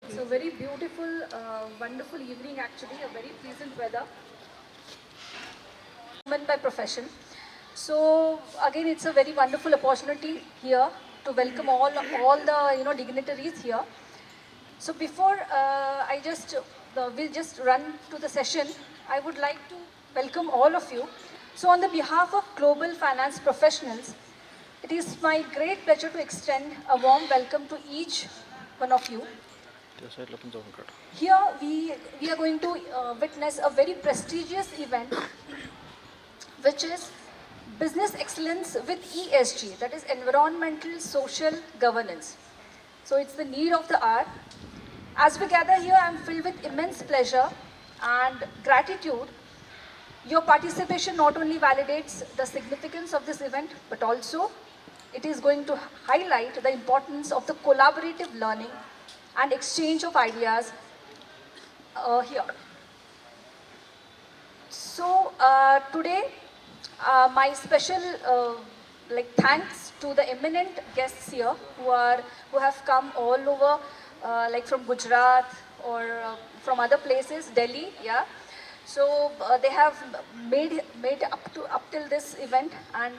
It's a very beautiful, wonderful evening actually, a very pleasant weather. By profession. So again, it's a very wonderful opportunity here to welcome all the dignitaries here. So before we'll just run to the session, I would like to welcome all of you. So on the behalf of global finance professionals, it is my great pleasure to extend a warm welcome to each one of you. Here we are going to witness a very prestigious event, which is Business Excellence with ESG, that is Environmental Social Governance. So it's the need of the hour. As we gather here, I'm filled with immense pleasure and gratitude. Your participation not only validates the significance of this event, but also it is going to highlight the importance of the collaborative learning and exchange of ideas here. So today, my special thanks to the eminent guests here who have come all over, like from Gujarat or from other places, Delhi, yeah. So they have made up till this event, and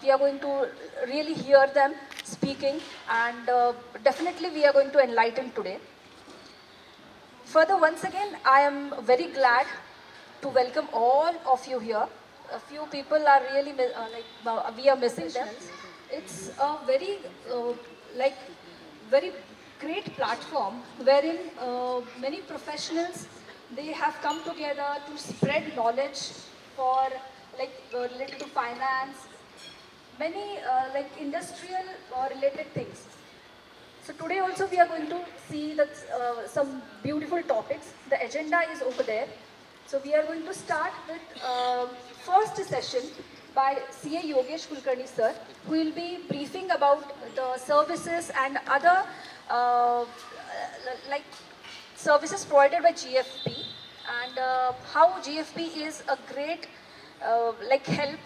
we are going to really hear them speaking, and definitely we are going to enlighten today. Further, once again, I am very glad to welcome all of you here. A few people are really we are missing them. It's a very very great platform wherein many professionals, they have come together to spread knowledge for related to finance, many industrial or related things. So today also we are going to see that some beautiful topics. The agenda is over there. So we are going to start with first session by CA Yogesh Kulkarni sir, who will be briefing about the services and other services provided by GFP, and how GFP is a great help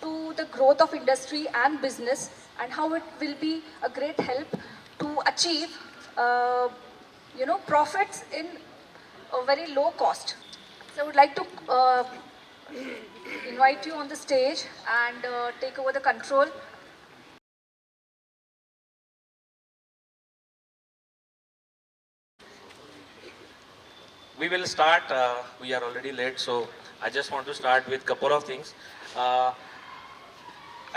to the growth of industry and business, and how it will be a great help to achieve profits in a very low cost. So I would like to invite you on the stage and take over the control. We will start, we are already late, so I just want to start with a couple of things. I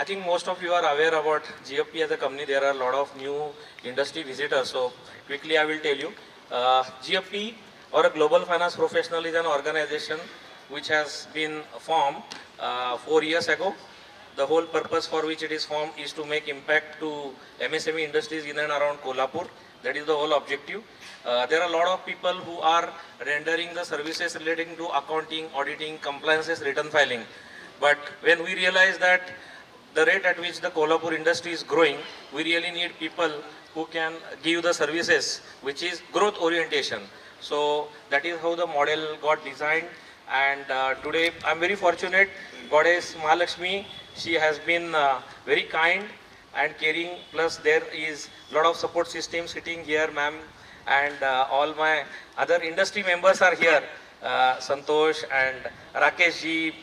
think most of you are aware about GFP as a company. There are a lot of new industry visitors, so quickly I will tell you. GFP, or a Global Finance Professional, is an organization which has been formed 4 years ago. The whole purpose for which it is formed is to make impact to MSME industries in and around Kolhapur. That is the whole objective. There are a lot of people who are rendering the services relating to accounting, auditing, compliances, return filing. But when we realize that the rate at which the Kolhapur industry is growing, we really need people who can give the services, which is growth orientation. So that is how the model got designed. And today I'm very fortunate, Goddess Mahalakshmi, she has been very kind and caring, plus there is a lot of support system sitting here, ma'am, and all my other industry members are here, Santos and Rakesh ji.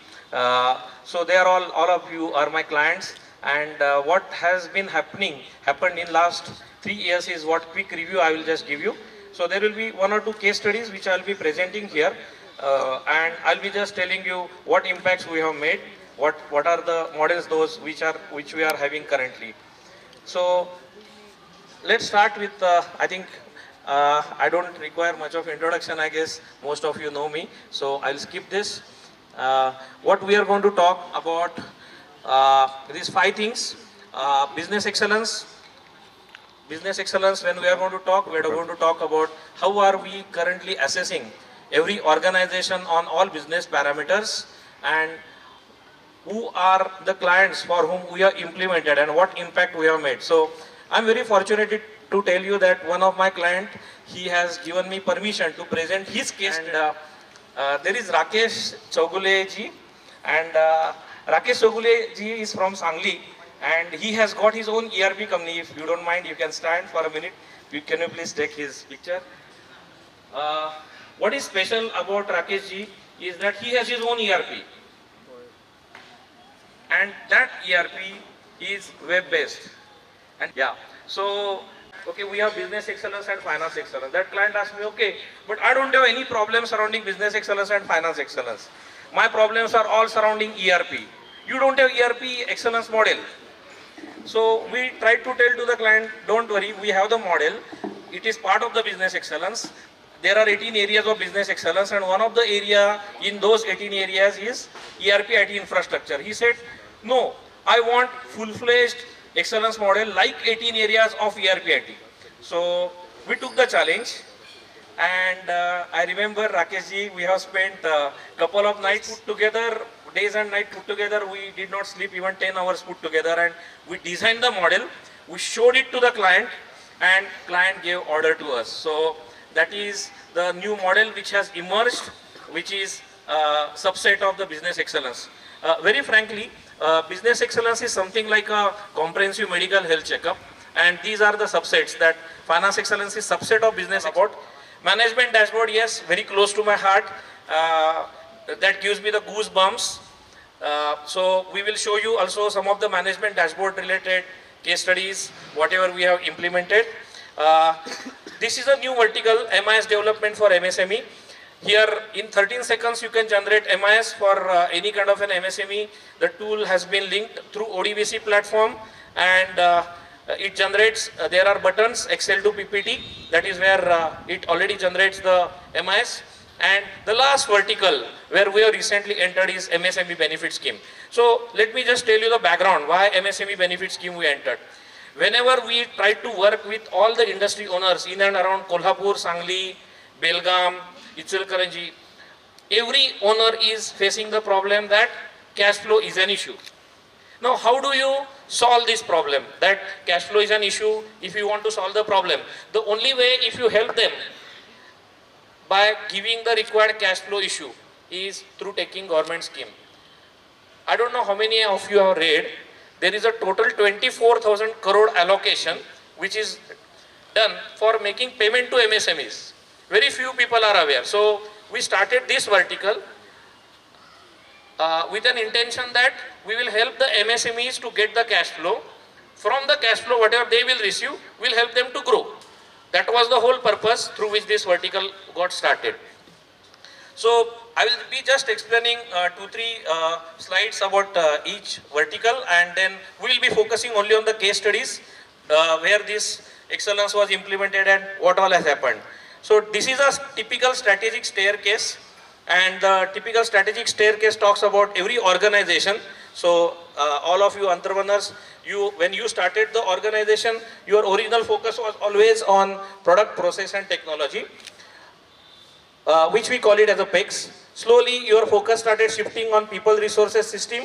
So they are all of you are my clients, and what has been happened in last 3 years is what quick review I will just give you. So there will be 1 or 2 case studies which I will be presenting here, and I'll be just telling you what impacts we have made, what are the models those which we are having currently. So let's start with I think I don't require much of introduction. I guess most of you know me, so I'll skip this. What we are going to talk about, these 5 things. Business excellence. Business excellence, when we are going to talk, we are going to talk about how are we currently assessing every organization on all business parameters, and who are the clients for whom we are implemented and what impact we have made. So I'm very fortunate to tell you that one of my client, he has given me permission to present his case. And there is Rakesh Chaugule ji, and Rakesh Chaugule ji is from Sangli, and he has got his own ERP company. If you don't mind, you can stand for a minute. Can you please take his picture? What is special about Rakesh ji is that he has his own ERP. And that ERP is web-based. And yeah, so, okay, we have business excellence and finance excellence. That client asked me, okay, but I don't have any problem surrounding business excellence and finance excellence. My problems are all surrounding ERP. You don't have ERP excellence model. So we tried to tell to the client, don't worry, we have the model. It is part of the business excellence. There are 18 areas of business excellence, and one of the area in those 18 areas is ERP IT infrastructure. He said, no, I want full-fledged excellence model like 18 areas of ERP IT. So we took the challenge, and I remember Rakesh ji, we have spent a couple of nights put together, days and nights put together. We did not sleep even 10 hours put together, and we designed the model, we showed it to the client, and client gave order to us. So that is the new model which has emerged, which is a subset of the business excellence. Very frankly, business excellence is something like a comprehensive medical health checkup, and these are the subsets. That finance excellence is subset of business support. Management dashboard, yes, very close to my heart. That gives me the goosebumps. So we will show you also some of the management dashboard related case studies, whatever we have implemented. This is a new vertical, MIS development for MSME. Here in 13 seconds you can generate MIS for any kind of an MSME. The tool has been linked through ODBC platform, and it generates, there are buttons, Excel to PPT, that is where it already generates the MIS. And the last vertical where we have recently entered is MSME benefit scheme. So let me just tell you the background why MSME benefit scheme we entered. Whenever we try to work with all the industry owners in and around Kolhapur, Sangli, Belgaum, Ichalkaranji, every owner is facing the problem that cash flow is an issue. Now, how do you solve this problem? That cash flow is an issue. If you want to solve the problem, the only way, if you help them by giving the required cash flow issue, is through taking government scheme. I don't know how many of you have read. There is a total 24,000 crore allocation which is done for making payment to MSMEs. Very few people are aware. So we started this vertical with an intention that we will help the MSMEs to get the cash flow. From the cash flow, whatever they will receive, will help them to grow. That was the whole purpose through which this vertical got started. So I will be just explaining 2-3 slides about each vertical, and then we will be focusing only on the case studies where this excellence was implemented and what all has happened. So this is a typical strategic staircase, and the typical strategic staircase talks about every organization. So all of you entrepreneurs, when you started the organization, your original focus was always on product, process and technology, which we call it as OPEX. Slowly your focus started shifting on people resources system,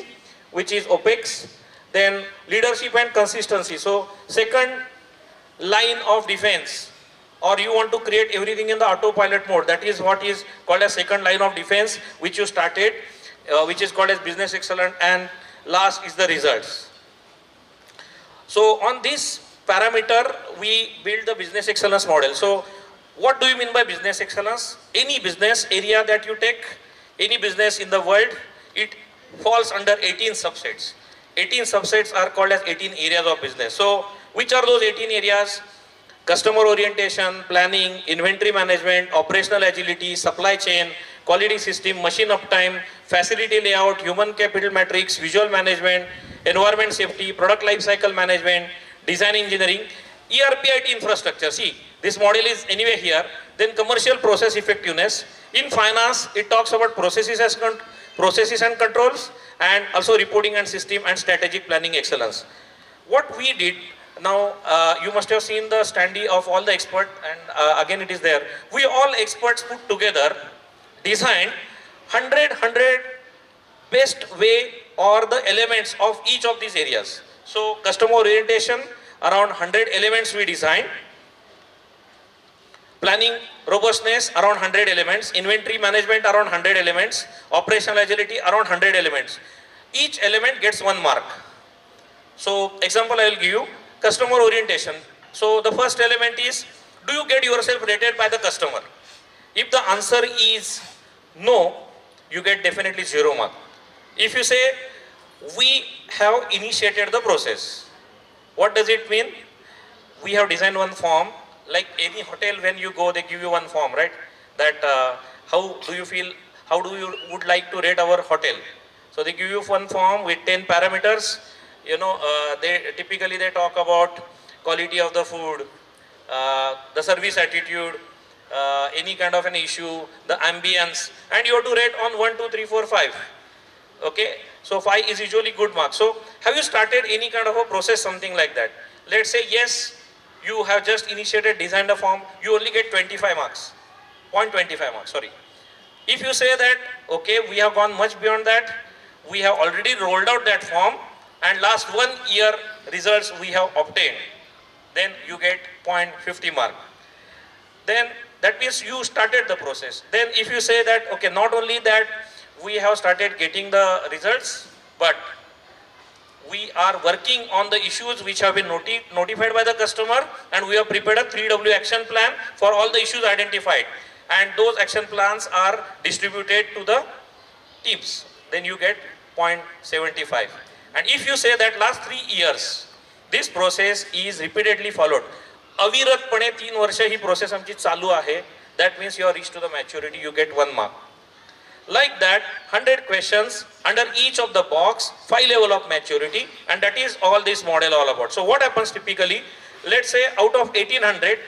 which is OPEX. Then leadership and consistency. So second line of defense, or you want to create everything in the autopilot mode. That is what is called as second line of defense, which you started, which is called as business excellence, and last is the results. So on this parameter, we build the business excellence model. So what do you mean by business excellence? Any business area that you take, any business in the world, it falls under 18 subsets. 18 subsets are called as 18 areas of business. So which are those 18 areas? Customer orientation, planning, inventory management, operational agility, supply chain, quality system, machine uptime, facility layout, human capital matrix, visual management, environment safety, product lifecycle management, design engineering, ERP IT infrastructure. See, this model is anyway here. Then commercial process effectiveness. In finance, it talks about processes and controls, and also reporting and system and strategic planning excellence. What we did, now you must have seen the standee of all the experts, and again it is there. We all experts put together, designed 100 best way or the elements of each of these areas. So customer orientation, around 100 elements we designed. Planning robustness, around 100 elements. Inventory management, around 100 elements. Operational agility, around 100 elements. Each element gets 1 mark. So example I will give you, customer orientation. So the first element is, do you get yourself rated by the customer? If the answer is no, you get definitely 0 mark. If you say, we have initiated the process, what does it mean? We have designed one form, like any hotel when you go, they give you one form, right? That how do you feel, how do you would like to rate our hotel? So they give you one form with 10 parameters. You know, they typically they talk about quality of the food, the service attitude, any kind of an issue, the ambience, and you have to rate on 1, 2, 3, 4, 5. Okay, so 5 is usually good mark. So have you started any kind of a process, something like that? Let's say yes, you have just initiated, designed a form, you only get 25 marks, 0.25 marks, sorry. If you say that, okay, we have gone much beyond that, we have already rolled out that form, and last 1 year results we have obtained, then you get 0.50 mark. Then that means you started the process. Then if you say that, okay, not only that, we have started getting the results, but we are working on the issues which have been notified by the customer, and we have prepared a 3W action plan for all the issues identified. And those action plans are distributed to the teams. Then you get 0.75. And if you say that last 3 years, this process is repeatedly followed. अविरतपणे 3 वर्ष ही process आमची चालू आहे. That means you are reached to the maturity, you get 1 mark. Like that, 100 questions under each of the box, 5 level of maturity, and that is all this model all about. So what happens typically, let's say out of 1800,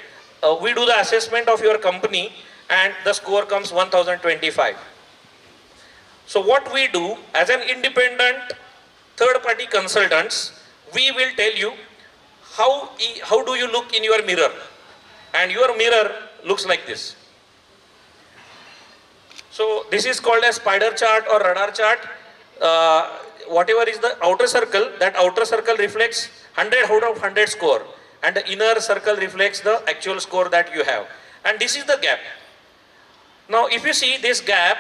we do the assessment of your company and the score comes 1025. So what we do as an independent third party consultants, we will tell you how do you look in your mirror, and your mirror looks like this. So this is called a spider chart or radar chart. Whatever is the outer circle, that outer circle reflects 100 out of 100 score, and the inner circle reflects the actual score that you have. And this is the gap. Now if you see this gap,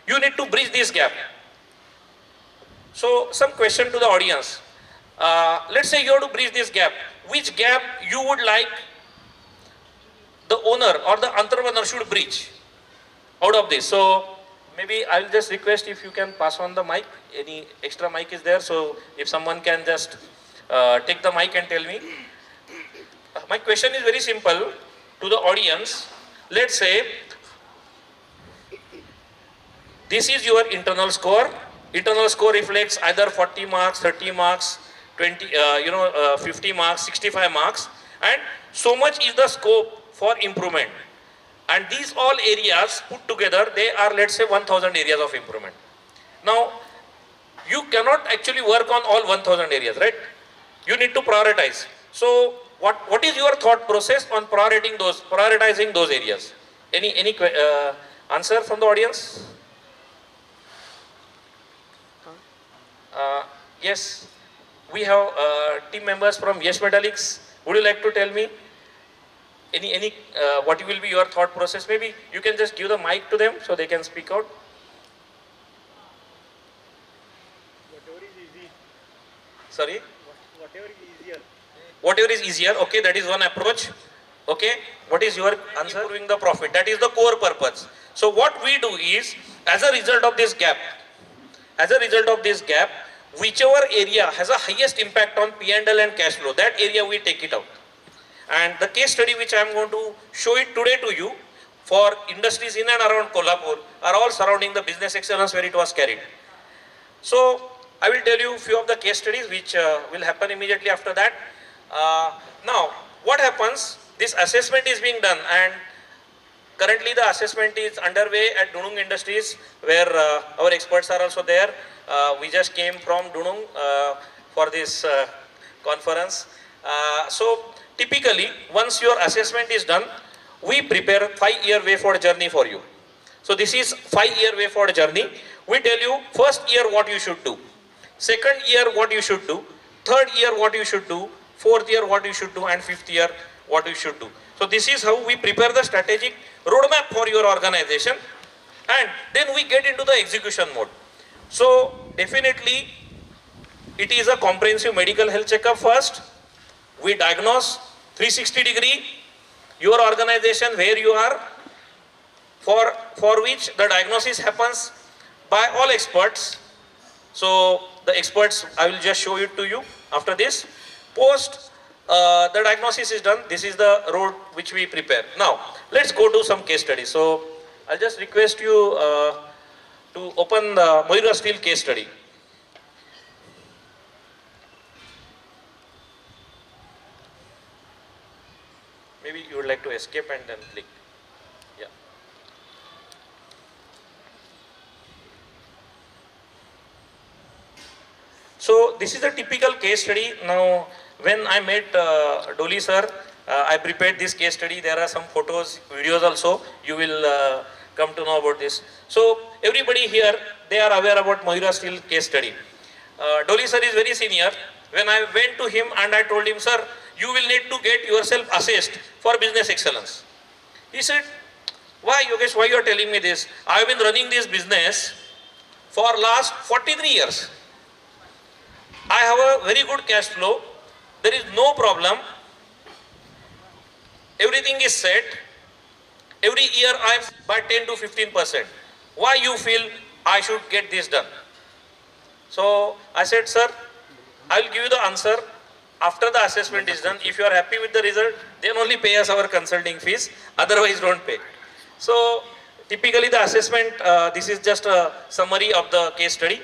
you need to bridge this gap. So some question to the audience. Let's say you have to bridge this gap. Which gap you would like the owner or the entrepreneur should bridge out of this? So maybe I'll just request if you can pass on the mic. Any extra mic is there, so if someone can just take the mic and tell me. My question is very simple to the audience. Let's say this is your internal score. Internal score reflects either 40 marks, 30 marks, 20, 50 marks, 65 marks, and so much is the scope for improvement. And these all areas put together, they are, let's say, 1000 areas of improvement. Now, you cannot actually work on all 1000 areas, right? You need to prioritize. So, what is your thought process on prioritizing those areas? Any answer from the audience? Yes, we have team members from Yes Metallics. Would you like to tell me what will be your thought process? Maybe you can just give the mic to them so they can speak out. Whatever is easy. Sorry? Whatever is easier. Whatever is easier. Okay, that is one approach. Okay, what is your answer? Improving the profit. That is the core purpose. So what we do is, as a result of this gap, whichever area has a highest impact on P&L and cash flow, that area we take it out. And the case study which I am going to show it today to you for industries in and around Kolhapur are all surrounding the business excellence where it was carried. So I will tell you a few of the case studies which will happen immediately after that. Now what happens, this assessment is being done, and currently the assessment is underway at Dunung Industries where our experts are also there. We just came from Dunung for this conference. So typically, once your assessment is done, we prepare a 5-year way forward journey for you. So this is 5-year way forward journey. We tell you first year what you should do, second year what you should do, third year what you should do, fourth year what you should do, and fifth year what you should do. So this is how we prepare the strategic roadmap for your organization, and then we get into the execution mode. So definitely it is a comprehensive medical health checkup first. We diagnose 360 degree your organization, where you are, for which the diagnosis happens by all experts. So the experts, I will just show it to you after this. Post the diagnosis is done, this is the road which we prepare. Now, let's go to some case studies. So I'll just request you to open the Mayura Steel case study. Maybe you would like to escape and then click. Yeah. So this is a typical case study. Now, when I met Dolly sir, I prepared this case study. There are some photos, videos also. You will come to know about this. So everybody here, they are aware about Mayura Steel case study. Dolly sir is very senior. When I went to him and I told him, sir, you will need to get yourself assessed for business excellence. He said, why Yogesh, why you are telling me this? I have been running this business for last 43 years. I have a very good cash flow. There is no problem. Everything is set. Every year I am by 10 to 15%. Why you feel I should get this done? So I said, sir, I will give you the answer after the assessment is done. If you are happy with the result, then only pay us our consulting fees. Otherwise, don't pay. So typically the assessment, this is just a summary of the case study.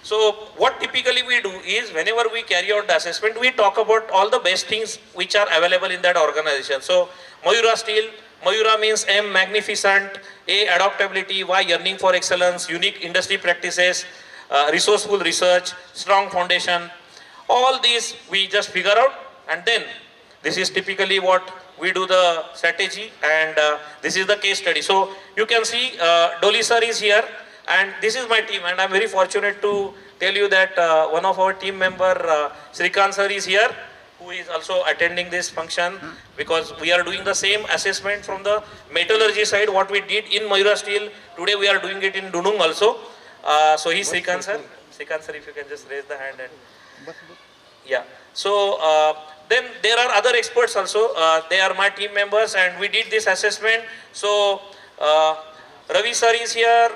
So what typically we do is, whenever we carry out the assessment, we talk about all the best things which are available in that organization. So Mayura Steel, Mayura means M, magnificent, A, adaptability, Y, yearning for excellence, unique industry practices, resourceful research, strong foundation. All these we just figure out, and then this is typically what we do the strategy, and this is the case study. So you can see Dolly sir is here, and this is my team, and I'm very fortunate to tell you that one of our team member, Srikant sir, is here, who is also attending this function, because we are doing the same assessment from the metallurgy side, what we did in Mayura Steel. Today we are doing it in Dunung also. So he's Srikant sir. Srikant sir, if you can just raise the hand. And yeah. So then there are other experts also. They are my team members, and we did this assessment. So Ravi sir is here,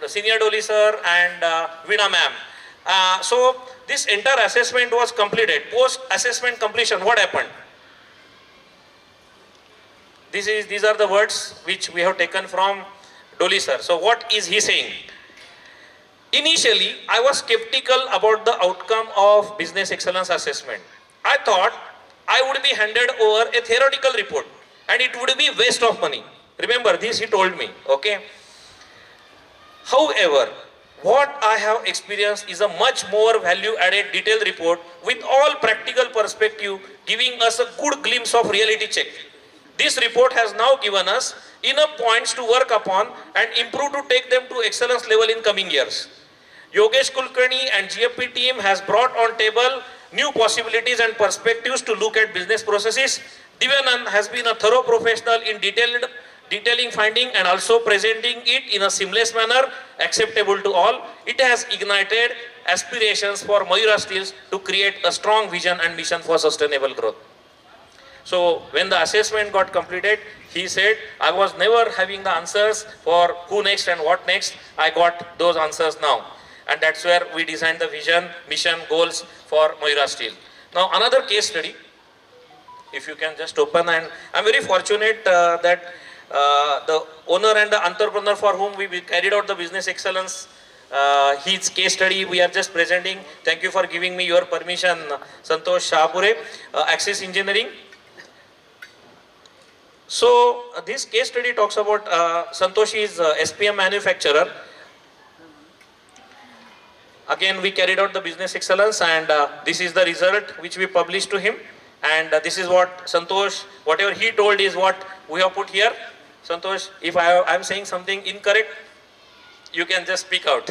Senior Dolly sir, and Veena ma'am. So this entire assessment was completed. Post-assessment completion, what happened? These are the words which we have taken from Dolly sir. So what is he saying? Initially, I was skeptical about the outcome of business excellence assessment. I thought I would be handed over a theoretical report and it would be waste of money. Remember this, he told me, okay? However, what I have experienced is a much more value-added detailed report with all practical perspective, giving us a good glimpse of reality check. This report has now given us enough points to work upon and improve to take them to excellence level in coming years. Yogesh Kulkarni and GFP team has brought on table new possibilities and perspectives to look at business processes. Divanand has been a thorough professional in detailing finding and also presenting it in a seamless manner acceptable to all. It has ignited aspirations for Mayura Steels to create a strong vision and mission for sustainable growth. So when the assessment got completed, he said, I was never having the answers for who next and what next. I got those answers now. And that's where we designed the vision, mission, goals for Mayura Steel. Now another case study, if you can just open, and I'm very fortunate that the owner and the entrepreneur for whom we carried out the business excellence, his case study we are just presenting. Thank you for giving me your permission, Santos Shapur, Axis Engineering. So this case study talks about Santosh is SPM manufacturer. Again, we carried out the business excellence, and this is the result which we published to him. And this is what Santosh, whatever he told is what we have put here. Santosh, if I am saying something incorrect, you can just speak out.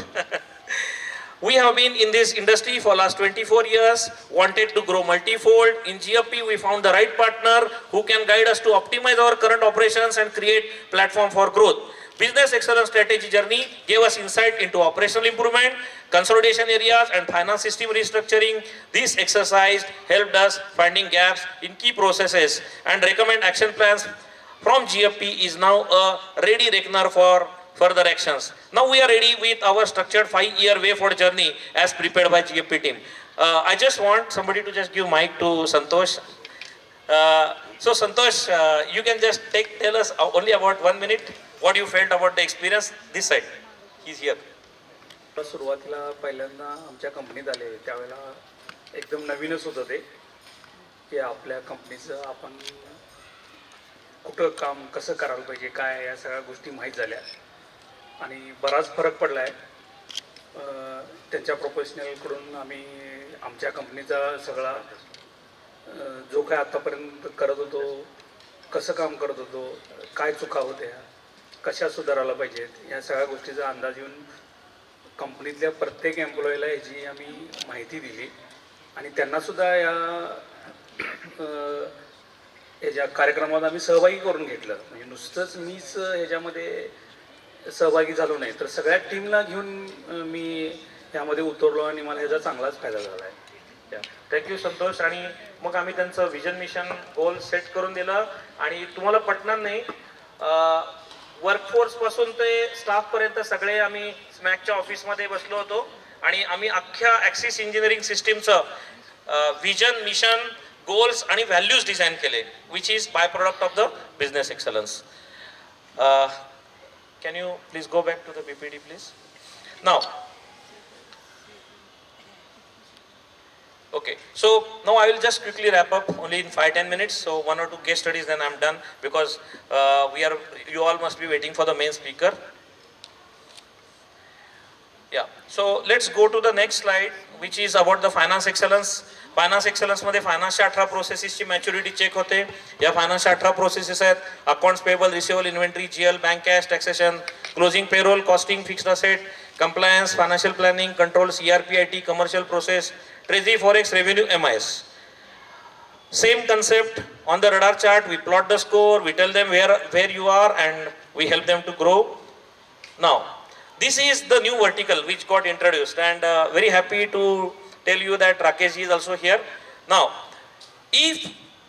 We have been in this industry for last 24 years, wanted to grow multifold. In GFP, we found the right partner who can guide us to optimize our current operations and create platform for growth. Business excellence strategy journey gave us insight into operational improvement, consolidation areas, and finance system restructuring. This exercise helped us finding gaps in key processes and recommend action plans from GFP is now a ready reckoner for further actions. Now we are ready with our structured 5-year way forward journey as prepared by GFP team. I just want somebody to just give mic to Santos. So Santosh, you can just tell us only about 1 minute what you felt about the experience this side. He's here. सुरुवातीला पहिल्यांदा आमच्या कंपनीत आले त्यावेळेला एकदम नवीनच होतं ते की आपल्या कंपनीचं आपण कुठं काम कसं करायला पाहिजे काय या सगळ्या गोष्टी माहीत झाल्या आणि बराच फरक पडला आहे त्यांच्या प्रोफेशनलकडून आम्ही आमच्या कंपनीचा सगळा जो काय आतापर्यंत करत होतो कसं काम करत होतो काय चुका होत्या कशा सुधारायला पाहिजेत या सगळ्या गोष्टीचा अंदाज येऊन कंपनीतल्या प्रत्येक एम्प्लॉईला याची आम्ही माहिती दिली आणि त्यांनासुद्धा याच्या कार्यक्रमात आम्ही सहभागी करून घेतलं म्हणजे नुसतंच मीच ह्याच्यामध्ये सहभागी झालो नाही तर सगळ्या टीमला घेऊन मी यामध्ये उतरलो आणि मला ह्याचा चांगलाच फायदा झाला आहे. थँक्यू संतोष. आणि मग आम्ही त्यांचं विजन मिशन गोल सेट करून दिलं आणि तुम्हाला पटणार नाही वर्कफोर्स पासून ते स्टाफ पर्यंत सगळे आम्ही स्मॅकच्या ऑफिसमध्ये बसलो होतो आणि आम्ही अख्ख्या ॲक्सिस इंजिनिअरिंग सिस्टीमचं विजन मिशन गोल्स आणि व्हॅल्यूज डिझाईन केले which is byproduct of the business excellence. Can you please go back to the PPT please. Now okay, so now I will just quickly wrap up only in 5-10 minutes, so 1 or 2 case studies then I'm done because you all must be waiting for the main speaker. Yeah, so let's go to the next slide which is about the finance excellence. Finance excellence मध्ये finance 18 processes ची maturity check होते. या finance 18 processes आहेत accounts payable, receivable, inventory, GL, bank cash, taxation, closing payroll, costing, fixed asset, compliance, financial planning, controls, ERP, IT, commercial process, treasury, forex, revenue, MIS. Same concept on the radar chart. We plot the score, we tell them where you are and we help them to grow. Now this is the new vertical which got introduced and very happy to tell you that Rakesh is also here. Now if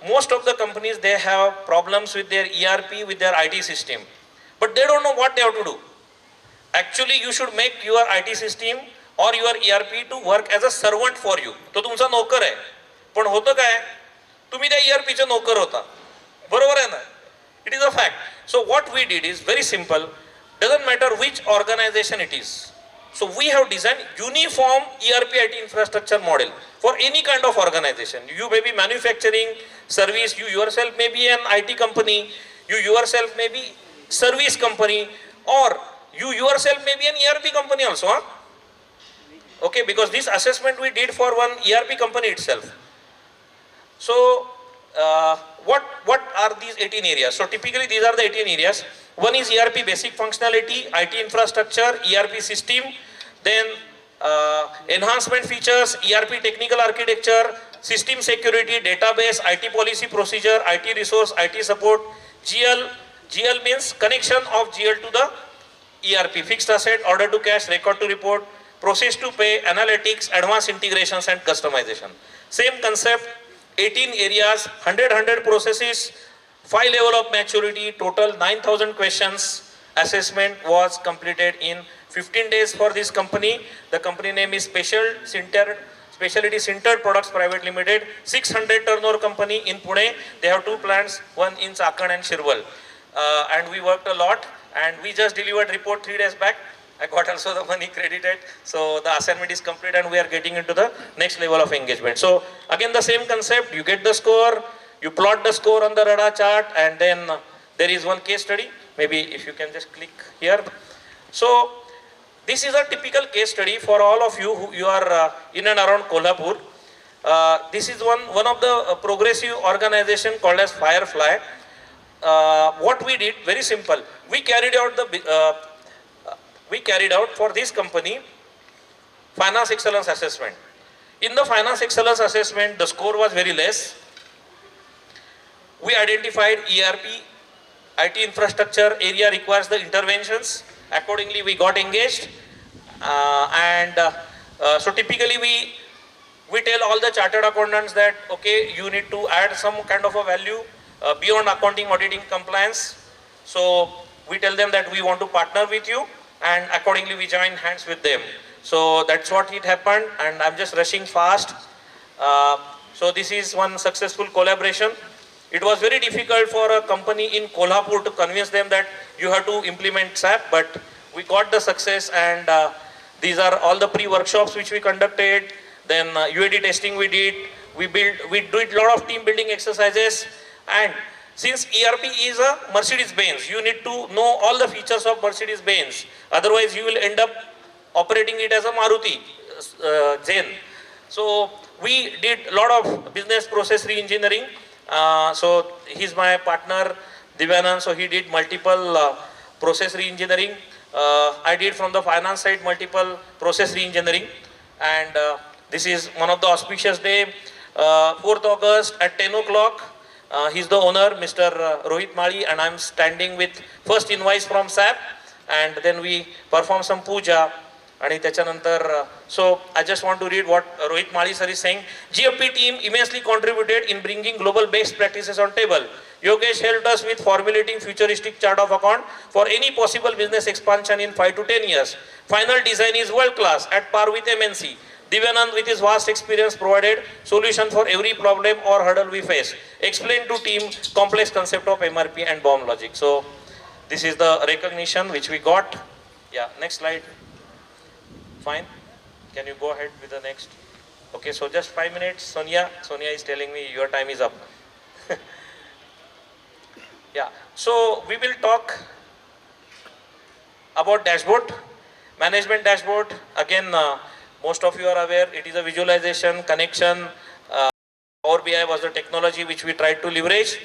most of the companies they have problems with their ERP, with their IT system, but they don't know what they have to do. Actually you should make your IT system or your ERP to work as a servant for you. तो तुमचा नोकर आहे. पण होतं काय तुम्ही त्या ERP चे नोकर होता. बरोबर आहे ना. It is a fact. So what we did is very simple. Doesn't matter which organization it is. So we have designed uniform ERP IT infrastructure model for any kind of organization. You may be manufacturing, service, you yourself may be an IT company, you yourself may be service company, or you yourself may be an ERP company also. Huh? Okay, because this assessment we did for one ERP company itself. So what are these 18 areas? So typically these are the 18 areas. One is ERP basic functionality, IT infrastructure, ERP system, then enhancement features, ERP technical architecture, system security, database, IT policy procedure, IT resource, IT support, GL. GL means connection of GL to the ERP, fixed asset, order to cash, record to report, process to pay, analytics, advanced integrations and customization. Same concept, 18 areas, 100 processes, 5 level of maturity, total 9,000 questions. Assessment was completed in 15 days for this company. The company name is Specialty Sintered Products Private Limited, 600 turnover company in Pune. They have 2 plants, one in Chakan and Shirwal. And we worked a lot and we just delivered report 3 days back. I got also the money credited. So the assignment is complete and we are getting into the next level of engagement. So again the same concept, you get the score, you plot the score on the radar chart, and then there is one case study. Maybe if you can just click here. So this is a typical case study for all of you who you are in and around Kolhapur. This is one of the progressive organization called as Firefly. What we did, very simple. We carried out for this company finance excellence assessment. In the finance excellence assessment, the score was very less. We identified ERP, IT infrastructure area requires the interventions. Accordingly, we got engaged, so typically we tell all the chartered accountants that okay, you need to add some kind of a value beyond accounting, auditing, compliance. So we tell them that we want to partner with you, and accordingly we join hands with them. So that's what it happened, and I'm just rushing fast. So this is one successful collaboration. It was very difficult for a company in Kolhapur to convince them that you have to implement SAP, but we got the success, and these are all the pre-workshops which we conducted. Then UAT testing we did. We did a lot of team building exercises, and since ERP is a Mercedes-Benz, you need to know all the features of Mercedes-Benz. Otherwise, you will end up operating it as a Maruti Zen. So we did a lot of business process re-engineering. So he's my partner, Divyanand. So he did multiple process re-engineering. I did from the finance side multiple process re-engineering, and this is one of the auspicious day, 4th August at 10 o'clock. He's the owner, Mr. Rohit Mali, and I'm standing with first invoice from SAP, and then we perform some puja. So I just want to read what Rohit Mali sir is saying. GFP team immensely contributed in bringing global best practices on table. Yogesh helped us with formulating futuristic chart of account for any possible business expansion in 5 to 10 years. Final design is world class, at par with MNC. Divyanand with his vast experience provided solution for every problem or hurdle we face. Explained to team complex concept of MRP and bomb logic. So this is the recognition which we got. Yeah, next slide. Fine. Can you go ahead with the next? Okay, so just 5 minutes. Sonia is telling me your time is up. Yeah, so we will talk about dashboard, management dashboard. Again, most of you are aware, it is a visualization, connection. Power BI was the technology which we tried to leverage,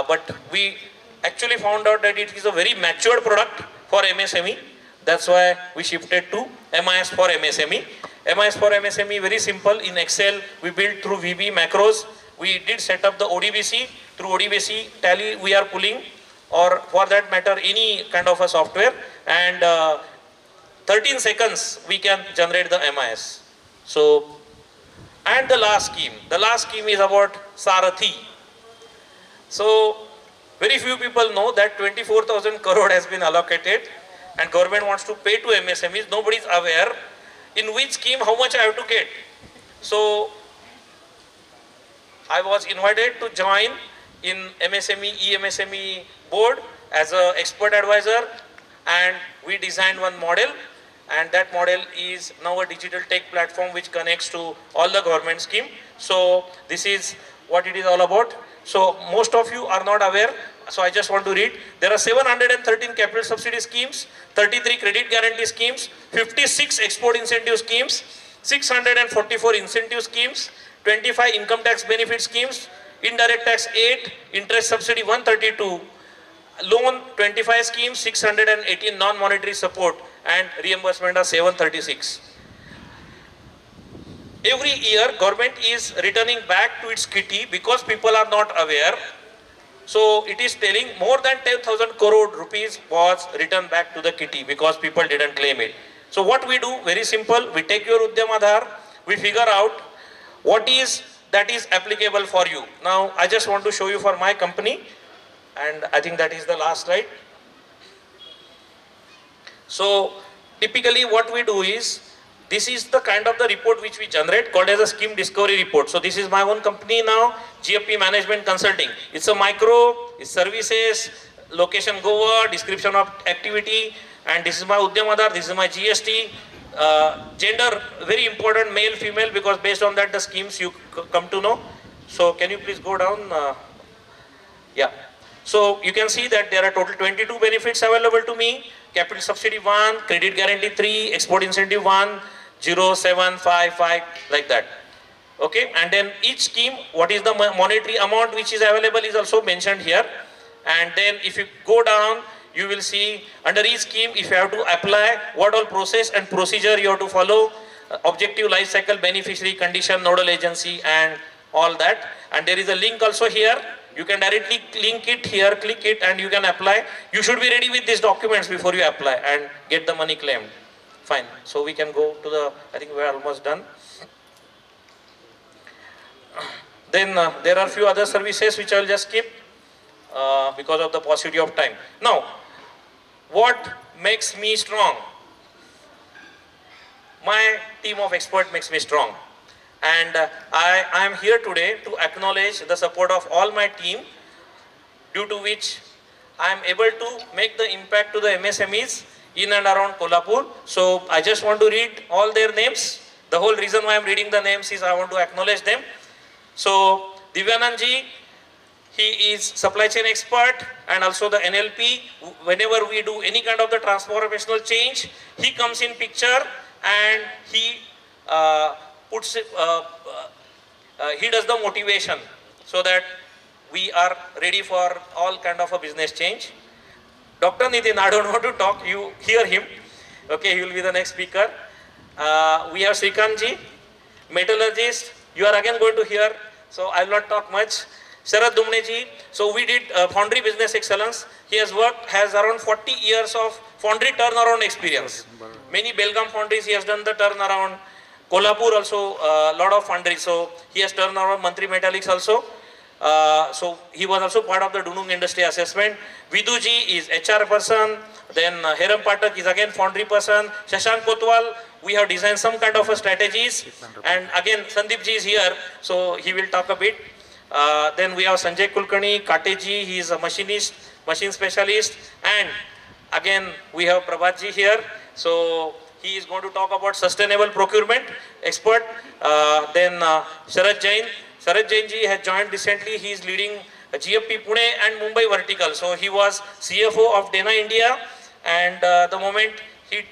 but we actually found out that it is a very matured product for MSME. That's why we shifted to MIS for MSME. MIS for MSME, very simple. In Excel, we built through VB macros. We did set up the ODBC. Through ODBC, Tally we are pulling, or for that matter, any kind of a software. And 13 seconds, we can generate the MIS. So, and the last scheme is about Sarathi. So, very few people know that 24,000 crore has been allocated, and government wants to pay to MSMEs. Nobody is aware in which scheme how much I have to get. So I was invited to join in MSME, EMSME board as an expert advisor, and we designed one model, and that model is now a digital tech platform which connects to all the government scheme. So this is what it is all about. So most of you are not aware. So I just want to read. There are 713 capital subsidy schemes, 33 credit guarantee schemes, 56 export incentive schemes, 644 incentive schemes, 25 income tax benefit schemes, indirect tax 8, interest subsidy 132, loan 25 schemes, 618 non-monetary support, and reimbursement are 736. Every year government is returning back to its kitty because people are not aware. So it is telling more than 10,000 crore rupees was returned back to the kitty because people didn't claim it. So what we do, very simple, we take your Udyam Aadhar, we figure out what is that is applicable for you. Now I just want to show you for my company, and I think that is the last slide. So typically what we do is, this is the kind of the report which we generate called as a scheme discovery report. So this is my own company now, GFP Management Consulting. It's a micro, it's services, location Goa, description of activity, and this is my Udyam Aadhar, this is my GST. Gender, very important, male, female, because based on that the schemes you come to know. So can you please go down? Yeah. So you can see that there are total 22 benefits available to me. Capital subsidy 1, credit guarantee 3, export incentive 1, 0, 7, 5, 5, like that. Okay, and then each scheme, what is the monetary amount which is available is also mentioned here. And then if you go down, you will see under each scheme, if you have to apply, what all process and procedure you have to follow, objective life cycle, beneficiary, condition, nodal agency, and all that. And there is a link also here. You can directly link it here, click it, and you can apply. You should be ready with these documents before you apply and get the money claimed. Fine. So we can go to the, I think we're almost done. Then there are few other services which I will just skip. because of the paucity of time. Now, what makes me strong? My team of experts makes me strong. And I am here today to acknowledge the support of all my team, due to which I am able to make the impact to the MSMEs in and around Kolhapur. So I just want to read all their names. The whole reason why I am reading the names is I want to acknowledge them. So Divyananji, he is supply chain expert and also the NLP. Whenever we do any kind of the transformational change, he comes in picture and he he does the motivation so that we are ready for all kind of a business change. Dr. Nitin, I don't want to talk, you hear him. Okay, he will be the next speaker. We have Srikanji, metallurgist. You are again going to hear, so I will not talk much. Sharad Dumneji, so we did foundry business excellence. He has around 40 years of foundry turnaround experience. Many Belgaum foundries he has done the turnaround. Kolhapur also lot of foundries, so he has turned around Mantri Metallics also. So he was also part of the Dunung industry assessment. Viduji is HR person. Then Heram Patak is again foundry person. Shashank Kotwal, we have designed some kind of a strategies. And again Sandeep ji is here, so he will talk a bit. Then we have Sanjay Kulkarni, Kateji, he is a machinist, machine specialist. And again we have Prabhat ji here. So he is going to talk about sustainable procurement expert. Then Sharad Jain. Sharad Jain ji has joined recently. He is leading GFP Pune and Mumbai vertical. So he was CFO of Dana India, and the moment he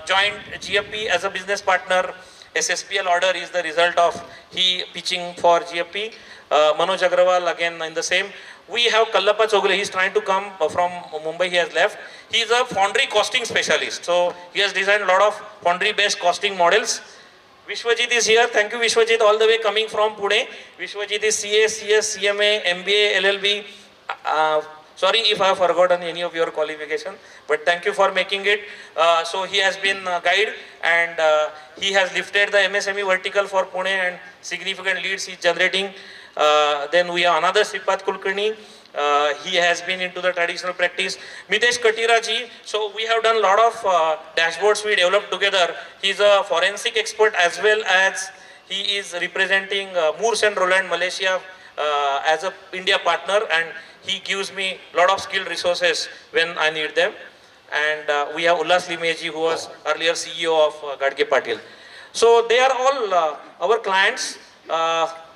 joined GFP as a business partner, SSPL order is the result of he pitching for GFP. Manoj Agrawal again in the same. We have Kallappa Chogle, he is trying to come from Mumbai, he has left. He is a foundry costing specialist. So he has designed a lot of foundry based costing models. Vishwajit is here. Thank you Vishwajit, all the way coming from Pune. Vishwajit is CA, CS, CMA, MBA, LLB. Sorry if I have forgotten any of your qualification, but thank you for making it. So he has been a guide, and he has lifted the MSME vertical for Pune, and significant leads he is generating. Then we have another Sripat Kulkarni. He has been into the traditional practice. Mitesh Katira ji, so we have done a lot of dashboards we developed together. He is a forensic expert as well as he is representing Moores and Roland Malaysia as a India partner, and he gives me a lot of skilled resources when I need them. And we have Ullas Limeji, who was earlier CEO of Gadge Patil. So they are all our clients.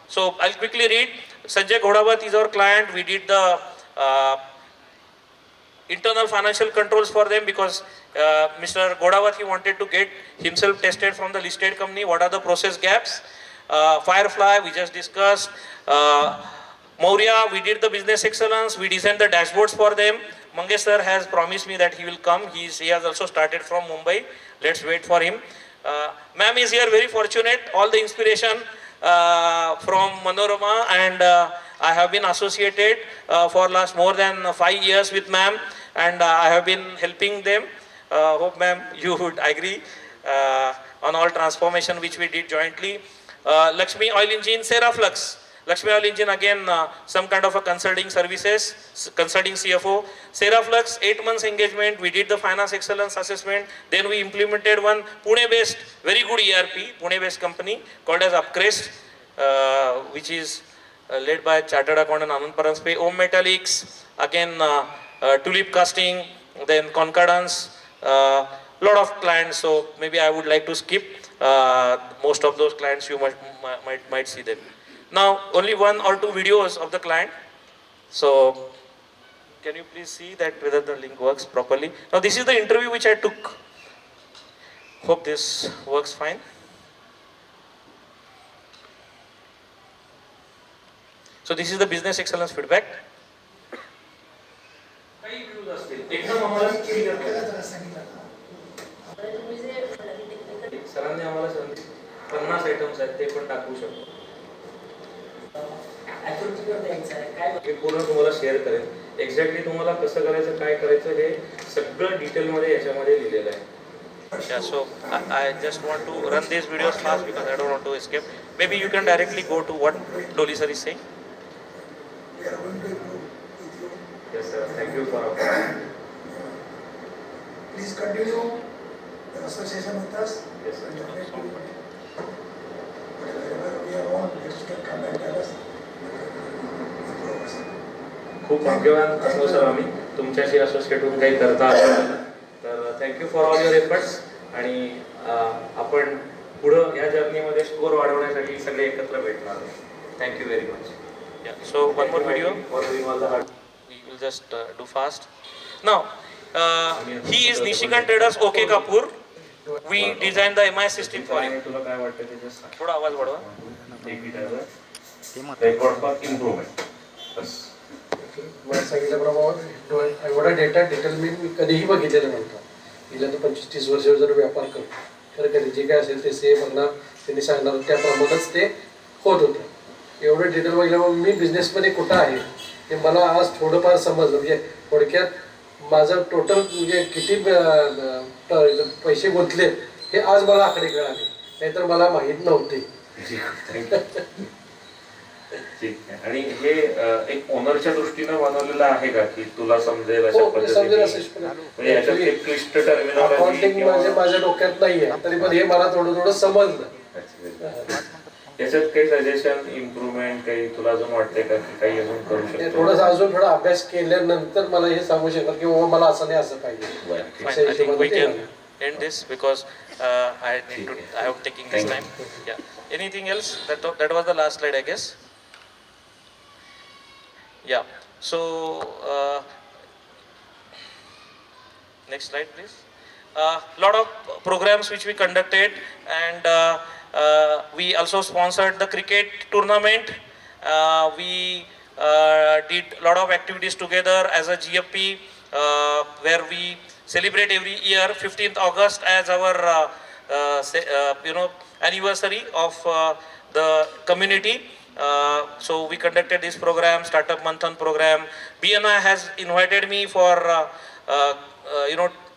So I'll quickly read. Sanjay Ghodawat is our client. We did the internal financial controls for them because Mr. Ghodawat, he wanted to get himself tested from the listed company. What are the process gaps? Firefly, we just discussed. Mayura, we did the business excellence. We designed the dashboards for them. Mangesh sir has promised me that he will come. He has also started from Mumbai. Let's wait for him. Ma'am is here, very fortunate. All the inspiration from Manorama, and I have been associated for last more than 5 years with ma'am, and I have been helping them. Hope ma'am you would agree on all transformation which we did jointly. Lakshmi Oil Engine, Seraflux. Lakshmi Oil Engine again some kind of a consulting services, consulting CFO. Seraflux 8 months engagement. We did the finance excellence assessment. Then we implemented one Pune based very good ERP, Pune based company called as Upcrest, which is led by Chartered Accountant Anand Paranspe. Om Metallics again, Tulip Casting, then Concordance, lot of clients. So maybe I would like to skip most of those clients. You might see them. Now only 1 or 2 videos of the client. So can you please see that whether the link works properly? Now this is the interview which I took. Hope this works fine. So this is the business excellence feedback. सरांनी आम्हाला 50 items आहेत ते पण टाकू शकतो. हे पूर्ण तुम्हाला share करेन. एक्झॅक्टली तुम्हाला कसं करायचं, काय करायचं हे सगळं डिटेलमध्ये याच्यामध्ये लिहिलेलं आहे. Yeah, so I just want to run these videos fast because I don't want to escape. Maybe you can directly go to what Dolly sir is saying. Yes, sir. Thank you for appointment. Please continue the association with us. Yes, sir. Wherever we are on, you can come and tell us. खूप भाग्यवान असलो sir आम्ही तुमच्याशी associate होऊन काही करता आलं तर thank you for all your efforts आणि आपण पुढं या जर्नीमध्ये स्कोर वाढवण्यासाठी सगळे एकत्र भेटणार thank you very much so one more video we will just do fast now he is Nishikant traders okay कापूर we design the MI system for you तुला काय वाटतं ते जस्ट थोडा आवाज वाढवा रेकॉर्ड फॉर इम्प्रूव्हमेंट बस मला सांगितल्याप्रमाणे एवढा डेटा डिटेल मी कधीही बघितलेलं नव्हता. गेल्या तर 25-30 वर्ष जर व्यापार करतो तर कधी जे काय असेल ते से बघणार त्यांनी सांगणार त्याप्रमाणेच ते होत होतं. एवढं डिटेल बघितल्यामुळे मी बिझनेसमध्ये कुठं आहे ते मला आज थोडंफार समजलं. म्हणजे थोडक्यात माझं टोटल म्हणजे किती पैसे गुंतले हे आज मला आकडे कळाले, नाहीतर मला माहीत नव्हते. ठीक आहे. आणि हे एक ओनरच्या दृष्टीने बनवलेलं आहे का की तुला समजेल अशा पद्धतीने याच्यात एक क्लिष्ट अकाउंटिंग माझ्या डोक्यात नाहीये तरी पण हे मला थोडं समजलं. याच्यात काही सजेशन इम्प्रूव्हमेंट काही तुला अजून वाटतंय का की काही अजून करू शकतो अजून थोडा अभ्यास केल्यानंतर मला हे सांगू शकणार की मला असं नाही असं पाहिजे. end this because I am taking this time. Yeah. Anything else? That was the last slide, I guess. Yeah. So next slide, please. Lot of programs which we conducted, and we also sponsored the cricket tournament. We did a lot of activities together as a GFP, where we celebrate every year 15th August as our anniversary of the community. So we conducted this program, Startup Manthan program. BNI has invited me for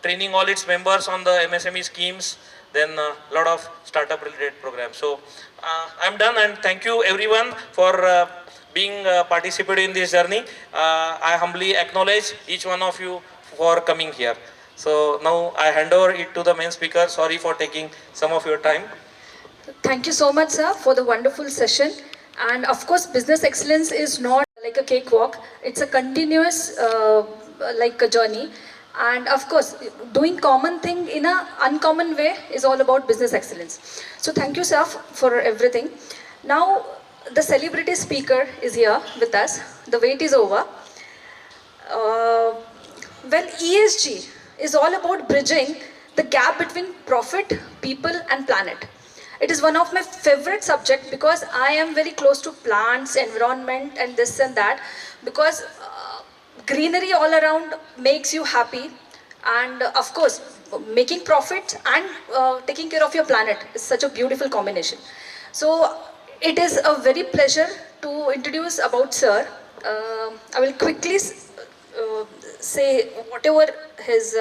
training all its members on the MSME schemes, then a lot of startup related programs. So I'm done, and thank you everyone for being participated in this journey. I humbly acknowledge each one of you for coming here. So now I hand over it to the main speaker. Sorry for taking some of your time. Thank you so much, sir, for the wonderful session. And of course, business excellence is not like a cakewalk. It's a continuous like a journey. And of course, doing common thing in a uncommon way is all about business excellence. So thank you, sir, for everything. Now, the celebrity speaker is here with us. The wait is over. Well, ESG is all about bridging the gap between profit, people and planet. It is one of my favorite subjects because I am very close to plants, environment and this and that, because greenery all around makes you happy, and of course making profit and taking care of your planet is such a beautiful combination. So it is a very pleasure to introduce about sir. I will quickly say whatever his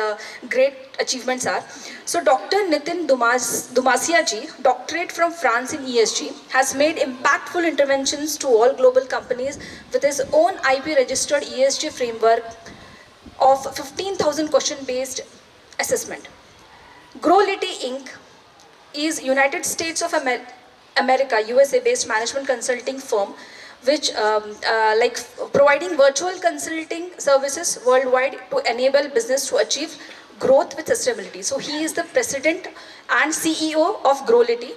great achievements are. So Dr. Nitin Dumasia ji, doctorate from France in ESG, has made impactful interventions to all global companies with his own IP registered ESG framework of 15,000 question based assessment. Growlity Inc. is United States of America, USA based management consulting firm which providing virtual consulting services worldwide to enable business to achieve growth with sustainability. So he is the president and CEO of Growlity.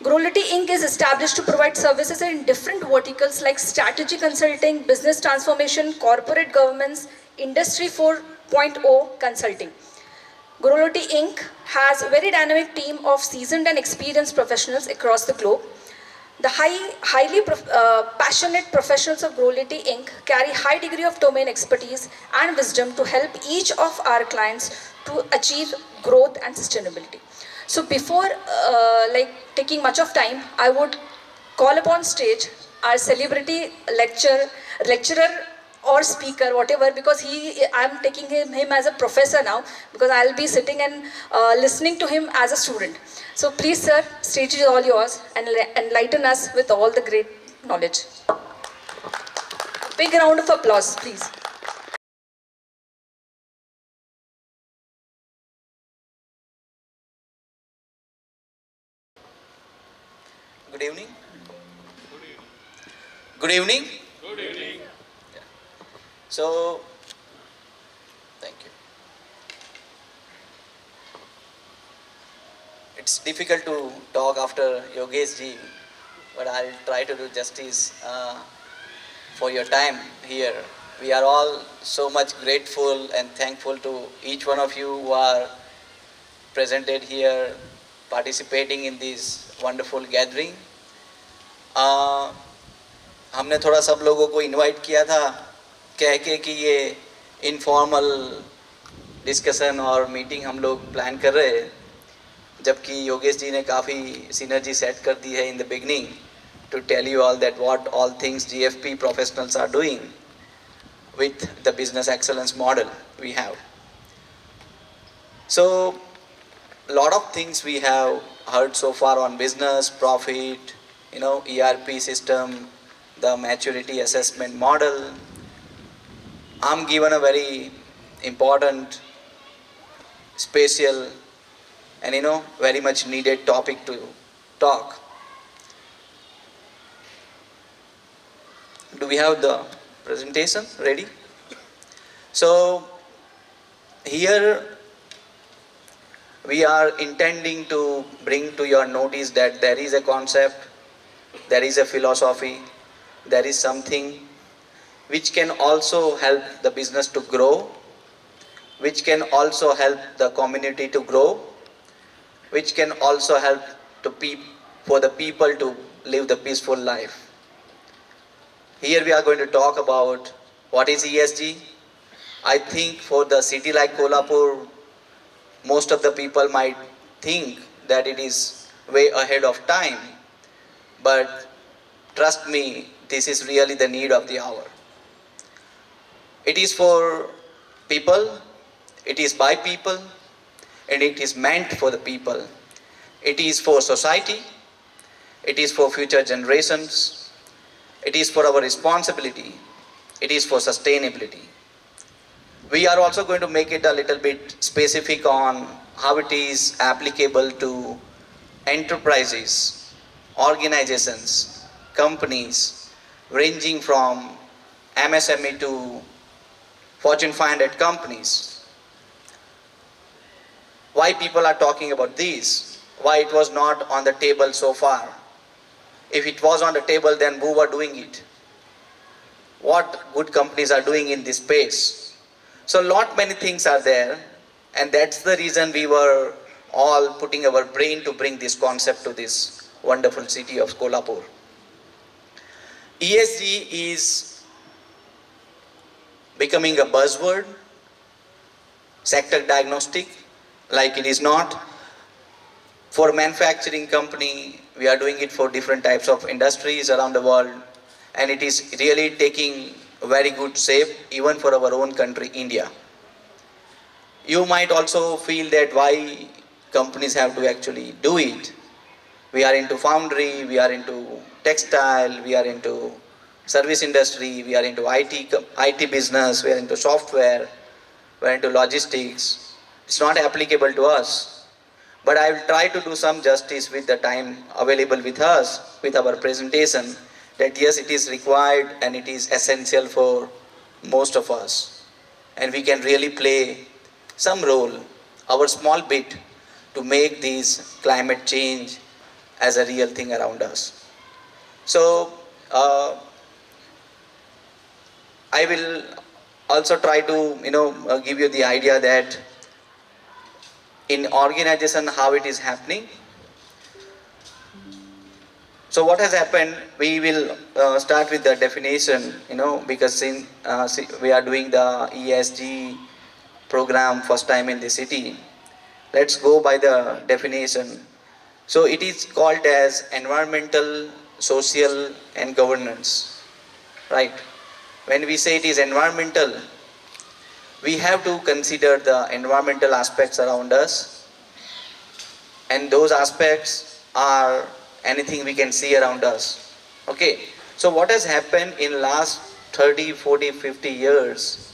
Growlity Inc. is established to provide services in different verticals like strategy consulting, business transformation, corporate governance, industry 4.0 consulting. Growlity Inc. has a very dynamic team of seasoned and experienced professionals across the globe. The highly passionate professionals of Growlity Inc. carry high degree of domain expertise and wisdom to help each of our clients to achieve growth and sustainability. So before taking much of time, I would call upon stage our celebrity lecturer or speaker, whatever, because I'm taking him as a professor now, because I'll be sitting and listening to him as a student. So please, sir, stage is all yours, and enlighten us with all the great knowledge. Big round of applause, please. Good evening. Good evening. Good evening. Yeah. So, thank you. It's difficult to talk after Yogesh ji, but I'll try to do justice for your time here. We are all so much grateful and thankful to each one of you who are presented here, participating in this wonderful gathering. हमने थोड़ा सब लोगों को invite किया था कह के कि ये इनफॉर्मल डिस्कशन और मीटिंग हम लोग प्लान कर रहे हैं, जबकि योगेश जी ने काफ़ी सिनर्जी सेट कर दी है in the beginning to tell you all that what all things GFP professionals are doing with the business excellence model we have. So, a lot of things we have heard so far on business, profit, ERP system, the maturity assessment model. I'm given a very important, special, and very much needed topic to talk. Do we have the presentation ready? So, here we are intending to bring to your notice that there is a concept, there is a philosophy, there is something which can also help the business to grow, which can also help the community to grow, which can also help for the people to live the peaceful life. Here we are going to talk about what is ESG. I think for the city like Kolhapur, most of the people might think that it is way ahead of time, but trust me, this is really the need of the hour. It is for people, it is by people, and it is meant for the people. It is for society, it is for future generations, it is for our responsibility, it is for sustainability. We are also going to make it a little bit specific on how it is applicable to enterprises, organizations, companies, ranging from MSME to Fortune 500 companies. Why people are talking about this? Why it was not on the table so far? If it was on the table, then who were doing it? What good companies are doing in this space? So many things are there, and that's the reason we were all putting our brain to bring this concept to this wonderful city of Kolhapur. ESG is becoming a buzzword, sector diagnostic, like it is not. For manufacturing company, we are doing it for different types of industries around the world, and it is really taking very good shape even for our own country, India. You might also feel that why companies have to actually do it. We are into foundry, we are into textile, we are into service industry, we are into IT business, we are into software, we are into logistics. It's not applicable to us. But I will try to do some justice with the time available with us, with our presentation, that yes, it is required and it is essential for most of us. And we can really play some role, our small bit, to make this climate change as a real thing around us. So, I will also try to, give you the idea that in organization, how it is happening. So what has happened, we will start with the definition, because we are doing the ESG program first time in the city. Let's go by the definition. So it is called as environmental, social and governance, right? When we say it is environmental, we have to consider the environmental aspects around us, and those aspects are anything we can see around us. Okay, so what has happened in last 30, 40, 50 years,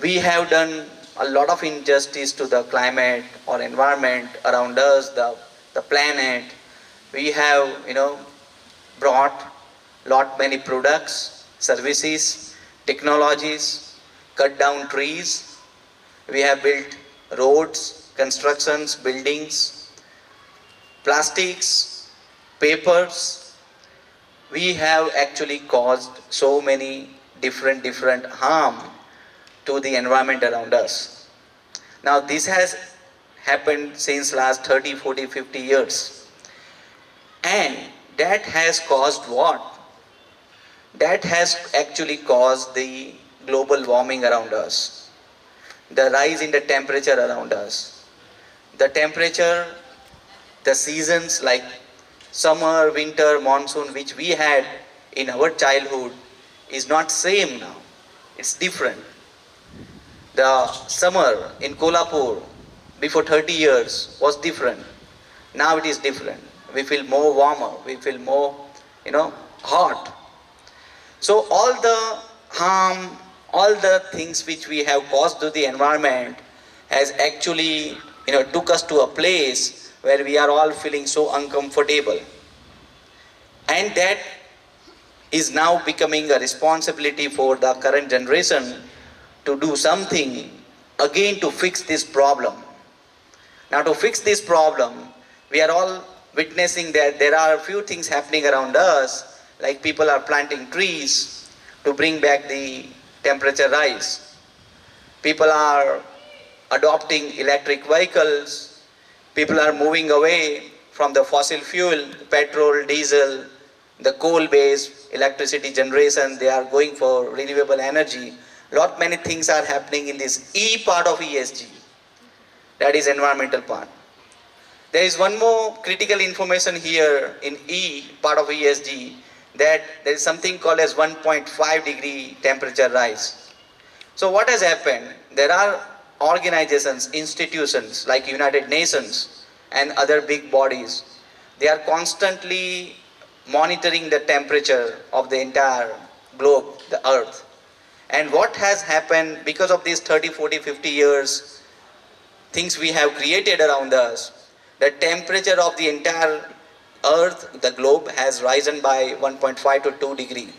we have done a lot of injustice to the climate or environment around us, the the planet. We have, brought lot many products, services, technologies, cut down trees. We have built roads, constructions, buildings, plastics, papers. We have actually caused so many different harm to the environment around us. Now this has happened since last 30, 40, 50 years. And that has caused what? That has actually caused the global warming around us, the rise in the temperature around us. The temperature, the seasons like summer, winter, monsoon, which we had in our childhood is not same now. It's different. The summer in Kolhapur before 30 years was different. Now it is different. We feel more warmer. We feel more, hot. So all the harm, all the things which we have caused to the environment has actually, took us to a place where we are all feeling so uncomfortable. And that is now becoming a responsibility for the current generation to do something again to fix this problem. Now to fix this problem, we are all witnessing that there are a few things happening around us, like people are planting trees to bring back the temperature rise. People are adopting electric vehicles. People are moving away from the fossil fuel, petrol, diesel, the coal-based electricity generation. They are going for renewable energy. Lot many things are happening in this E part of ESG. That is environmental part. There is one more critical information here in E part of ESG, that there is something called as 1.5 degree temperature rise. So what has happened? There are organizations, institutions like United Nations and other big bodies. They are constantly monitoring the temperature of the entire globe, the earth. And what has happened because of these 30, 40, 50 years, things we have created around us, the temperature of the entire earth, the globe, has risen by 1.5 to 2 degree.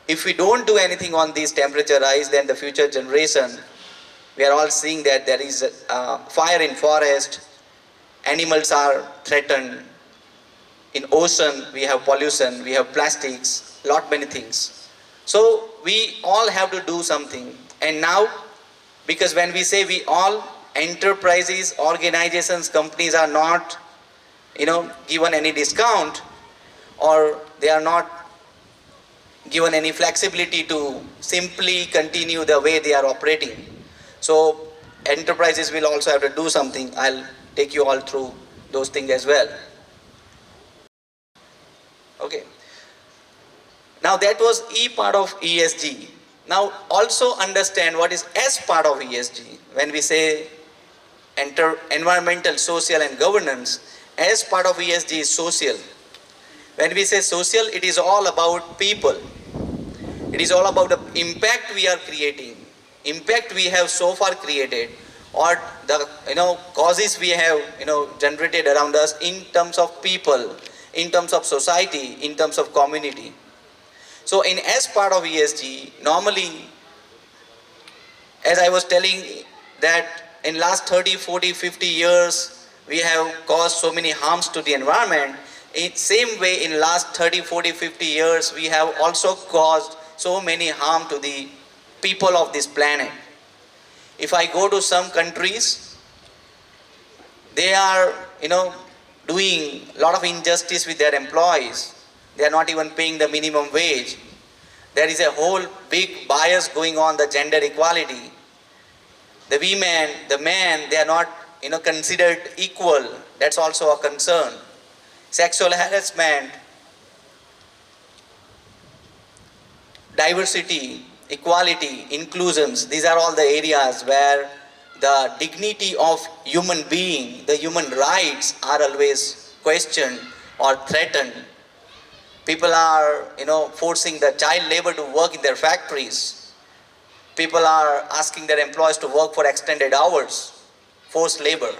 If we don't do anything on this temperature rise, then the future generation, we are all seeing that there is fire in forest, animals are threatened. In ocean, we have pollution, we have plastics, lot many things. So we all have to do something. And now, because when we say we all, enterprises, organizations, companies are not, given any discount, or they are not given any flexibility to simply continue the way they are operating. So enterprises will also have to do something. I'll take you all through those things as well. Okay. Now that was E part of ESG. Now also understand what is S part of ESG. When we say environmental, social and governance, S part of ESG is social. When we say social, it is all about people. It is all about the impact we are creating, impact we have so far created, or the causes we have generated around us in terms of people, in terms of society, in terms of community. So in S part of ESG, normally, as I was telling, that in last 30, 40, 50 years, we have caused so many harms to the environment. In same way, in last 30, 40, 50 years, we have also caused so many harm to the people of this planet. If I go to some countries, they are, doing a lot of injustice with their employees. They are not even paying the minimum wage. There is a whole big bias going on, the gender equality. The women, the men, they are not, considered equal. That's also a concern. Sexual harassment, diversity, equality, inclusions, these are all the areas where the dignity of human being, the human rights are always questioned or threatened. People are, forcing the child labor to work in their factories. People are asking their employees to work for extended hours, forced labor.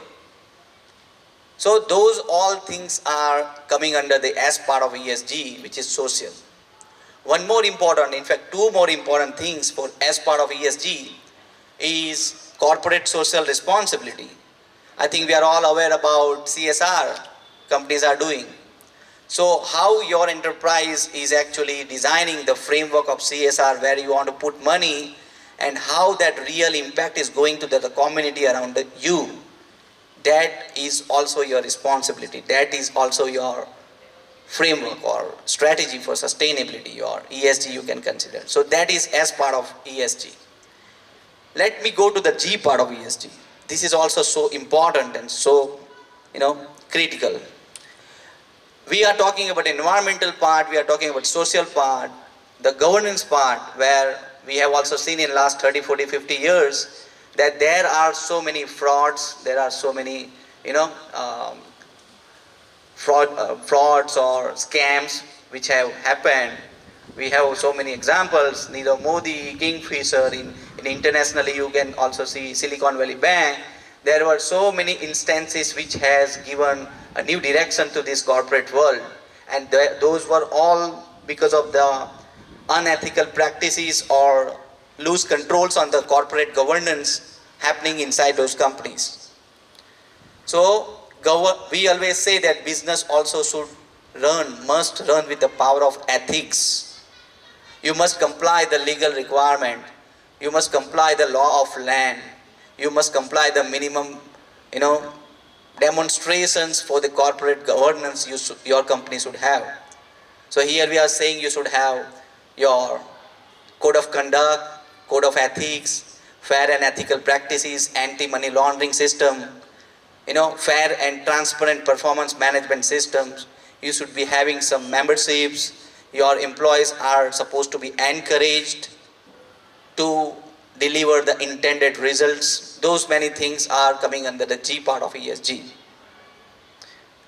So those all things are coming under the S part of ESG, which is social. One more important, in fact, two more important things for S part of ESG is corporate social responsibility. I think we are all aware about CSR companies are doing. So how your enterprise is actually designing the framework of CSR, where you want to put money and how that real impact is going to the community around you, that is also your responsibility. That is also your framework or strategy for sustainability, or ESG you can consider. So that is as part of ESG. Let me go to the G part of ESG. This is also so important and so, critical. We are talking about environmental part, we are talking about social part, the governance part, where we have also seen in last 30, 40, 50 years that there are so many frauds, there are so many, frauds or scams which have happened. We have so many examples, Neither Modi, Kingfisher, in internationally you can also see Silicon Valley Bank. There were so many instances which has given a new direction to this corporate world, and those were all because of the unethical practices or loose controls on the corporate governance happening inside those companies. So we always say that business also must run with the power of ethics. You must comply the legal requirement. You must comply the law of land. You must comply the minimum, demonstrations for the corporate governance your company should have. So here we are saying you should have your code of conduct, code of ethics, fair and ethical practices, anti-money laundering system, fair and transparent performance management systems. You should be having some memberships. Your employees are supposed to be encouraged to deliver the intended results. Those many things are coming under the G part of ESG.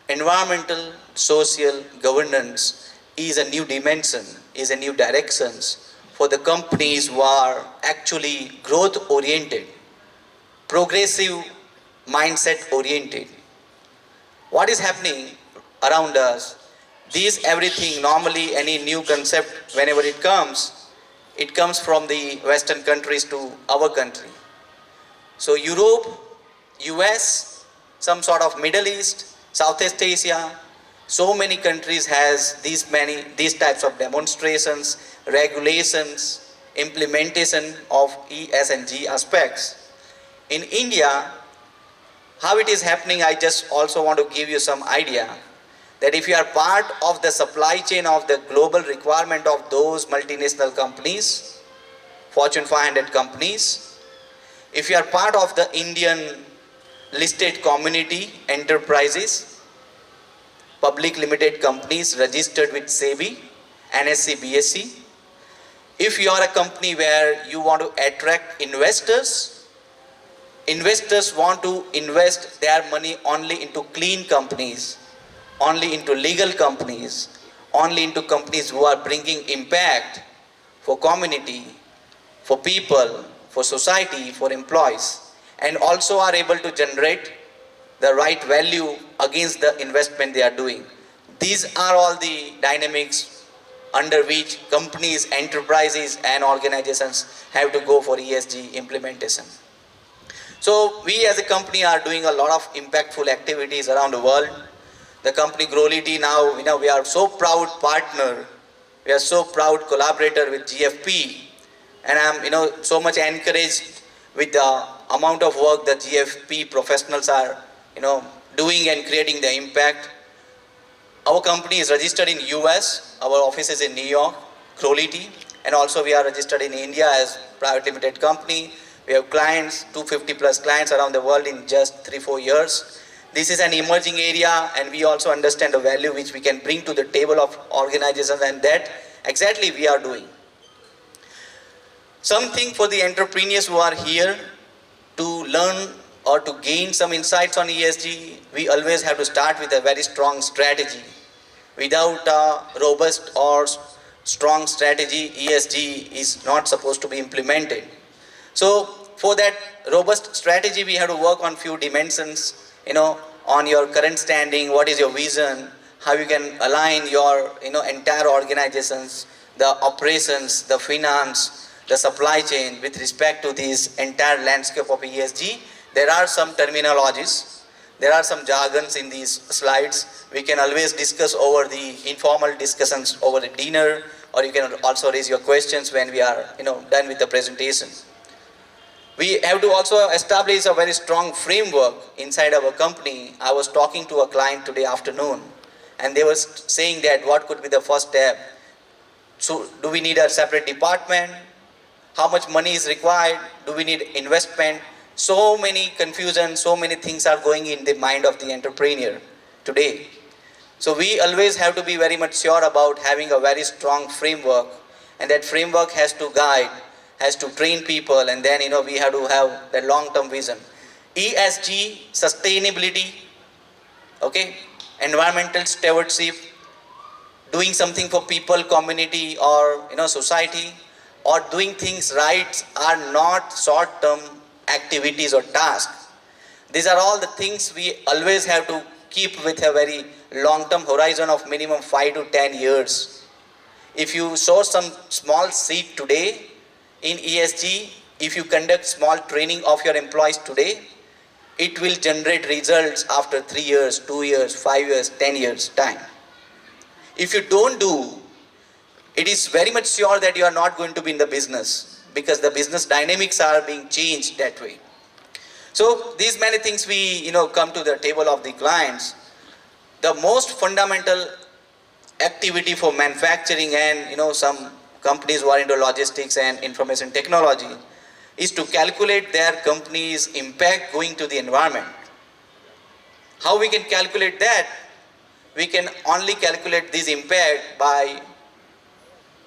Environmental, social governance is a new dimension, is a new directions for the companies who are actually growth oriented, progressive mindset oriented. What is happening around us? These everything, normally any new concept, whenever it comes from the Western countries to our country. So Europe, US, some sort of Middle East, Southeast Asia, so many countries has these types of demonstrations, regulations, implementation of ESG aspects. In India, how it is happening, I just also want to give you some idea that if you are part of the supply chain of the global requirement of those multinational companies, Fortune 500 companies, if you are part of the Indian listed community enterprises, public limited companies registered with SEBI, NSE, BSE, if you are a company where you want to attract investors want to invest their money only into clean companies, only into legal companies, only into companies who are bringing impact for community, for people, for society, for employees, and also are able to generate the right value against the investment they are doing. These are all the dynamics under which companies, enterprises, and organizations have to go for ESG implementation. So we as a company are doing a lot of impactful activities around the world. The company Growlity now, we are so proud partner, we are so proud collaborator with GFP, and I'm, so much encouraged with the amount of work that GFP professionals are, doing and creating the impact. Our company is registered in US, our office is in New York, Growlity, and also we are registered in India as private limited company. We have clients, 250 plus clients around the world in just 3-4 years. This is an emerging area, and we also understand the value which we can bring to the table of organizations, and that exactly we are doing. Something for the entrepreneurs who are here to learn or to gain some insights on ESG, we always have to start with a very strong strategy. Without a robust or strong strategy, ESG is not supposed to be implemented. So for that robust strategy, we have to work on few dimensions, on your current standing, what is your vision, how you can align your entire organizations, the operations, the finance, the supply chain with respect to this entire landscape of ESG. There are some terminologies, there are some jargons in these slides. We can always discuss over the informal discussions over the dinner, or you can also raise your questions when we are done with the presentation. We have to also establish a very strong framework inside our company. I was talking to a client today afternoon, and they were saying that what could be the first step. So do we need a separate department? How much money is required? Do we need investment? So many confusion, so many things are going in the mind of the entrepreneur today. So we always have to be very much sure about having a very strong framework, and that framework has to guide, has to train people, and then we have to have that long-term vision. ESG, sustainability, okay, environmental stewardship, doing something for people, community, or society, or doing things right are not short-term activities or tasks. These are all the things we always have to keep with a very long-term horizon of minimum 5 to 10 years. If you sow some small seed today in ESG, if you conduct small training of your employees today, it will generate results after 3 years, 2 years, 5 years, 10 years time. If you don't do, it is very much sure that you are not going to be in the business, because the business dynamics are being changed that way. So these many things we come to the table of the clients. The most fundamental activity for manufacturing and some companies who are into logistics and information technology is to calculate their company's impact going to the environment. How we can calculate that? We can only calculate this impact by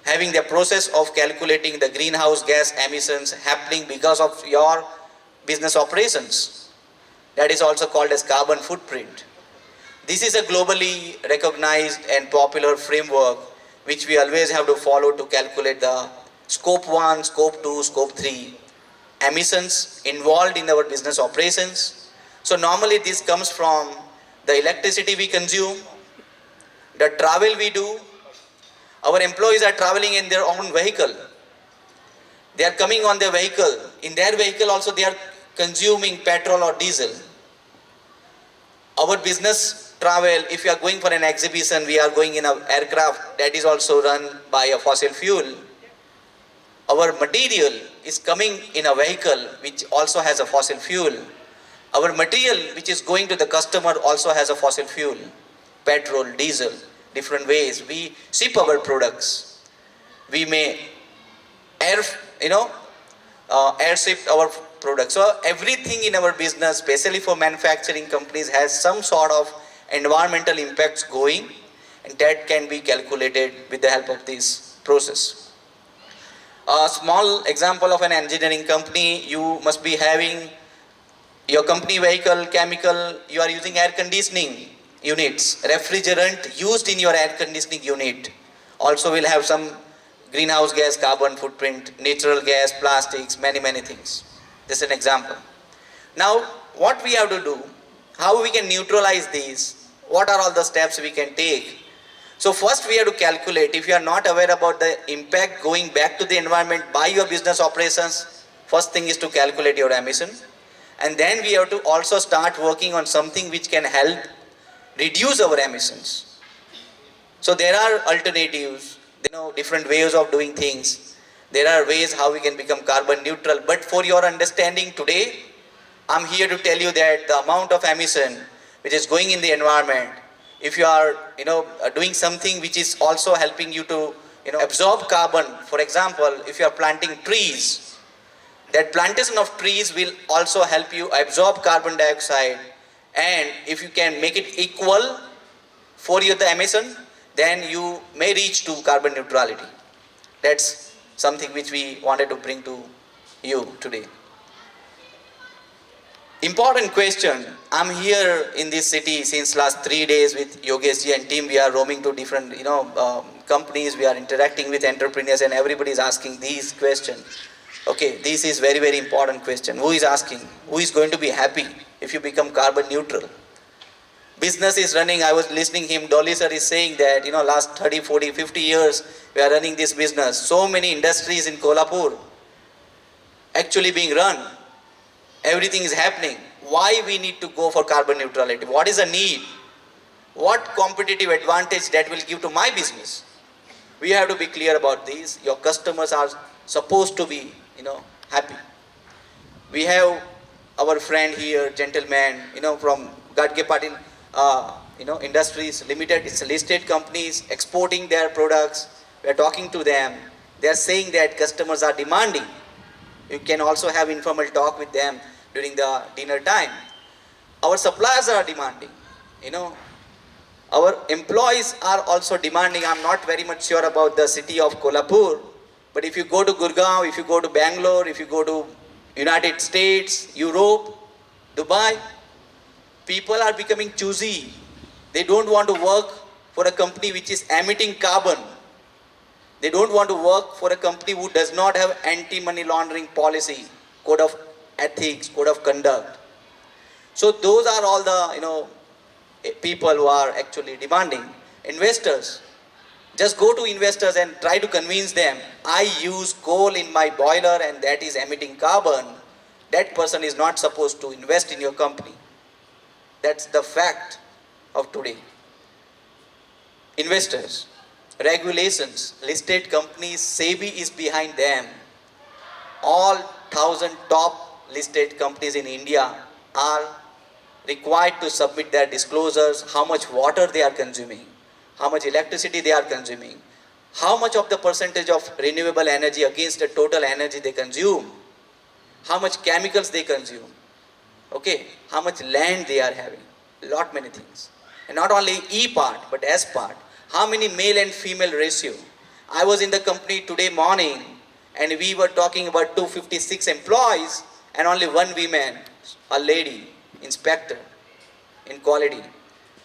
having the process of calculating the greenhouse gas emissions happening because of your business operations. That is also called as carbon footprint. This is a globally recognized and popular framework which we always have to follow to calculate the scope 1, scope 2, scope 3 emissions involved in our business operations. So normally this comes from the electricity we consume, the travel we do. Our employees are traveling in their own vehicle. They are coming on their vehicle. In their vehicle also they are consuming petrol or diesel. Our business travel, if you are going for an exhibition, we are going in an aircraft that is also run by a fossil fuel. Our material is coming in a vehicle which also has a fossil fuel. Our material which is going to the customer also has a fossil fuel, petrol, diesel, different ways. We ship our products. We may airship our products. So everything in our business, especially for manufacturing companies, has some sort of environmental impacts going, and that can be calculated with the help of this process. A small example of an engineering company, you must be having your company vehicle, chemical, you are using air conditioning units, refrigerant used in your air conditioning unit also will have some greenhouse gas, carbon footprint, natural gas, plastics, many things. This is an example. Now what we have to do, how we can neutralize these, what are all the steps we can take? So first we have to calculate, if you are not aware about the impact going back to the environment by your business operations, first thing is to calculate your emission. And then we have to also start working on something which can help reduce our emissions. So there are alternatives, different ways of doing things. There are ways how we can become carbon neutral. But for your understanding today, I'm here to tell you that the amount of emission which is going in the environment, if you are doing something which is also helping you to absorb carbon, for example, if you are planting trees, that plantation of trees will also help you absorb carbon dioxide, and if you can make it equal for you the emission, then you may reach to carbon neutrality. That's something which we wanted to bring to you today. Important question. I'm here in this city since last 3 days with Yogesh ji and team. We are roaming to different companies. We are interacting with entrepreneurs, and everybody is asking these questions. Okay, this is very important question. Who is asking? Who is going to be happy if you become carbon neutral? business is running. I was listening him, Dolly sir is saying that, last 30, 40, 50 years, we are running this business. So many industries in Kolhapur actually being run. Everything is happening. Why we need to go for carbon neutrality? What is the need? What competitive advantage that will give to my business? We have to be clear about these. Your customers are supposed to be, happy. We have our friend here, gentleman, from Gadge Patil, Industries Limited. It's a listed companies exporting their products. We are talking to them. They are saying that customers are demanding. You can also have informal talk with them during the dinner time. Our suppliers are demanding, Our employees are also demanding. I'm not very much sure about the city of Kolhapur, but if you go to Gurgaon, if you go to Bangalore, if you go to United States, Europe, Dubai, people are becoming choosy. They don't want to work for a company which is emitting carbon. They don't want to work for a company who does not have anti-money laundering policy, code of ethics, code of conduct. So those are all the, people who are actually demanding. Investors, just go to investors and try to convince them, I use coal in my boiler and that is emitting carbon. That person is not supposed to invest in your company. That's the fact of today. Investors, regulations, listed companies, SEBI is behind them. All 1,000 top listed companies in India are required to submit their disclosures, how much water they are consuming, how much electricity they are consuming, how much of the percentage of renewable energy against the total energy they consume, how much chemicals they consume, okay, how much land they are having, lot many things. And not only E part, but S part, how many male and female ratio. I was in the company today morning and we were talking about 256 employees and only one woman, a lady, inspector in quality.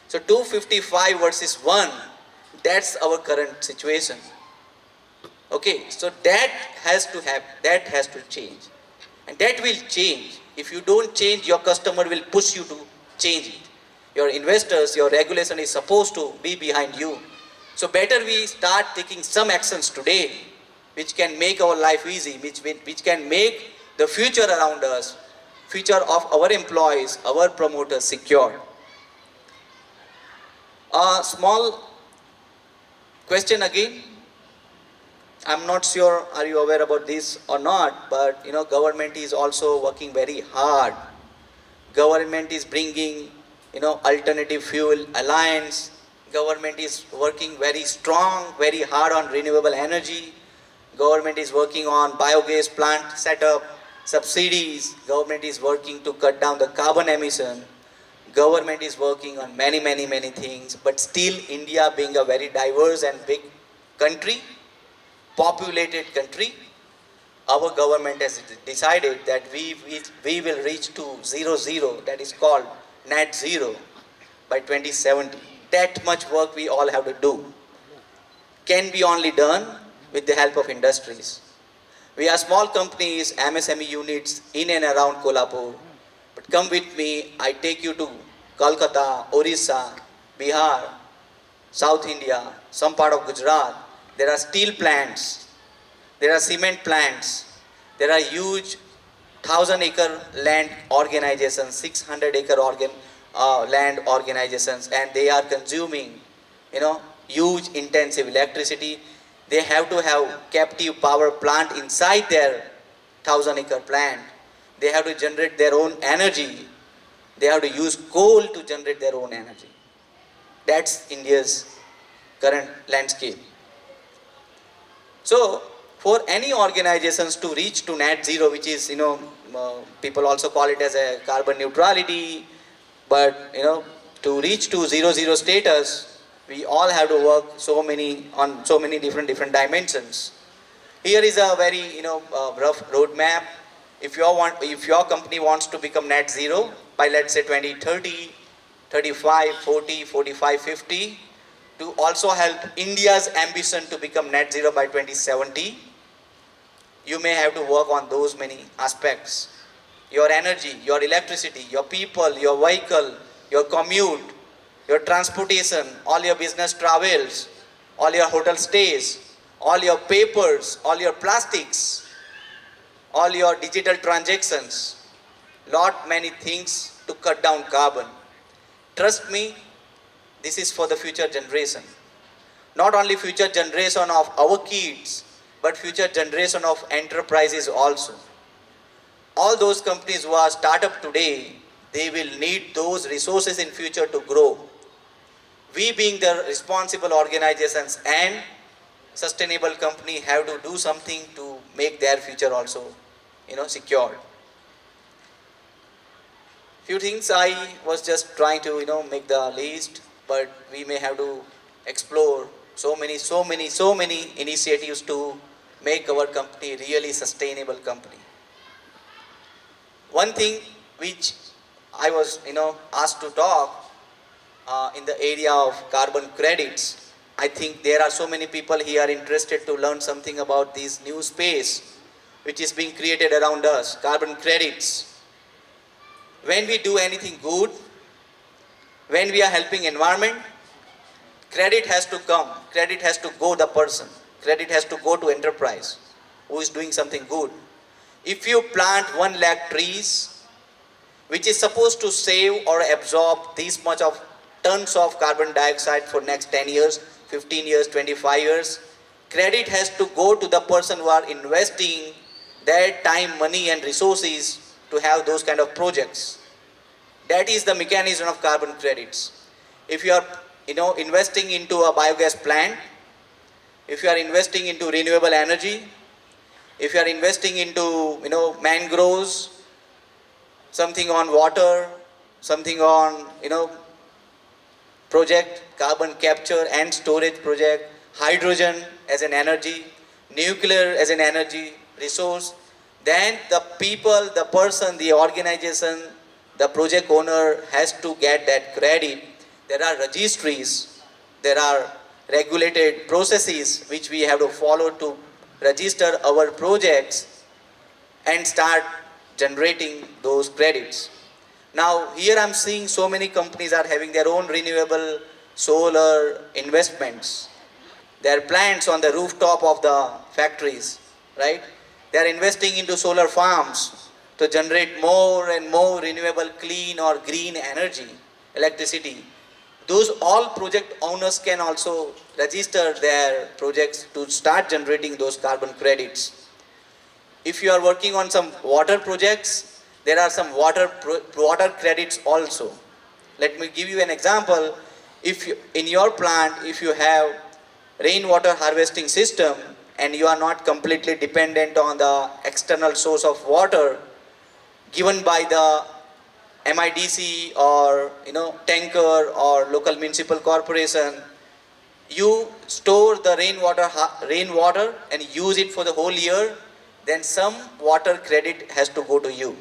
So 255 versus 1, that's our current situation. Okay, so that has to happen, that has to change. And that will change. If you don't change, your customer will push you to change it. Your investors, your regulation is supposed to be behind you. So better we start taking some actions today which can make our life easy, which can make the future around us, future of our employees, our promoters secure. A small question again. I'm not sure are you aware about this or not, but government is also working very hard. Government is bringing alternative fuel alliance. Government is working very strong, very hard on renewable energy. Government is working on biogas plant setup, subsidies. Government is working to cut down the carbon emission. Government is working on many things, but still India being a very diverse and big country, populated country, our government has decided that we will reach to 0, that is called net zero by 2070. That much work we all have to do. Can be only done with the help of industries. We are small companies, MSME units in and around Kolhapur. But come with me, I take you to Kolkata, Orissa, Bihar, South India, some part of Gujarat. There are steel plants, there are cement plants, there are huge 1,000-acre land organizations, 600-acre land organizations, and they are consuming, huge intensive electricity. They have to have captive power plant inside their 1,000-acre plant. They have to generate their own energy. They have to use coal to generate their own energy. That's India's current landscape. So, for any organizations to reach to net zero, which is, people also call it as a carbon neutrality, but, to reach to 0 status, we all have to work on so many different dimensions. Here is a very, rough roadmap. If your company wants to become net zero by, let's say, 2030, 35, 40, 45, 50, to also help India's ambition to become net zero by 2070, you may have to work on those many aspects. Your energy, your electricity, your people, your vehicle, your commute, your transportation, all your business travels, all your hotel stays, all your papers, all your plastics, all your digital transactions, lot many things to cut down carbon. Trust me, this is for the future generation. Not only future generation of our kids, but future generation of enterprises also. All those companies who are startup today, they will need those resources in future to grow. We being the responsible organizations and sustainable company have to do something to make their future also, secured. Few things I was just trying to, make the list, but we may have to explore so many initiatives to make our company really sustainable company. One thing which I was, asked to talk in the area of carbon credits. I think there are so many people here interested to learn something about this new space which is being created around us, carbon credits. When we do anything good, when we are helping environment, credit has to come, credit has to go the person, credit has to go to enterprise who is doing something good. If you plant 1 lakh trees, which is supposed to save or absorb this much of tons of carbon dioxide for next 10 years, 15 years, 25 years, credit has to go to the person who are investing their time, money and resources to have those kind of projects. That is the mechanism of carbon credits. If you are investing into a biogas plant, if you are investing into renewable energy, if you are investing into mangroves, something on water, something on project, carbon capture and storage project, hydrogen as an energy, nuclear as an energy resource, then the people, the person, the organization, the project owner has to get that credit. There are registries, there are regulated processes which we have to follow to register our projects and start generating those credits. Now here I'm seeing so many companies are having their own renewable solar investments. Their plants on the rooftop of the factories, right? They are investing into solar farms to generate more and more renewable clean or green energy, electricity. Those all project owners can also register their projects to start generating those carbon credits. If you are working on some water projects, there are some water credits also. Let me give you an example. If you, in your plant, if you have rainwater harvesting system and you are not completely dependent on the external source of water given by the MIDC or tanker or local municipal corporation, you store the rainwater and use it for the whole year, then some water credit has to go to you.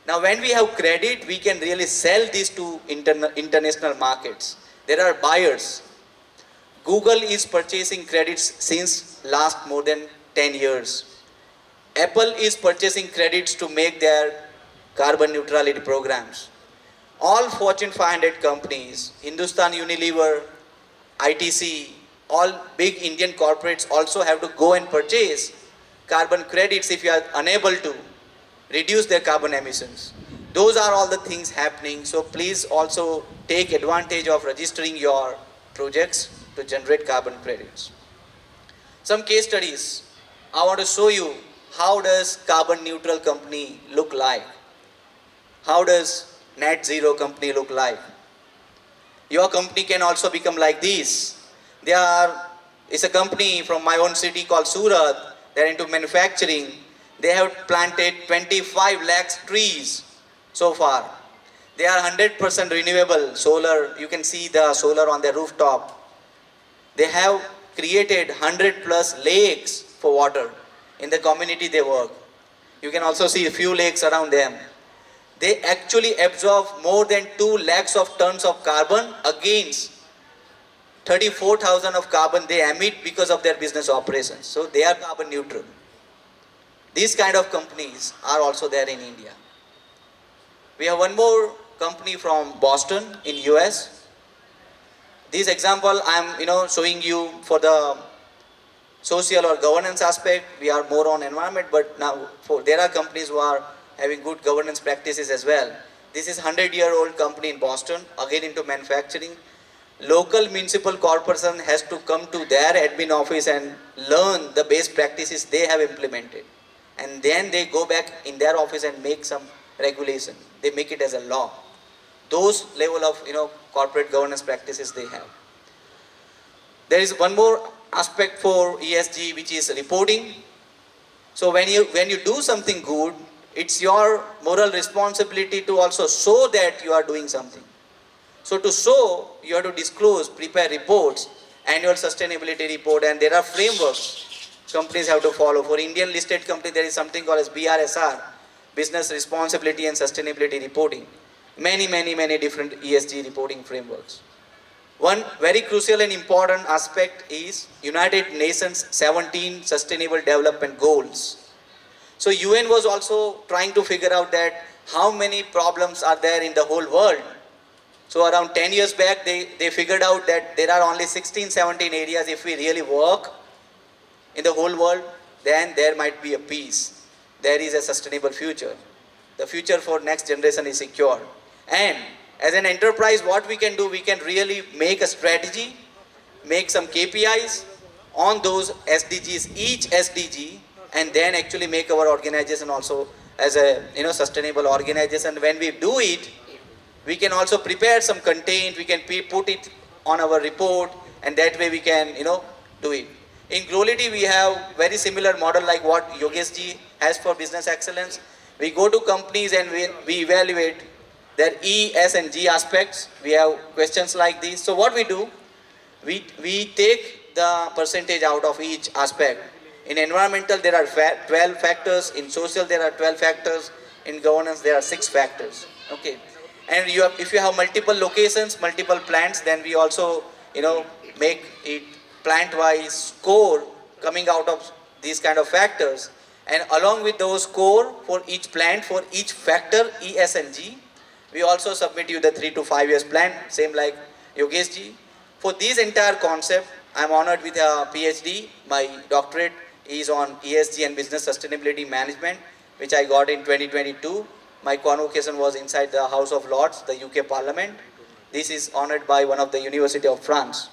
Now when we have credit, we can really sell this to international markets. There are buyers. Google is purchasing credits since last more than 10 years. Apple is purchasing credits to make their carbon neutrality programs. All Fortune 500 companies, Hindustan Unilever, ITC, all big Indian corporates also have to go and purchase carbon credits if you are unable to reduce their carbon emissions. Those are all the things happening. So please also take advantage of registering your projects to generate carbon credits. Some case studies. I want to show you how does carbon neutral company look like. How does net zero company look like? Your company can also become like this. It's a company from my own city called Surat. They're into manufacturing. They have planted 25 lakhs trees so far. They are 100% renewable solar. You can see the solar on their rooftop. They have created 100 plus lakes for water in the community they work. You can also see a few lakes around them. They actually absorb more than 2 lakhs of tons of carbon against 34,000 of carbon they emit because of their business operations. So they are carbon neutral. These kind of companies are also there in India. We have one more company from Boston in US. This example I'm showing you for the social or governance aspect. We are more on environment, but now there are companies who are having good governance practices as well. This is 100-year-old company in Boston, again into manufacturing. Local municipal corporation has to come to their admin office and learn the best practices they have implemented. And then they go back in their office and make some regulation. They make it as a law. Those level of corporate governance practices they have. There is one more aspect for ESG, which is reporting. So when you do something good, it's your moral responsibility to also show that you are doing something. So to show, you have to disclose, prepare reports, annual sustainability report, and there are frameworks companies have to follow. For Indian listed company, there is something called as BRSR, Business Responsibility and Sustainability Reporting. Many different ESG reporting frameworks. One very crucial and important aspect is United Nations 17 Sustainable Development Goals. So UN was also trying to figure out that how many problems are there in the whole world. So around 10 years back, they figured out that there are only 16, 17 areas. If we really work in the whole world, then there might be a peace. There is a sustainable future. The future for next generation is secure. And as an enterprise, what we can do, we can really make a strategy, make some KPIs on those SDGs, each SDG, and then actually make our organization also as a sustainable organization. When we do it, we can also prepare some content, we can put it on our report, and that way we can do it. In Growlity, we have very similar model like what Yogesh ji has for business excellence. We go to companies and we evaluate their E, S and G aspects. We have questions like these. So what we do, we take the percentage out of each aspect. In environmental, there are 12 factors. In social, there are 12 factors. In governance, there are 6 factors. Okay. And if you have multiple locations, multiple plants, then we also, make it plant-wise score coming out of these kind of factors. And along with those score for each plant, for each factor, E, S and G, we also submit you the 3 to 5 years plan, same like Yogesh ji. For this entire concept, I am honored with a PhD. My doctorate is on ESG and Business Sustainability Management, which I got in 2022. My convocation was inside the House of Lords, the UK Parliament. This is honored by one of the University of France.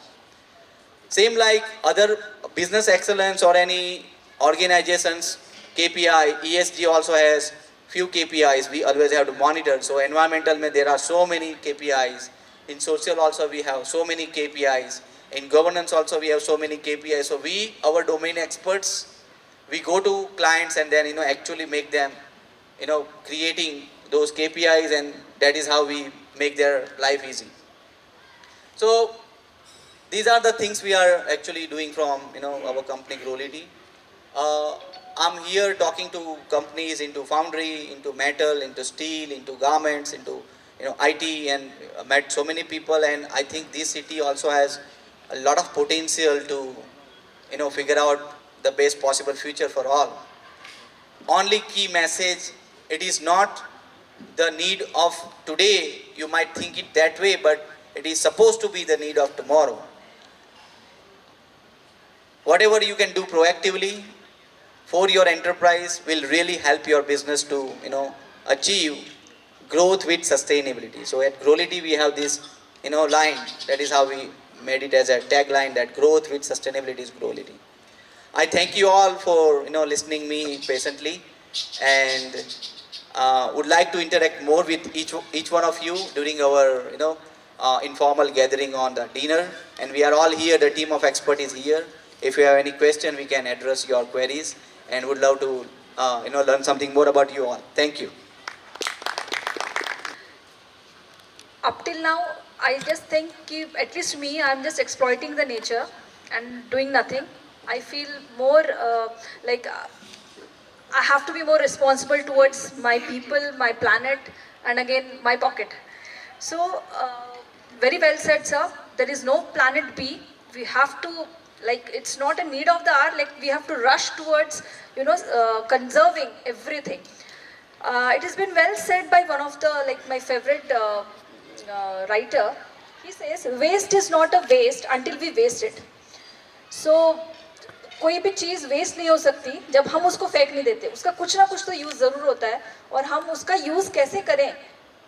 Same like other business excellence or any organizations, KPI, ESG also has few KPIs we always have to monitor. So environmental, there are so many KPIs. In social also we have so many KPIs. In governance also we have so many KPIs. So our domain experts, we go to clients and then actually make them creating those KPIs, and that is how we make their life easy. So these are the things we are actually doing from our company Growlity. I'm here talking to companies into foundry, into metal, into steel, into garments, into IT, and met so many people, and I think this city also has a lot of potential to figure out the best possible future for all. Only key message, it is not the need of today, you might think it that way, but it is supposed to be the need of tomorrow. Whatever you can do proactively for your enterprise will really help your business to achieve growth with sustainability. So at Growlity we have this line, that is how we made it as a tagline, that growth with sustainability is Growlity. I thank you all for listening me patiently, and would like to interact more with each one of you during our informal gathering on the dinner. And we are all here, the team of experts is here. If you have any question, we can address your queries, and would love to learn something more about you all. Thank you. Up till now, I just think, at least me, I'm just exploiting the nature and doing nothing. I feel more I have to be more responsible towards my people, my planet, and again, my pocket. So, very well said, sir. There is no planet B. We have to, it's not a need of the hour, we have to rush towards, conserving everything. It has been well said by one of the, my favorite writer. He says, waste is not a waste until we waste it. So, कोई भी चीज़ waste नहीं हो सकती जब हम उसको फेंक नहीं देते. उसका कुछ ना कुछ तो यूज़ ज़रूर होता है और हम उसका यूज़ कैसे करें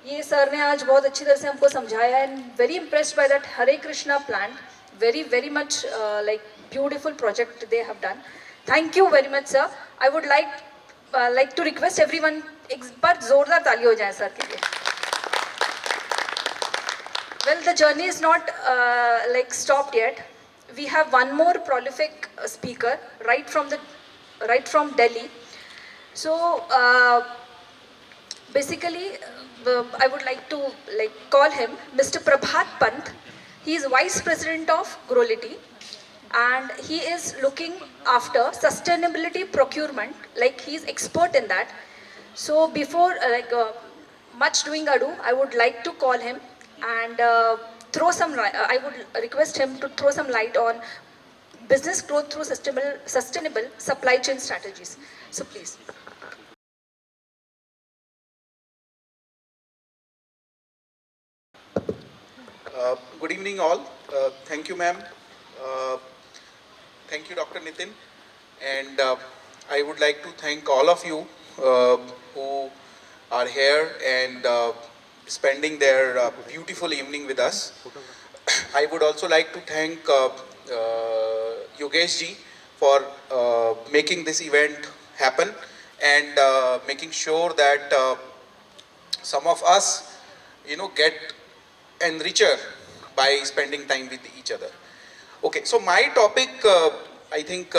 ये सर ने आज बहुत अच्छी तरह से हमको समझाया. And very impressed by that Hare Krishna plant. very much like beautiful project they have done. Thank you very much sir. I would like to request everyone एक बार जोरदार ताली हो जाए सर के लिए. Well, the journey is not like stopped yet. We have one more prolific speaker right from Delhi. So basically I would like to call him Mr. Prabhat Pant. He is Vice President of Growlity and he is looking after sustainability procurement, like he is expert in that. So before much doing ado, I would like to call him and I would request him to throw some light on business growth through sustainable supply chain strategies. So please. Good evening all. Thank you ma'am. Thank you Dr. Nitin. And I would like to thank all of you who are here and spending their beautiful evening with us. I would also like to thank Yogesh ji for making this event happen and making sure that some of us, get enricher by spending time with each other. Okay, so my topic, I think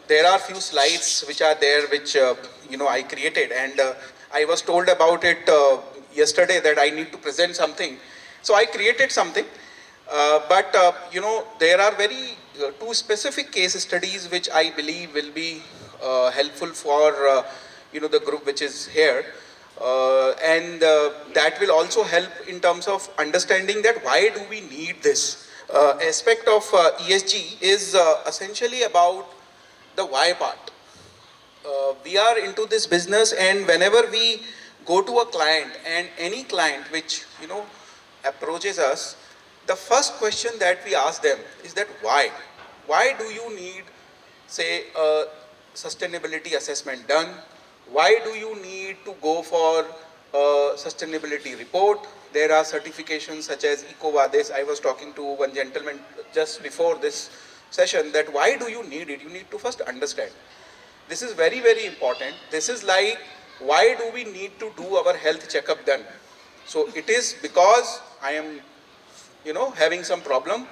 there are few slides which are there which I created and I was told about it yesterday that I need to present something. So I created something, but there are very two specific case studies which I believe will be helpful for the group which is here. And that will also help in terms of understanding that why do we need this. Aspect of ESG is essentially about the why part. We are into this business and whenever we go to a client and any client which approaches us, the first question that we ask them is that why? Why do you need, say, a sustainability assessment done? Why do you need to go for a sustainability report? There are certifications such as EcoVadis. I was talking to one gentleman just before this session that why do you need it? You need to first understand. This is very, very important. This is like, why do we need to do our health checkup done? So it is because I am, having some problem,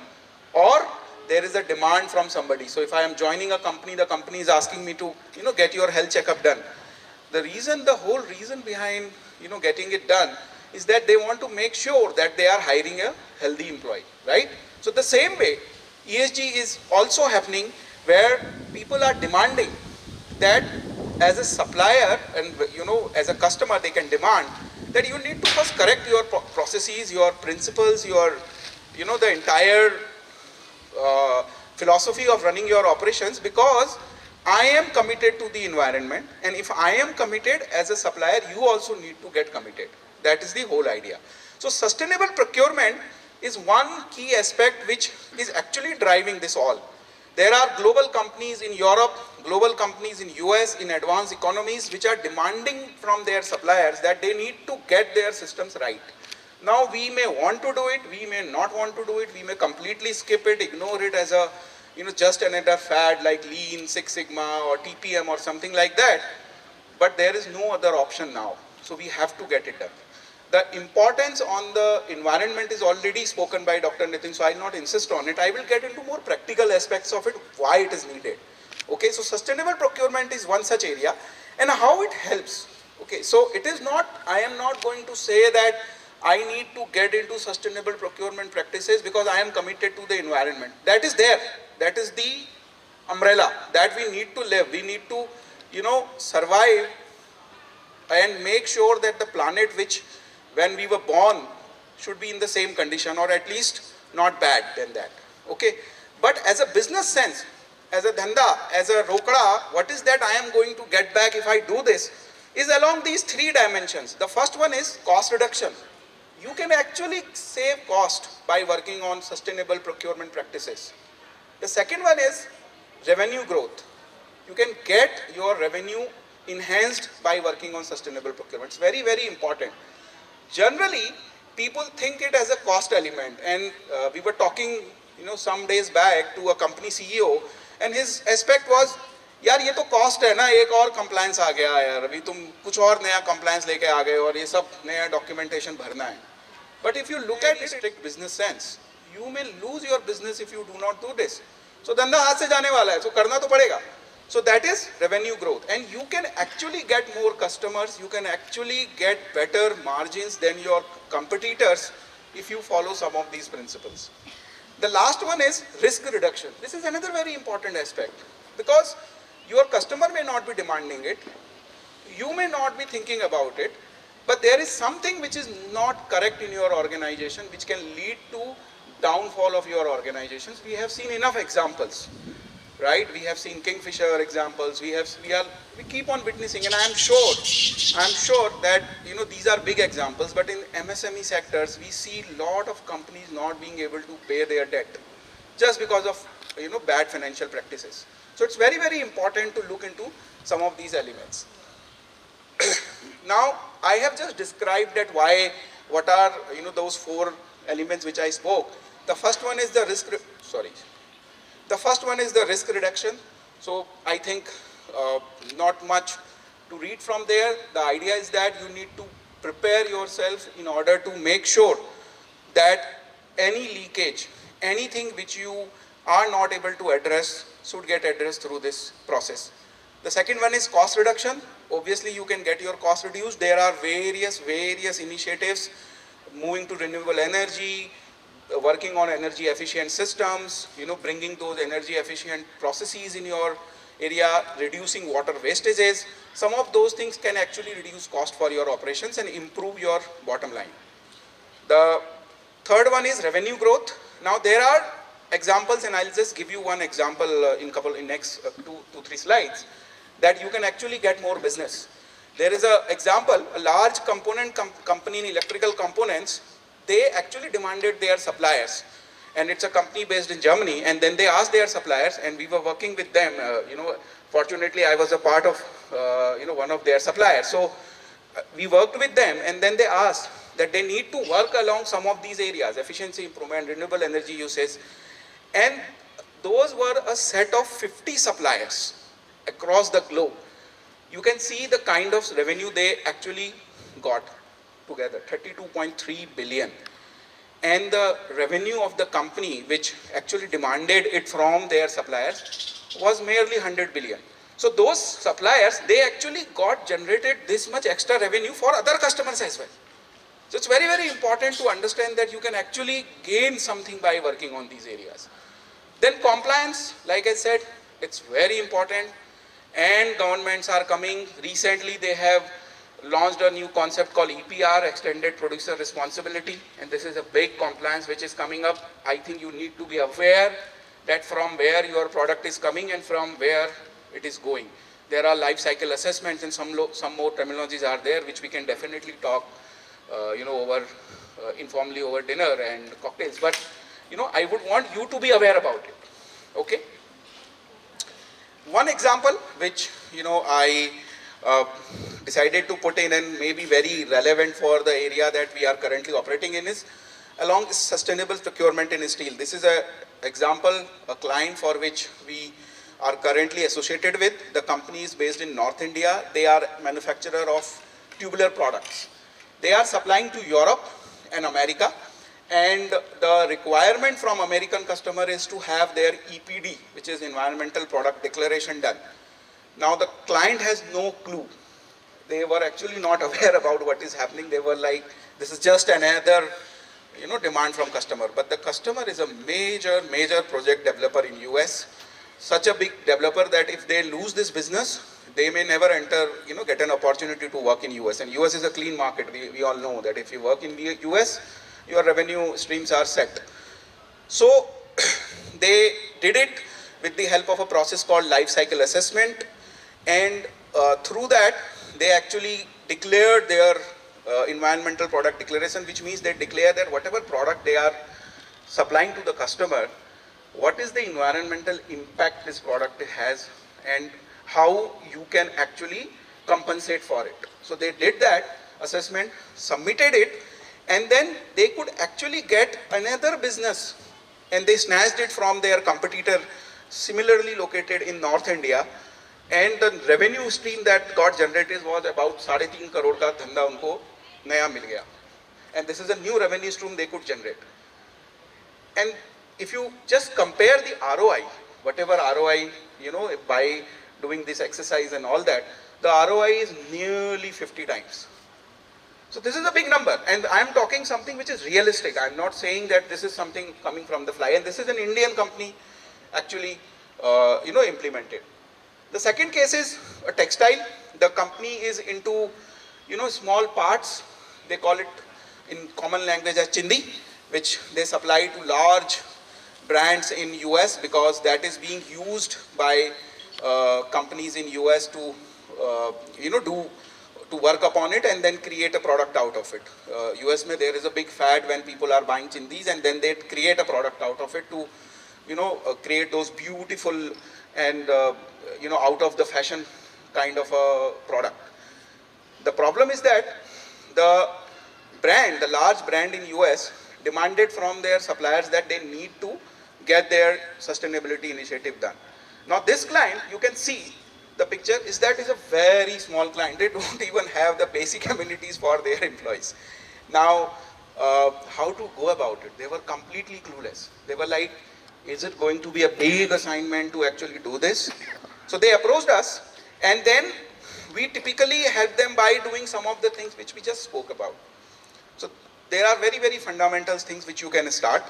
or there is a demand from somebody. So if I am joining a company, the company is asking me to, get your health checkup done. The whole reason behind, getting it done is that they want to make sure that they are hiring a healthy employee, right? So the same way, ESG is also happening where people are demanding that as a supplier and, as a customer, they can demand that you need to first correct your processes, your principles, your, the entire philosophy of running your operations, because I am committed to the environment, and if I am committed as a supplier, you also need to get committed. That is the whole idea. So sustainable procurement is one key aspect which is actually driving this all. There are global companies in Europe, global companies in US, in advanced economies, which are demanding from their suppliers that they need to get their systems right. Now we may want to do it, we may not want to do it, we may completely skip it, ignore it as a just another fad like Lean, Six Sigma or TPM or something like that. But there is no other option now. So we have to get it done. The importance on the environment is already spoken by Dr. Nitin, so I will not insist on it. I will get into more practical aspects of it, why it is needed. Okay, so sustainable procurement is one such area and how it helps. Okay, so it is not, I am not going to say that I need to get into sustainable procurement practices because I am committed to the environment. That is there. That is the umbrella that we need to live. We need to, survive and make sure that the planet which when we were born should be in the same condition or at least not bad than that. Okay. But as a business sense, as a dhanda, as a rokda, what is that I am going to get back if I do this is along these three dimensions. The first one is cost reduction. you can actually save cost by working on sustainable procurement practices. The second one is revenue growth. You can get your revenue enhanced by working on sustainable procurement. It's very, very important. Generally, people think it as a cost element, and we were talking, some days back to a company CEO, and his aspect was, यार ये तो cost है ना, एक और compliance आ गया यार, अभी तुम कुछ और नया कंप्लायंस लेके आ गए और ये सब नया डॉक्यूमेंटेशन भरना है. But if you look at strict business sense, you may lose your business if you do not do this. So धंधा हाथ से जाने वाला है, so करना तो पड़ेगा. So that is revenue growth, and you can actually get more customers, you can actually get better margins than your competitors if you follow some of these principles. The last one is risk reduction. This is another very important aspect, because your customer may not be demanding it, you may not be thinking about it, but there is something which is not correct in your organization which can lead to downfall of your organizations. We have seen enough examples. Right? We have seen Kingfisher examples. We keep on witnessing, and I am sure that these are big examples. But in MSME sectors, we see lot of companies not being able to pay their debt just because of bad financial practices. So it's very, very important to look into some of these elements. Now I have just described that what are those 4 elements which I spoke. The first one is the risk. The first one is the risk reduction. So I think not much to read from there. The idea is that you need to prepare yourself in order to make sure that any leakage, anything which you are not able to address should get addressed through this process. The second one is cost reduction. Obviously you can get your cost reduced. There are various initiatives, moving to renewable energy, working on energy efficient systems, bringing those energy efficient processes in your area, reducing water wastages. Some of those things can actually reduce cost for your operations and improve your bottom line. The third one is revenue growth. Now there are examples, and I'll just give you one example in next 2-3 slides, that you can actually get more business. There is an example, a large component company in electrical components. They actually demanded their suppliers, and it's a company based in Germany, and then they asked their suppliers, and we were working with them. Fortunately I was a part of one of their suppliers. So we worked with them, and then they asked that they need to work along some of these areas, efficiency improvement, renewable energy usage, and those were a set of 50 suppliers across the globe. You can see the kind of revenue they actually got together, 32.3 billion. And the revenue of the company, which actually demanded it from their suppliers, was merely 100 billion. So those suppliers, they actually generated this much extra revenue for other customers as well. So it's very, very important to understand that you can actually gain something by working on these areas. Then compliance, like I said, it's very important, and governments are coming. Recently they have launched a new concept called EPR, Extended Producer Responsibility, and this is a big compliance which is coming up. I think you need to be aware that from where your product is coming and from where it is going. There are life cycle assessments, and some more terminologies are there which we can definitely talk informally over dinner and cocktails. But I would want you to be aware about it. Okay. One example which I decided to put in, and may be very relevant for the area that we are currently operating in, is along sustainable procurement in steel. This is an example, a client for which we are currently associated with. The company is based in North India. They are manufacturer of tubular products. They are supplying to Europe and America, and the requirement from American customer is to have their EPD, which is Environmental Product Declaration, done. Now the client has no clue. They were actually not aware about what is happening. They were like, this is just another demand from customer. But the customer is a major project developer in US. Such a big developer that if they lose this business, they may never get an opportunity to work in US. And US is a clean market. We all know that if you work in the US, your revenue streams are set. So they did it with the help of a process called life cycle assessment. And through that, they actually declared their environmental product declaration, which means they declare that whatever product they are supplying to the customer, what is the environmental impact this product has and how you can actually compensate for it. So they did that assessment, submitted it, and then they could actually get another business, and they snatched it from their competitor similarly located in North India, and the revenue stream that got generated was about 3.5 crore ka dhanda unko naya mil gaya. And this is a new revenue stream they could generate. And if you just compare the ROI, whatever ROI, by doing this exercise and all that, the ROI is nearly 50 times. So this is a big number, and I'm talking something which is realistic. I'm not saying that this is something coming from the fly, and this is an Indian company actually, implemented. The second case is a textile. The company is into, small parts. They call it in common language as chindi, which they supply to large brands in US because that is being used by companies in US to, to work upon it and then create a product out of it. US mein there is a big fad when people are buying chindis and then they create a product out of it to, create those beautiful and, out of the fashion kind of a product. The problem is that the large brand in US demanded from their suppliers that they need to get their sustainability initiative done. Now this client, you can see the picture, is a very small client. They don't even have the basic amenities for their employees. Now, how to go about it? They were completely clueless. They were like, is it going to be a big assignment to actually do this? So they approached us, and then we typically help them by doing some of the things which we just spoke about. So there are very, very fundamental things which you can start,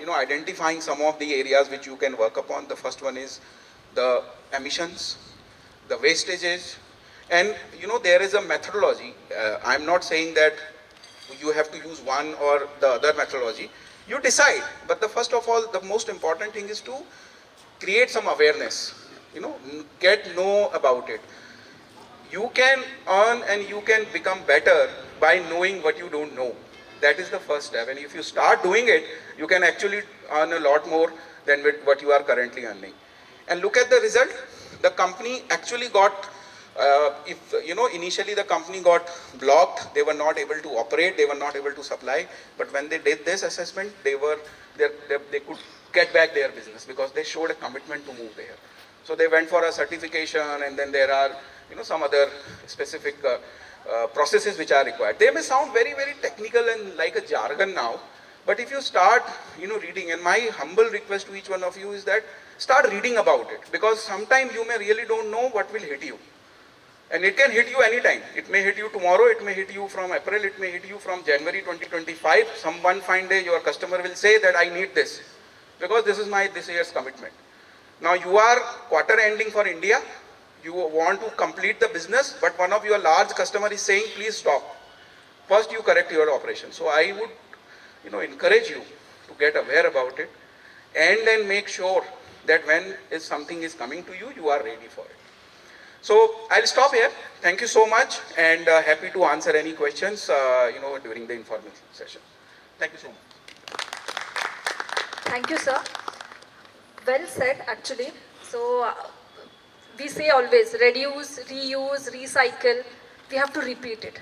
identifying some of the areas which you can work upon. The first one is the emissions, the wastages, and there is a methodology. I'm not saying that you have to use one or the other methodology. You decide, but first of all, the most important thing is to create some awareness, know about it. You can earn and you can become better by knowing what you don't know. That is the first step, and if you start doing it, you can actually earn a lot more than what you are currently earning. And look at the result. The company actually got, initially the company got blocked. They were not able to operate. They were not able to supply. But when they did this assessment, they could get back their business because they showed a commitment to move there. So they went for a certification, and then there are, some other specific processes which are required. They may sound very, very technical and like a jargon now, but if you start, reading, and my humble request to each one of you is that start reading about it, because sometimes you may really don't know what will hit you. And it can hit you anytime. It may hit you tomorrow, it may hit you from April, it may hit you from January 2025. One fine day your customer will say that I need this, because this is my this year's commitment. Now you are quarter ending for India, you want to complete the business, but one of your large customer is saying, please stop. First you correct your operation. So I would, encourage you to get aware about it, and then make sure that when something is coming to you, you are ready for it. So I'll stop here. Thank you so much, and happy to answer any questions, during the informal session. Thank you so much. Thank you, sir. Well said, actually. So we say always reduce, reuse, recycle. We have to repeat it.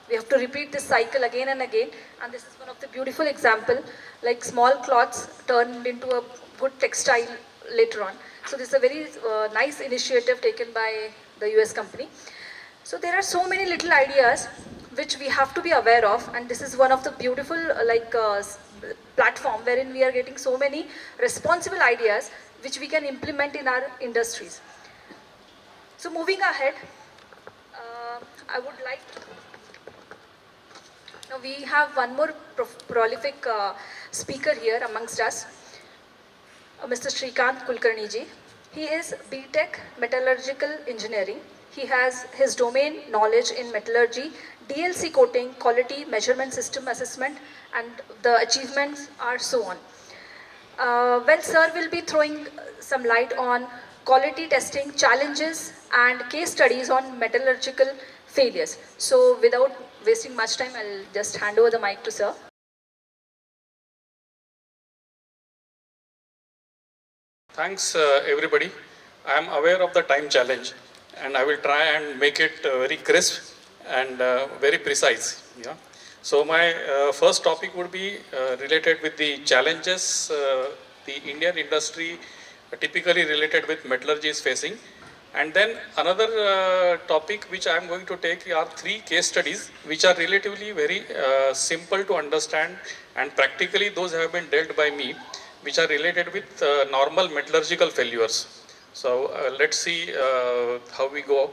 We have to repeat this cycle again and again. And this is one of the beautiful example, like small cloths turned into a good textile later on. So this is a very nice initiative taken by the US company. So there are so many little ideas which we have to be aware of, and this is one of the beautiful platform wherein we are getting so many responsible ideas which we can implement in our industries. So moving ahead, I would like now we have one more prolific speaker here amongst us, Mr. Shrikant Kulkarni ji. He is B.Tech Metallurgical Engineering. He has his domain knowledge in metallurgy, DLC coating, quality measurement system assessment, and the achievements are so on. Well, sir will be throwing some light on quality testing challenges and case studies on metallurgical failures. So without wasting much time, I'll just hand over the mic to sir. Thanks, everybody. I am aware of the time challenge, and I will try and make it very crisp and very precise. Yeah. So my first topic would be related with the challenges the Indian industry typically related with metallurgy is facing. And then another topic which I am going to take are 3 case studies which are relatively very simple to understand, and practically those have been dealt by me, which are related with normal metallurgical failures. So let's see how we go.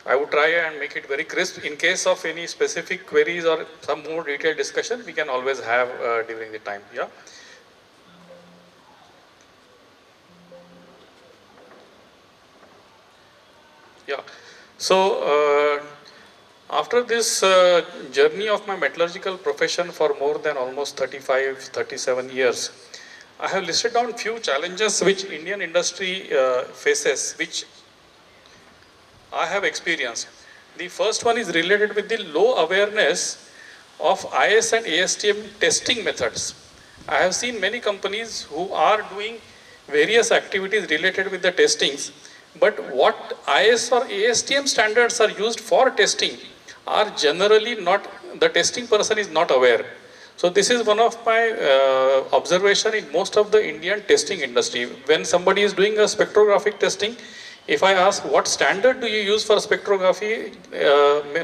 I would try and make it very crisp. In case of any specific queries or some more detailed discussion, we can always have during the time. Yeah. Yeah. So after this journey of my metallurgical profession for more than almost 35, 37 years, I have listed down few challenges which Indian industry faces, which I have experienced. The first one is related with the low awareness of IS and ASTM testing methods. I have seen many companies who are doing various activities related with the testings, but what IS or ASTM standards are used for testing are generally not, the testing person is not aware. So this is one of my observation in most of the Indian testing industry. When somebody is doing a spectrographic testing, if I ask what standard do you use for spectrography,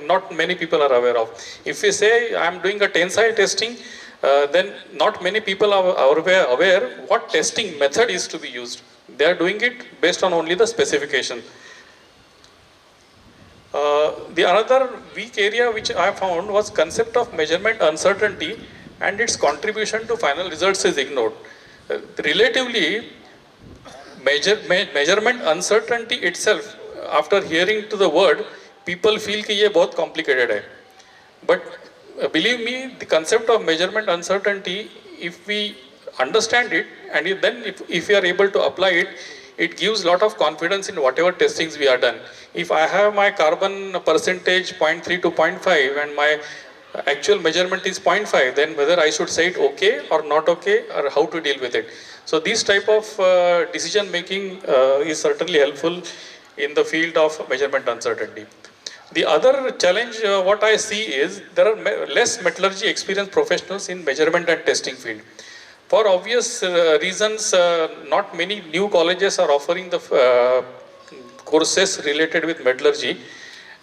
not many people are aware of. If we say I am doing a tensile testing, then not many people are aware what testing method is to be used. They are doing it based on only the specification. The another weak area which I found was concept of measurement uncertainty, and its contribution to final results is ignored. Relatively, measurement uncertainty itself, after hearing to the word, people feel कि ये बहुत complicated है. But believe me, the concept of measurement uncertainty, if we understand it, and if we are able to apply it, it gives lot of confidence in whatever testings we are done. If I have my carbon percentage 0.3 to 0.5 and my actual measurement is 0.5, then whether I should say it okay or not okay, or how to deal with it. So this type of decision making is certainly helpful in the field of measurement uncertainty. The other challenge what I see is there are less metallurgy experienced professionals in measurement and testing field. For obvious reasons, not many new colleges are offering the courses related with metallurgy.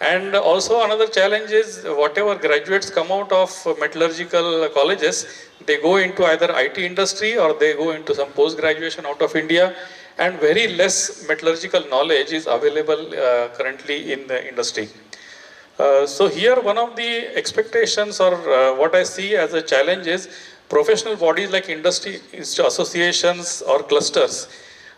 And also another challenge is whatever graduates come out of metallurgical colleges, they go into either IT industry or they go into some post-graduation out of India, and very less metallurgical knowledge is available currently in the industry. So here one of the expectations or what I see as a challenge is professional bodies like industry associations or clusters,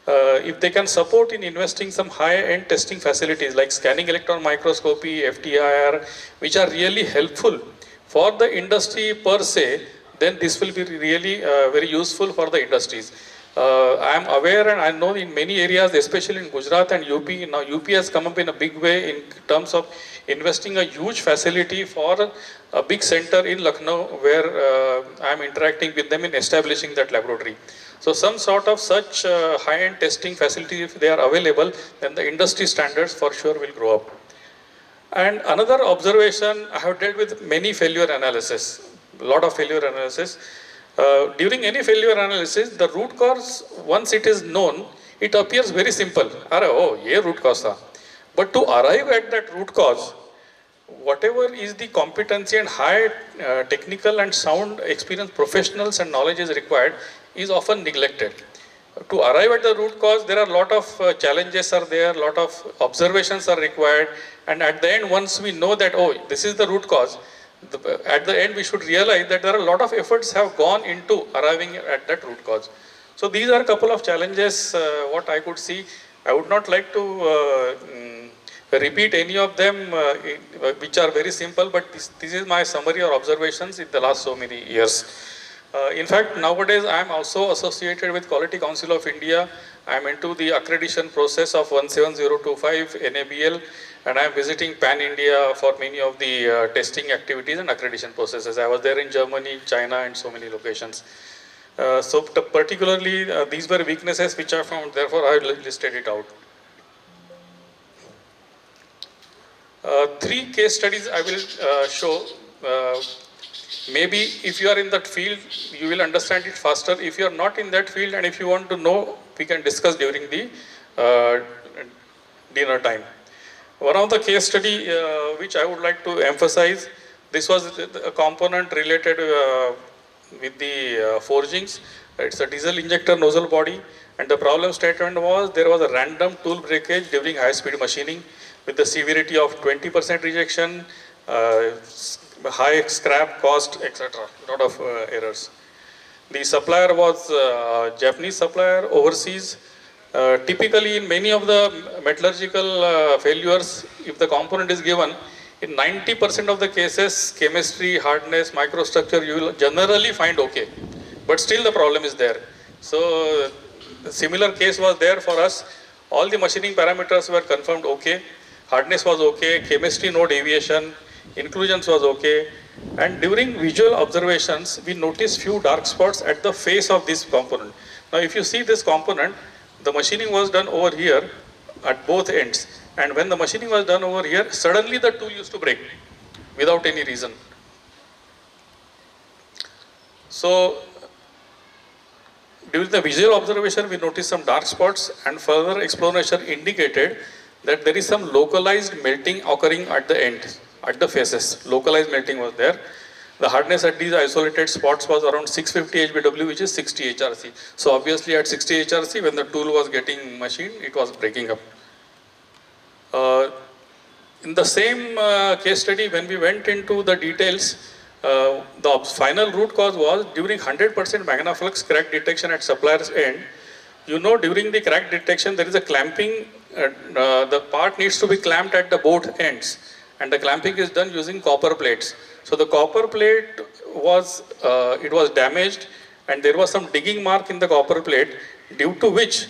if they can support in investing some high-end testing facilities like scanning electron microscopy, FTIR, which are really helpful for the industry per se, then this will be really very useful for the industries. I am aware and I know in many areas, especially in Gujarat and UP, now UP has come up in a big way in terms of investing a huge facility for a big center in Lucknow where I am interacting with them in establishing that laboratory. So some sort of such high-end testing facility, if they are available, then the industry standards for sure will grow up. And another observation, I have dealt with many failure analysis, a lot of failure analysis. During any failure analysis, the root cause, once it is known, it appears very simple. Oh, ye root cause tha. But to arrive at that root cause, whatever is the competency and high technical and sound experienced professionals and knowledge is required is often neglected. To arrive at the root cause, there are a lot of challenges are there, a lot of observations are required, and at the end, once we know that, oh, this is the root cause, at the end we should realize that there are a lot of efforts have gone into arriving at that root cause. So these are a couple of challenges what I could see. I would not like to repeat any of them which are very simple, but this is my summary or observations in the last so many years. In fact, nowadays I am also associated with Quality Council of India. I am into the accreditation process of 17025 NABL, and I am visiting Pan-India for many of the testing activities and accreditation processes. I was there in Germany, China, and so many locations. So particularly, these were weaknesses which I found, therefore I listed it out. 3 case studies I will show. Maybe if you are in that field, you will understand it faster. If you are not in that field and if you want to know, we can discuss during the dinner time. One of the case study which I would like to emphasize, this was a component related with the forgings. It's a diesel injector nozzle body, and the problem statement was there was a random tool breakage during high speed machining with the severity of 20% rejection, high scrap cost, etc. Lot of errors. The supplier was Japanese supplier overseas. Typically in many of the metallurgical failures, if the component is given, in 90% of the cases, chemistry, hardness, microstructure, you will generally find okay. But still the problem is there. So a similar case was there for us. All the machining parameters were confirmed okay. Hardness was okay, chemistry no deviation, inclusions was okay. And during visual observations, we noticed few dark spots at the face of this component. Now if you see this component, the machining was done over here at both ends. And when the machining was done over here, suddenly the tool used to break without any reason. So during the visual observation, we noticed some dark spots, and further explanation indicated that there is some localized melting occurring at the end, at the faces. Localized melting was there. The hardness at these isolated spots was around 650 HBW, which is 60 HRC. So obviously at 60 HRC, when the tool was getting machined, it was breaking up. In the same case study, when we went into the details, the final root cause was during 100% magnaflux crack detection at supplier's end. You know, during the crack detection, there is a clamping. The part needs to be clamped at the both ends, and the clamping is done using copper plates. So the copper plate was it was damaged, and there was some digging mark in the copper plate, due to which,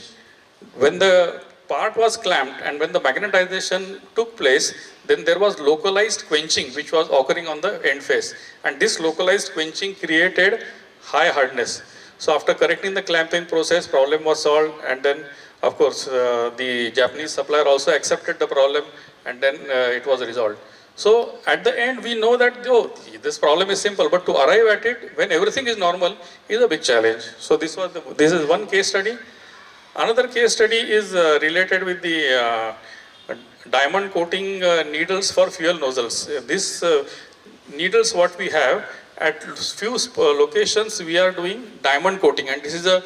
when the part was clamped and when the magnetization took place, then there was localized quenching which was occurring on the end face, and this localized quenching created high hardness. So after correcting the clamping process, problem was solved, and then of course the Japanese supplier also accepted the problem, and then it was resolved. So at the end we know that this problem is simple, but to arrive at it when everything is normal is a big challenge. So this is one case study. Another case study is related with the diamond coating needles for fuel nozzles. These needles what we have, at few locations we are doing diamond coating, and this is a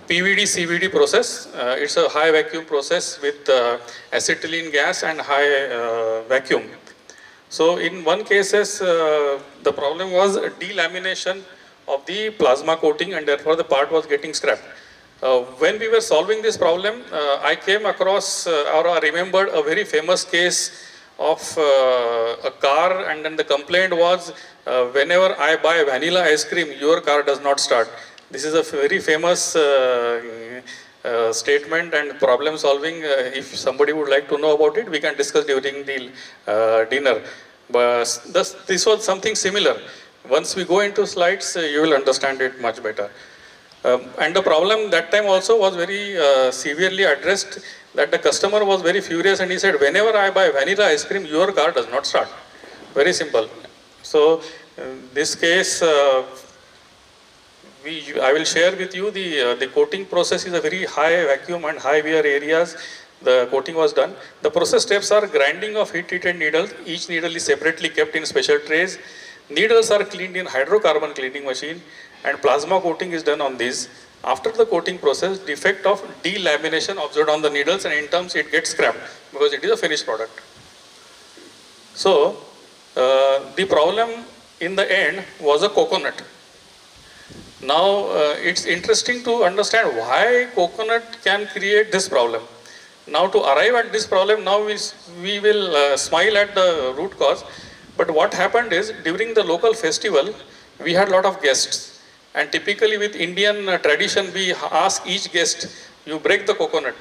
PVD CVD process. It's a high vacuum process with acetylene gas and high vacuum. So in one cases the problem was delamination of the plasma coating, and therefore the part was getting scrapped. When we were solving this problem, I came across or I remembered a very famous case of a car, and then the complaint was, whenever I buy vanilla ice cream, your car does not start. This is a very famous statement and problem solving. If somebody would like to know about it, we can discuss during the dinner. But this was something similar. Once we go into slides, you will understand it much better. And the problem that time also was very severely addressed, that the customer was very furious and he said, whenever I buy vanilla ice cream, your car does not start. Very simple. So this case, I will share with you the coating process is a very high vacuum and high wear areas. The coating was done. The process steps are grinding of heat treated needles. Each needle is separately kept in special trays. Needles are cleaned in hydrocarbon cleaning machine, and plasma coating is done on these. After the coating process, defect of delamination observed on the needles, and in terms it gets scrapped because it is a finished product. So the problem in the end was a coconut. Now it's interesting to understand why coconut can create this problem. Now to arrive at this problem, now we will smile at the root cause. But what happened is, during the local festival, we had a lot of guests. And typically with Indian tradition, we ask each guest, you break the coconut.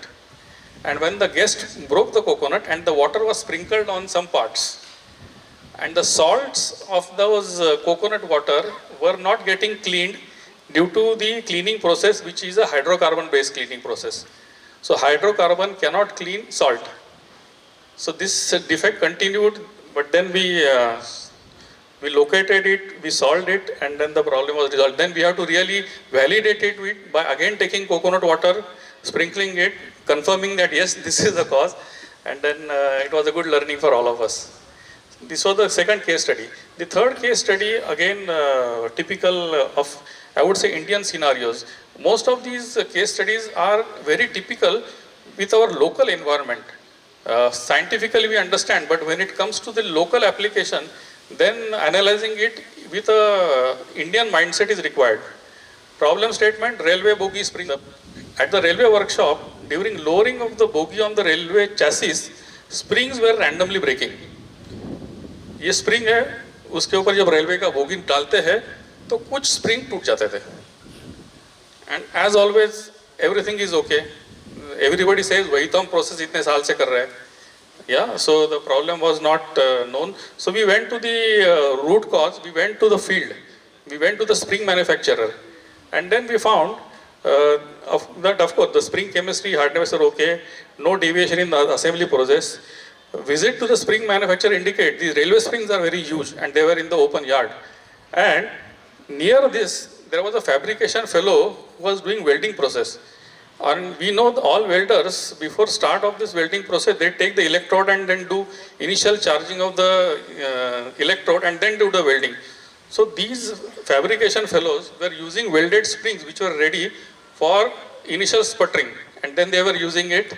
and when the guest broke the coconut and the water was sprinkled on some parts, and the salts of those coconut water were not getting cleaned due to the cleaning process, which is a hydrocarbon based cleaning process. So hydrocarbon cannot clean salt. So this defect continued, but then we located it, we solved it, and then the problem was resolved. Then we have to really validate it by again taking coconut water, sprinkling it, confirming that yes, this is the cause, and then it was a good learning for all of us. This was the second case study. The third case study, again typical of, I would say, Indian scenarios. Most of these case studies are very typical with our local environment. Scientifically we understand, but when it comes to the local application, then analyzing it with a Indian mindset is required. Problem statement, railway bogie spring. At the railway workshop, during lowering of the bogie on the railway chassis, springs were randomly breaking. ये spring है, उसके ऊपर जब railway का bogie डालते हैं तो कुछ स्प्रिंग टूट जाते थे. And as always everything is okay, everybody says वही तो हम प्रोसेस इतने साल से कर रहे हैं. Yeah, so the problem was not known. So we went to the root cause, we went to the field, we went to the spring manufacturer, and then we found that of course the spring chemistry, hardness are okay, no deviation in the assembly process. Visit to the spring manufacturer indicate these railway springs are very huge and they were in the open yard. And near this, there was a fabrication fellow who was doing welding process. And we know all welders, before start of this welding process, they take the electrode and then do initial charging of the electrode and then do the welding. So these fabrication fellows were using welded springs which were ready for initial sputtering, and then they were using it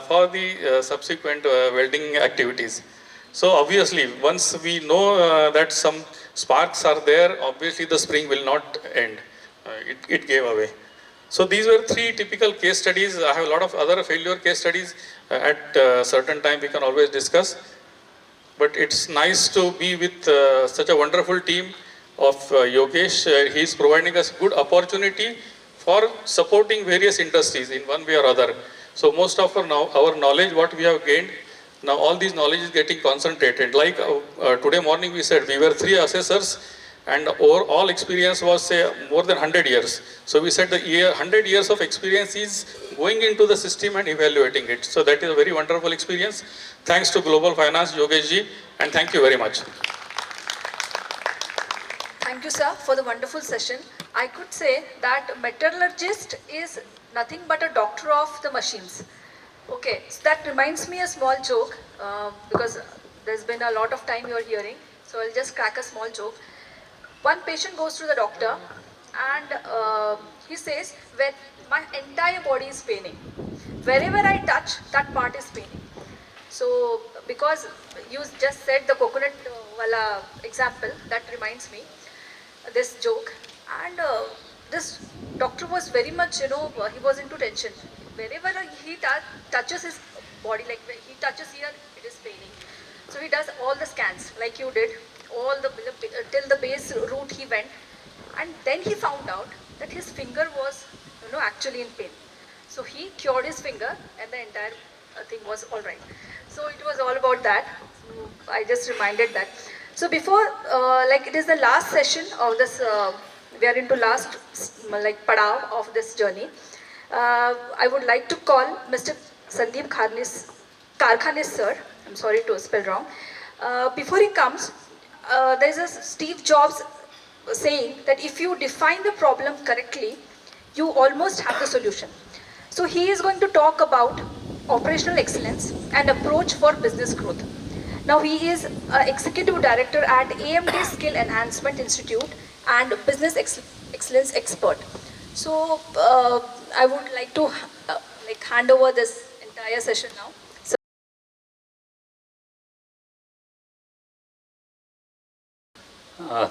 for the subsequent welding activities. So obviously, once we know that some sparks are there, obviously the spring will not end. It gave away. So these were three typical case studies. I have a lot of other failure case studies. At certain time we can always discuss. But it's nice to be with such a wonderful team of Yogesh. He is providing us good opportunity for supporting various industries in one way or other. So most of our knowledge, what we have gained, now all these knowledge is getting concentrated. Like today morning we said we were 3 assessors, and overall experience was say more than 100 years. So we said the 100 years of experience is going into the system and evaluating it. So that is a very wonderful experience. Thanks to Global Finance, Yogesh ji, and thank you very much. Thank you, sir, for the wonderful session. I could say that metallurgist is nothing but a doctor of the machines. Okay, so that reminds me a small joke because there's been a lot of time you're hearing. So I'll just crack a small joke. One patient goes to the doctor and he says, "When my entire body is paining. Wherever I touch, that part is paining." So because you just said the coconut wala example, that reminds me this joke. And this doctor was very much, he was into tension. Wherever he touches his body, like when he touches here, it is paining. So he does all the scans like you did, all the till the base root he went, and then he found out that his finger was, actually in pain. So he cured his finger, and the entire thing was all right. So it was all about that. I just reminded that. So before, it is the last session of this. We are into last padav of this journey. I would like to call Mr. Sandeep Karkhanis sir. I'm sorry to spell wrong. Before he comes, there is a Steve Jobs saying that if you define the problem correctly, you almost have the solution. So he is going to talk about operational excellence and approach for business growth. Now he is executive director at AMD Skill Enhancement Institute and business excellence expert. So I would like to hand over this entire session now.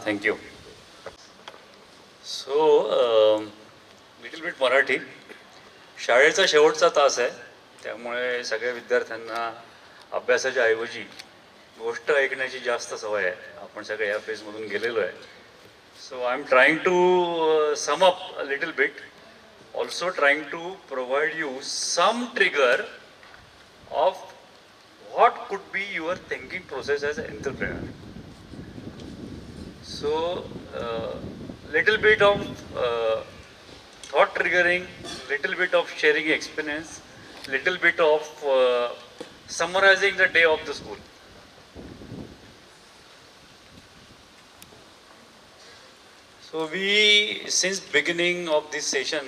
Thank you. So, little bit Marathi. शाळेचा शेवटचा तास आहे, त्यामुळे सगळ्या विद्यार्थ्यांना अभ्यासाच्या ऐवजी गोष्ट ऐकण्याची जास्त सवय आहे. आपण सगळे या फेजमधून गेलेलो आहे. So I am trying to sum up a little bit also trying to provide you some trigger of what could be your thinking process as an entrepreneur. So, little bit of thought triggering, little bit of sharing experience, little bit of summarizing the day of the school. So we, since beginning of this session,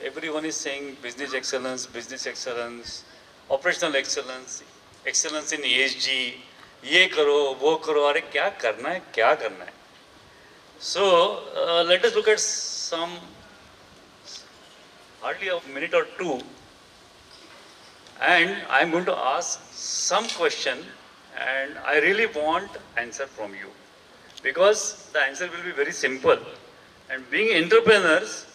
everyone is saying business excellence, operational excellence, excellence in ESG, ये करो, वो करो, अरे क्या करना है, क्या करना है. So let us look at some, hardly a minute or two, and I am going to ask some question, and I really want answer from you, because the answer will be very simple. And being entrepreneurs,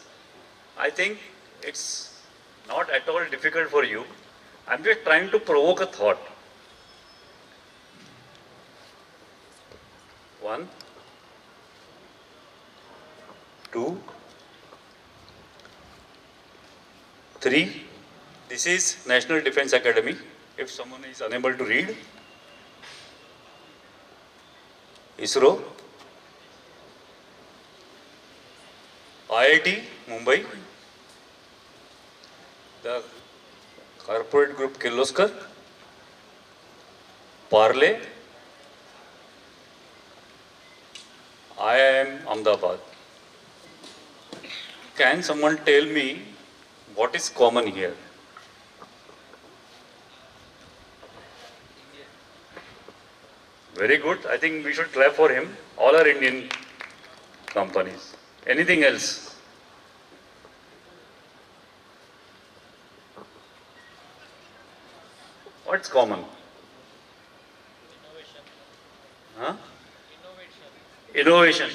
I think it's not at all difficult for you. I'm just trying to provoke a thought. 1, 2, 3. This is National Defence Academy. If someone is unable to read, ISRO, IIT Mumbai, the corporate group Kirloskar, Parle, IIM Ahmedabad. Can someone tell me what is common here? Very good. I think we should clap for him. All are Indian companies. Anything else? What's common? Huh? Innovation.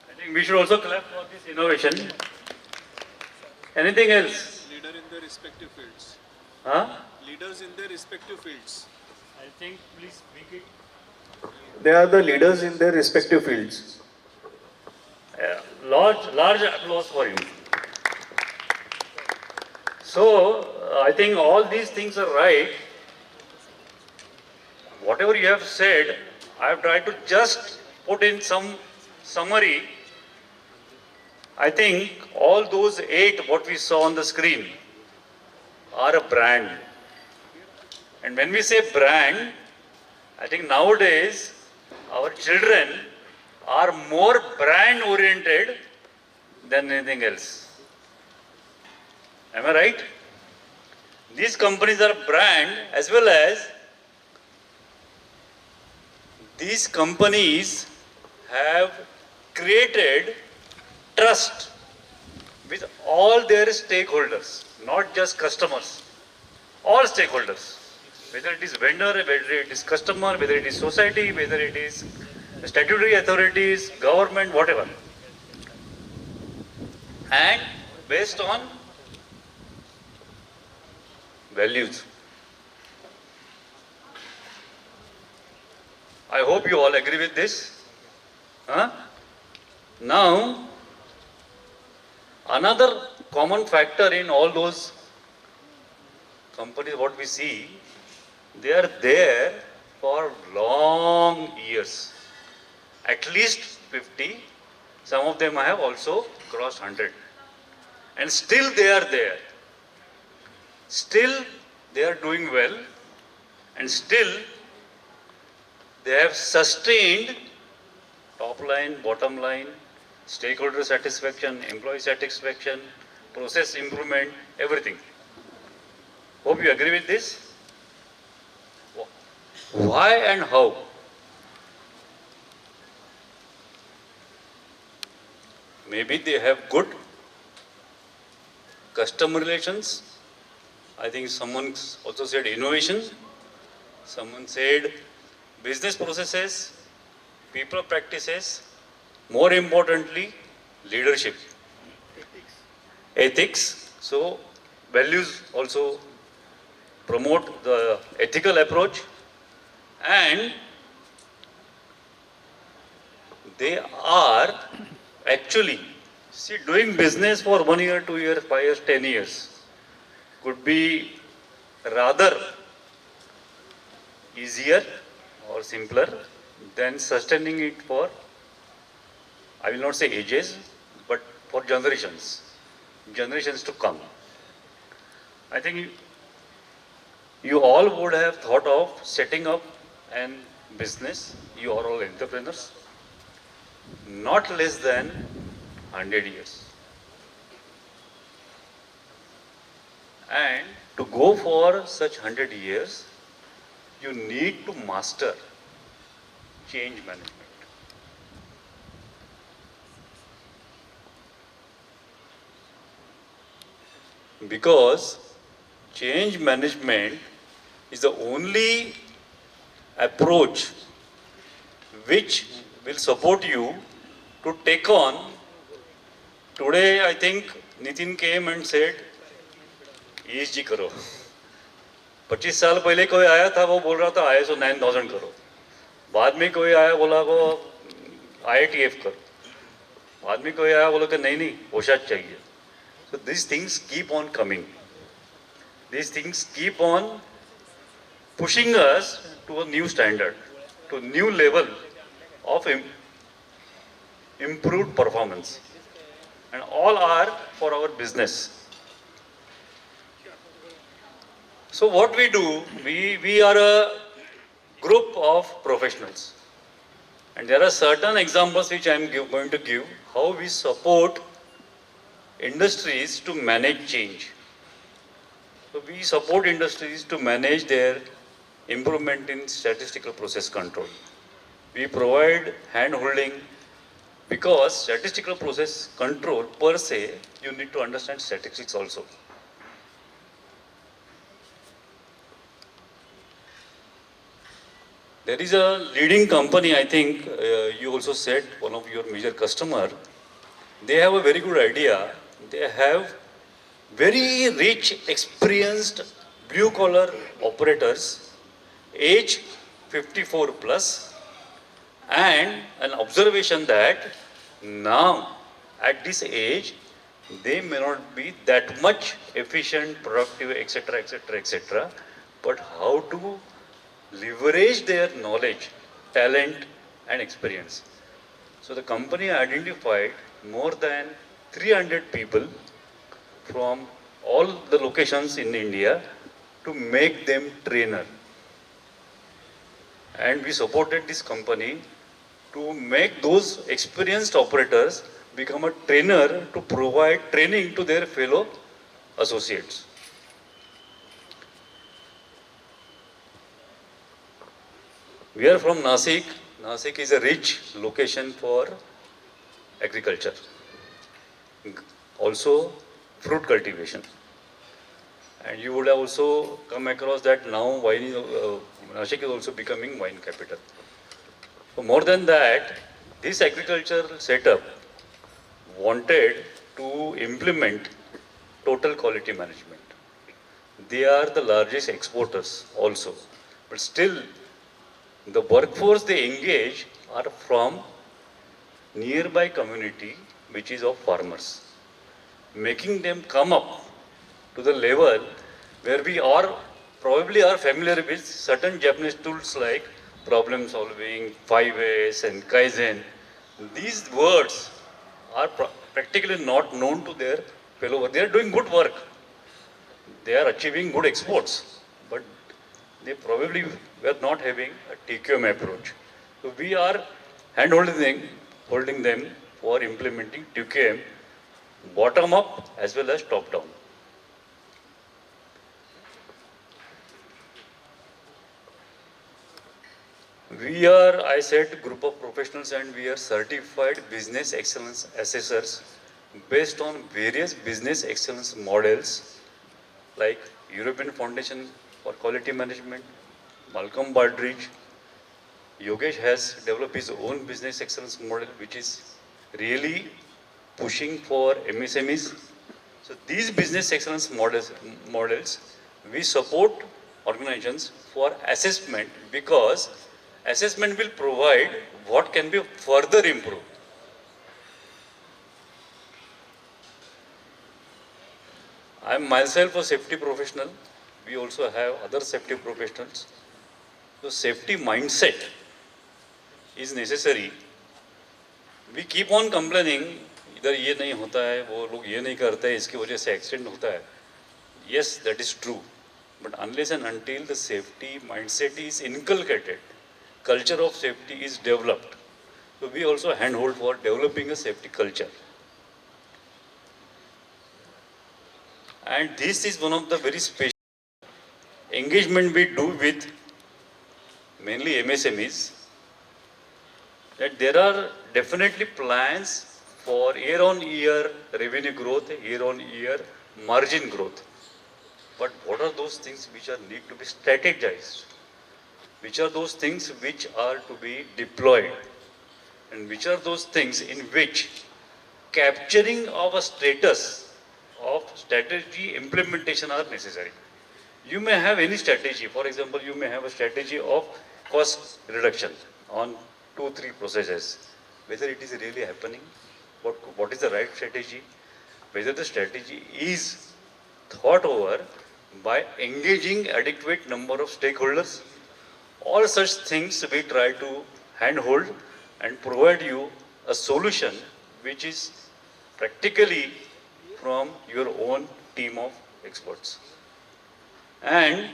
I think we should also clap for this innovation. Anything else? Leader in their respective fields. Huh? Leaders in their respective fields. I think, please speak it. They are the leaders in their respective fields. Large applause for him. So, I think all these things are right. Whatever you have said, I have tried to just put in some summary. I think all those 8 what we saw on the screen are a brand. And when we say brand, I think nowadays our children are more brand oriented than anything else. Am I right? These companies are brand, as well as these companies have created trust with all their stakeholders, not just customers, all stakeholders. Whether it is vendor, whether it is customer, whether it is society, whether it is statutory authorities, government, whatever. And based on values. I hope you all agree with this. Huh? Now, another common factor in all those companies, what we see, they are there for long years, at least 50. Some of them have also crossed 100. And still they are there. Still they are doing well, and still they have sustained top line, bottom line, stakeholder satisfaction, employee satisfaction, process improvement, everything. Hope you agree with this. Why and how? Maybe they have good customer relations. I think someone also said innovation. Someone said business processes, people practices, more importantly, leadership. Ethics. So, values also promote the ethical approach, and they are actually See, doing business for 1 year, 2 years, 5 years, 10 years could be rather easier or simpler than sustaining it for, I will not say ages, but for generations to come. I think you all would have thought of setting up an business. You are all entrepreneurs, not less than 100 years. And to go for such 100 years, you need to master change management. Because change management is the only approach which will support you to take on. Today, I think Nitin came and said, ESG करो. 25 साल पहले कोई आया था, वो बोल रहा था ISO 9000 करो. बाद में कोई आया बोला को IATF करो. बाद में कोई आया बोला कि नहीं OSHA चाहिए. So these things keep on coming. These things keep on pushing us to a new standard, to a new level of improved performance. And all are for our business. So what we do, we are a group of professionals. And there are certain examples which I am going to give, how we support industries to manage change. So we support industries to manage their improvement in statistical process control. We provide hand-holding because statistical process control per se, you need to understand statistics also. There is a leading company, I think you also said, one of your major customer, they have a very good idea. They have very rich, experienced blue-collar operators, age 54 plus, and an observation that now at this age, they may not be that much efficient, productive, etc., etc., etc., but how to leverage their knowledge, talent, and experience. So the company identified more than 300 people from all the locations in India to make them trainer. And we supported this company to make those experienced operators become a trainer to provide training to their fellow associates. We are from Nasik. Nasik is a rich location for agriculture. Also fruit cultivation. And you would have also come across that now Nasik is also becoming wine capital. So more than that, this agricultural setup wanted to implement total quality management. They are the largest exporters also. But still, the workforce they engage are from nearby community, which is of farmers, making them come up to the level where we are probably are familiar with certain Japanese tools like problem solving, 5S and Kaizen. These words are practically not known to their fellow. They are doing good work. They are achieving good exports, but they probably were not having a TQM approach. So we are holding them for implementing TQM bottom up as well as top down. We are, I said, group of professionals, and we are certified business excellence assessors based on various business excellence models like European Foundation for Quality Management, Malcolm Baldrige. Yogesh has developed his own business excellence model, which is really pushing for MSMEs. So these business excellence models, we support organizations for assessment, because assessment will provide what can be further improved. I'm myself a safety professional. We also have other safety professionals. So safety mindset is necessary. We keep on complaining, इधर ये नहीं होता है, वो लोग ये नहीं करते हैं, इसकी वजह से एक्सीडेंट होता है. Yes, that is true. But unless and until the safety mindset is inculcated, culture of safety is developed. So we also handhold for developing a safety culture. And this is one of the very special engagement we do with mainly MSMEs, that there are definitely plans for year-on-year revenue growth, year-on-year margin growth. But what are those things which are need to be strategized? Which are those things which are to be deployed? And which are those things in which capturing of a status of strategy implementation are necessary? You may have any strategy. For example, you may have a strategy of cost reduction on 2-3 processes. Whether it is really happening, what is the right strategy, whether the strategy is thought over by engaging adequate number of stakeholders. All such things we try to handhold and provide you a solution which is practically from your own team of experts. And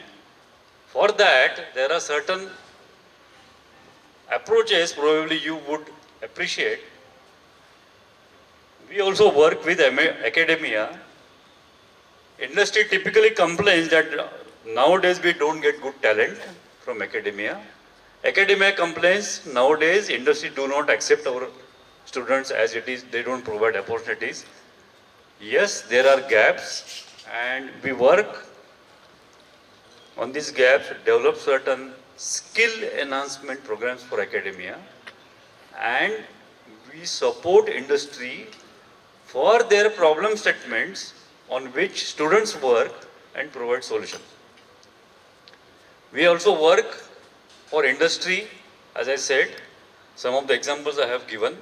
for that, there are certain approaches probably you would appreciate. We also work with academia. Industry typically complains that nowadays we don't get good talent from academia. Academia complains nowadays industry do not accept our students as it is, they don't provide opportunities. Yes, there are gaps and we work on these gaps, develop certain skill enhancement programs for academia, and we support industry for their problem statements on which students work and provide solutions. We also work for industry, as I said, some of the examples I have given.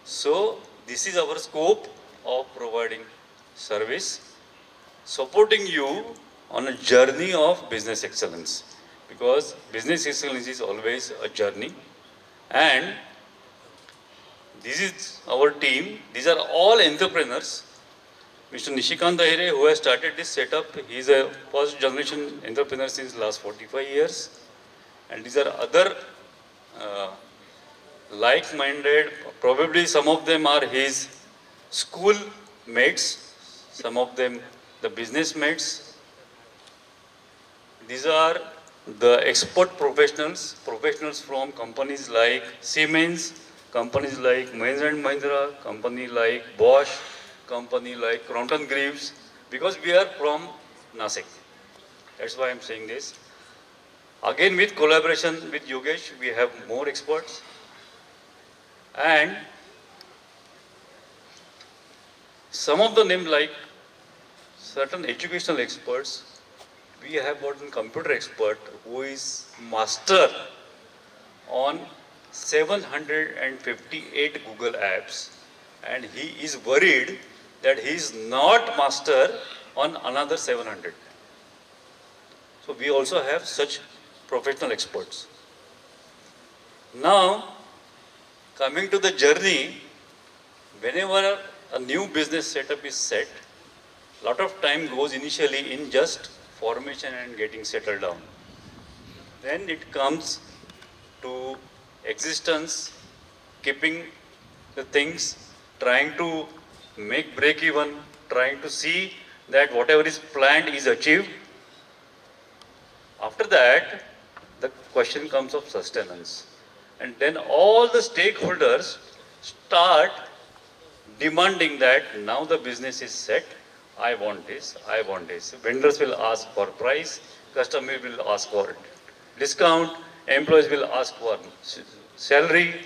So this is our scope of providing service, supporting you on a journey of business excellence, because business excellence is always a journey. And this is our team. These are all entrepreneurs. Mr. Nishikant Dahere, who has started this setup, he is a first generation entrepreneur since last 45 years. And these are other like-minded, probably some of them are his school mates, some of them the business mates. These are the expert professionals, professionals from companies like Siemens, companies like Mahindra & Mahindra, company like Bosch, company like Crompton Greaves, because we are from Nasik. That's why I'm saying this. Again, with collaboration with Yogesh, we have more experts. And some of the names like certain educational experts, we have got a computer expert who is master on 758 Google apps, and he is worried that he is not master on another 700. So we also have such professional experts. Now, coming to the journey, whenever a new business setup is set, a lot of time goes initially in just formation and getting settled down. Then it comes to existence, keeping the things, trying to make break even, trying to see that whatever is planned is achieved. After that, the question comes of sustenance. And then all the stakeholders start demanding that now the business is set, I want this, I want this. Vendors will ask for price, customer will ask for discount, employees will ask for salary,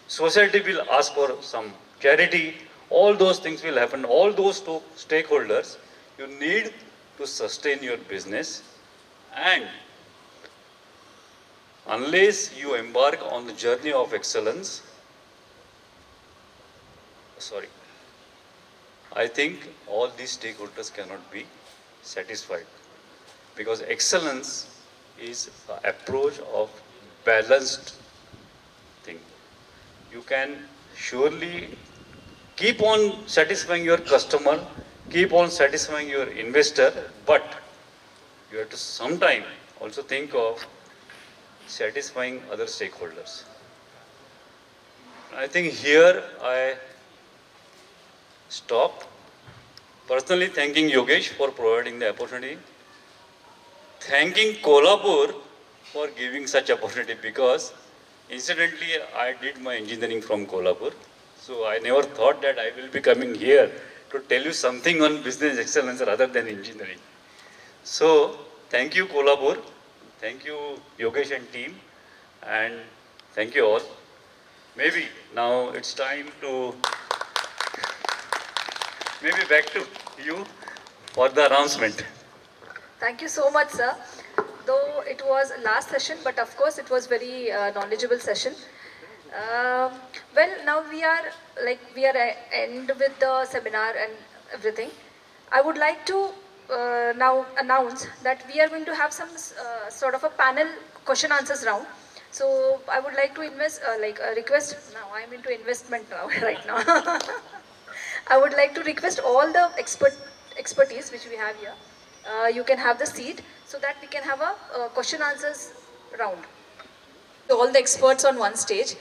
society will ask for some charity. All those things will happen. All those stakeholders, you need to sustain your business, and unless you embark on the journey of excellence, I think all these stakeholders cannot be satisfied, because excellence is an approach of balanced thing. You can surely keep on satisfying your customer, keep on satisfying your investor, but you have to sometime also think of satisfying other stakeholders. I think here I stop. Personally thanking Yogesh for providing the opportunity. Thanking Kolhapur for giving such opportunity, because incidentally I did my engineering from Kolhapur. So I never thought that I will be coming here to tell you something on business excellence rather than engineering. So thank you Kolhapur, thank you Yogesh and team, and thank you all. Maybe now it's time to, maybe back to you for the announcement. Thank you so much, sir. Though it was last session, but of course it was very knowledgeable session. Well, now we are end with the seminar and everything. I would like to now announce that we are going to have some sort of a panel question answers round. So I would like to request. Now I am into investment now right now. I would like to request all the expertise which we have here. You can have the seat so that we can have a question answers round. All the experts on one stage.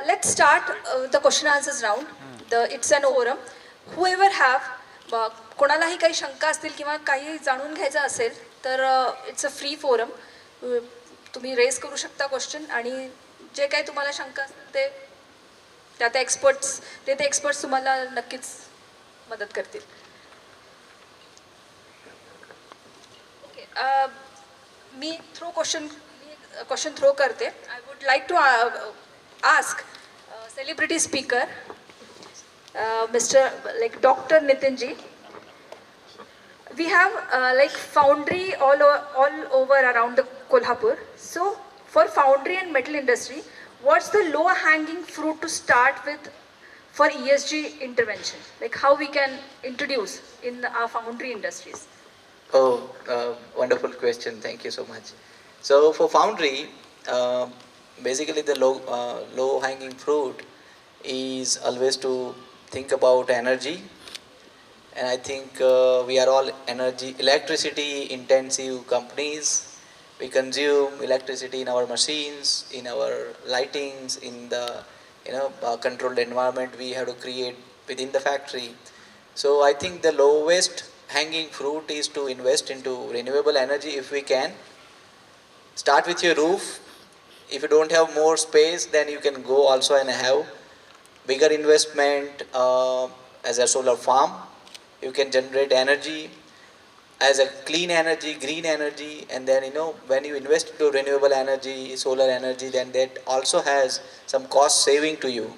Let's start the question answers round. It's an forum. Whoever have कोणालाही काही शंका असतील किंवा काही जाणून घ्यायचं असेल तर इट्स अ फ्री फोरम. तुम्ही रेज करू शकता क्वेश्चन आणि जे काही तुम्हाला शंका असतील ते त्या एक्सपर्ट्स तुम्हाला नक्कीच मदत करतील. मी क्वेश्चन थ्रो करते. I would like to ask celebrity speaker Mr. Dr. Nitin ji. We have foundry all over around the Kolhapur. So for foundry and metal industry, what's the low hanging fruit to start with for ESG intervention? Like how we can introduce in our foundry industries? Oh, wonderful question. Thank you so much. So for foundry, basically the low hanging fruit is always to think about energy. And I think we are all electricity intensive companies. We consume electricity in our machines, in our lightings, in the controlled environment we have to create within the factory. So I think the lowest hanging fruit is to invest into renewable energy if we can. Start with your roof. If you don't have more space, then you can go also and have bigger investment as a solar farm. You can generate energy as a clean energy, green energy, and then when you invest into renewable energy, solar energy, then that also has some cost saving to you.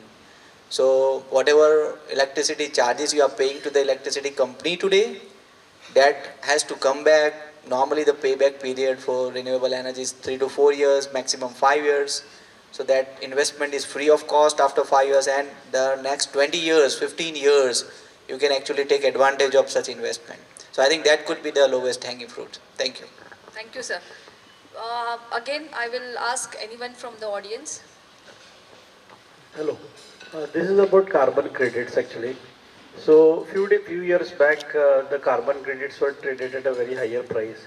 So whatever electricity charges you are paying to the electricity company today, that has to come back. Normally the payback period for renewable energy is 3 to 4 years, maximum 5 years. So that investment is free of cost after 5 years, and the next 20 years, 15 years, you can actually take advantage of such investment. So I think that could be the lowest hanging fruit. Thank you. Thank you, sir. Again, I will ask anyone from the audience. Hello. This is about carbon credits actually. So few years back, the carbon credits were traded at a very higher price.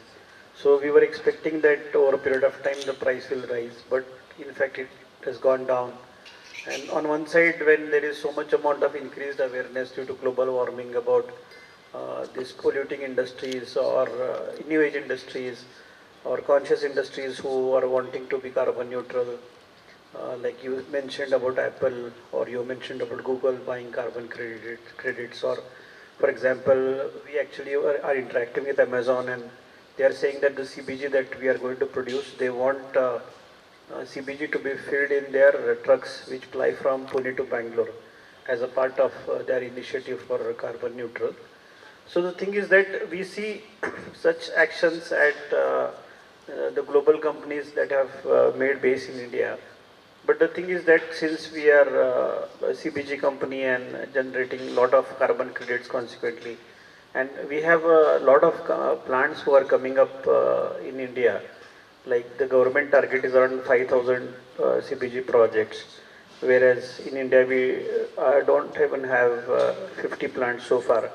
So we were expecting that over a period of time the price will rise, but in fact it has gone down. And on one side, when there is so much amount of increased awareness due to global warming about these polluting industries or new age industries or conscious industries who are wanting to be carbon neutral, like you mentioned about Apple, or you mentioned about Google buying carbon credits, or for example, we actually are interacting with Amazon, and they are saying that the CBG that we are going to produce, they want CBG to be filled in their trucks which fly from Pune to Bangalore as a part of their initiative for carbon neutral. So the thing is that we see such actions at the global companies that have made base in India. But the thing is that since we are a CBG company and generating a lot of carbon credits consequently, and we have a lot of plants who are coming up in India, like the government target is around 5,000 CBG projects, whereas in India we don't even have 50 plants so far.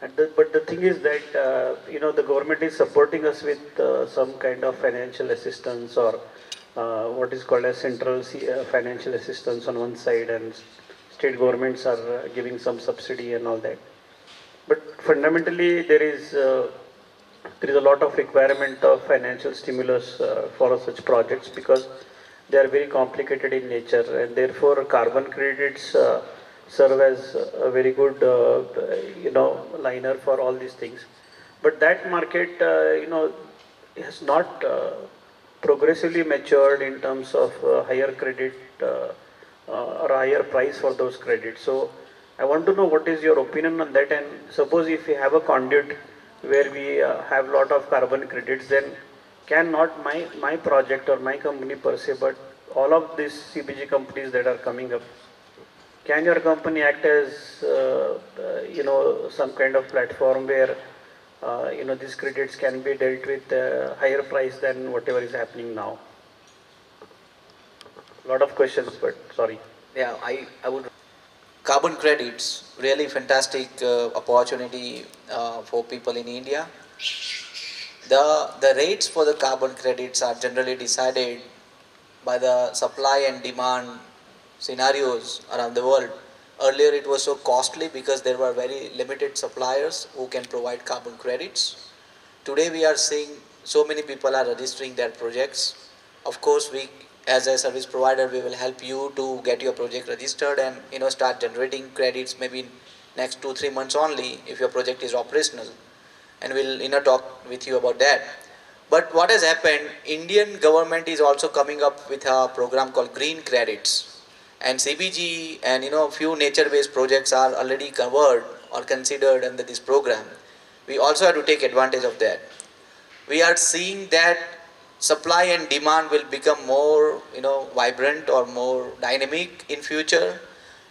But the thing is that the government is supporting us with some kind of financial assistance or what is called as central financial assistance on one side, and state governments are giving some subsidy and all that. But fundamentally, there is a lot of requirement of financial stimulus for such projects because they are very complicated in nature, and therefore carbon credits serve as a very good liner for all these things. But that market has not progressively matured in terms of higher credit or higher price for those credits. So I want to know what is your opinion on that, and suppose if we have a conduit where we have lot of carbon credits, then can not my project or my company per se, but all of these CBG companies that are coming up, can your company act as some kind of platform where these credits can be dealt with higher price than whatever is happening now? Lot of questions, but sorry. Yeah, I would. Carbon credits, really fantastic opportunity for people in India. The rates for the carbon credits are generally decided by the supply and demand scenarios around the world. Earlier it was so costly because there were very limited suppliers who can provide carbon credits. Today we are seeing so many people are registering their projects. Of course, we as a service provider, we will help you to get your project registered and start generating credits maybe in next 2-3 months only if your project is operational, and we'll talk with you about that. But what has happened, Indian government is also coming up with a program called green credits, and CBG and few nature-based projects are already covered or considered under this program. We also have to take advantage of that. We are seeing that supply and demand will become more vibrant or more dynamic in future,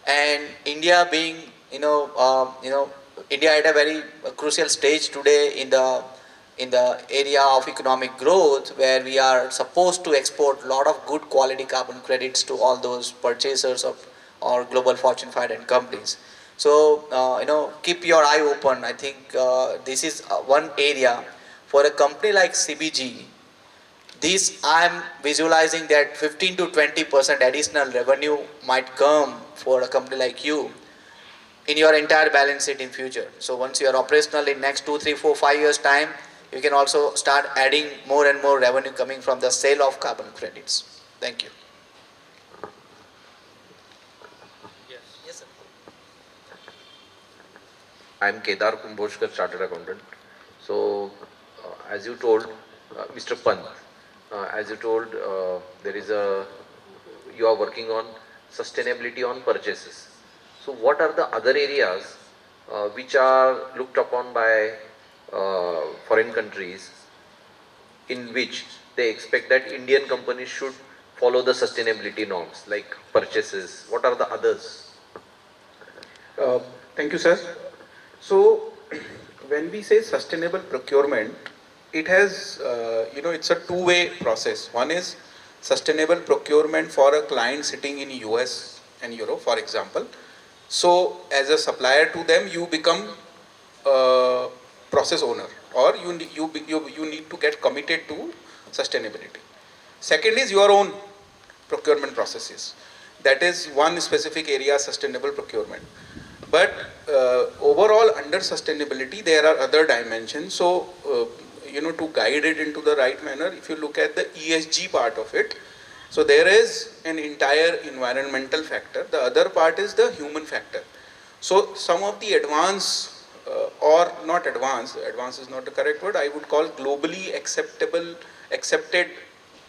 and India being India at a very crucial stage today in the area of economic growth, where we are supposed to export a lot of good quality carbon credits to all those purchasers of or global Fortune 500 companies. So keep your eye open. I think this is one area for a company like CBG. This I am visualizing that 15 to 20% additional revenue might come for a company like you in your entire balance sheet in future. So once you are operational in next 2, 3, 4, 5 years time, you can also start adding more and more revenue coming from the sale of carbon credits. Thank you. Yes, sir. I'm Kedar Kumboshkar, Chartered Accountant. So, as you told, Mr. Pant, as you told, you are working on sustainability on purchases. So, what are the other areas which are looked upon by foreign countries in which they expect that Indian companies should follow the sustainability norms, like purchases? What are the others? Thank you, sir. So, when we say sustainable procurement, it has, it's a two-way process. One is sustainable procurement for a client sitting in US and Europe, for example. So, as a supplier to them, you become a process owner, or you need to get committed to sustainability. Second is your own procurement processes. That is one specific area, sustainable procurement. But overall, under sustainability, there are other dimensions. So, to guide it into the right manner, if you look at the ESG part of it, so there is an entire environmental factor. The other part is the human factor. So some of the advanced, or not advanced is not the correct word, I would call globally accepted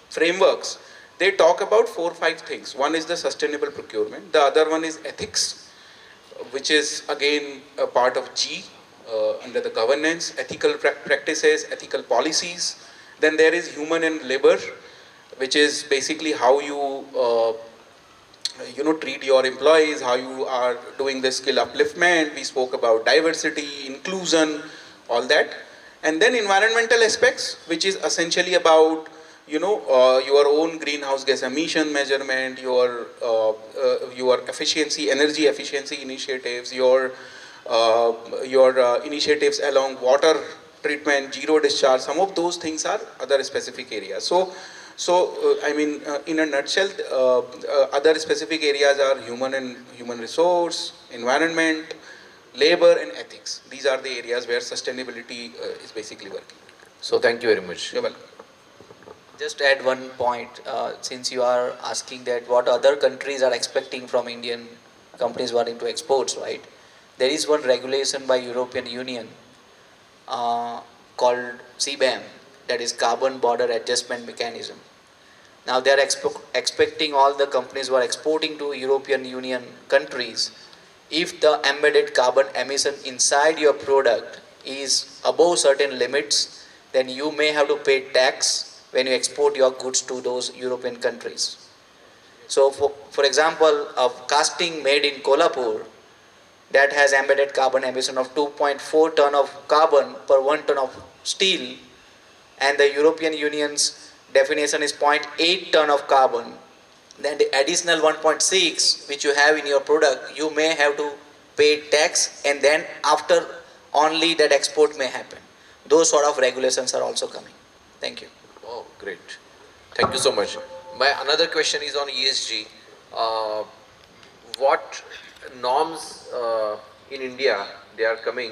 frameworks. They talk about 4 or 5 things. One is the sustainable procurement. The other one is ethics, which is again a part of G, under the governance, ethical practices, ethical policies. Then there is human and labor, which is basically how you treat your employees, how you are doing the skill upliftment. We spoke about diversity, inclusion, all that. And then environmental aspects, which is essentially about your own greenhouse gas emission measurement, your efficiency, energy efficiency initiatives, your initiatives along water treatment, zero discharge. Some of those things are other specific areas. In a nutshell, other specific areas are human resource, environment, labor, and ethics. These are the areas where sustainability is basically working. So thank you very much. You're welcome. Just add one point, since you are asking that what other countries are expecting from Indian companies wanting to exports, right? There is one regulation by European Union called CBAM, that is Carbon Border Adjustment Mechanism. Now they are expecting all the companies who are exporting to European Union countries, if the embedded carbon emission inside your product is above certain limits, then you may have to pay tax when you export your goods to those European countries. So for example, a casting made in Kolhapur that has embedded carbon emission of 2.4 ton of carbon per 1 ton of steel, and the European Union's definition is 0.8 ton of carbon, then the additional 1.6 which you have in your product, you may have to pay tax, and then after only that export may happen. Those sort of regulations are also coming. Thank you. Oh, great. Thank you so much. My another question is on ESG. What norms in India they are coming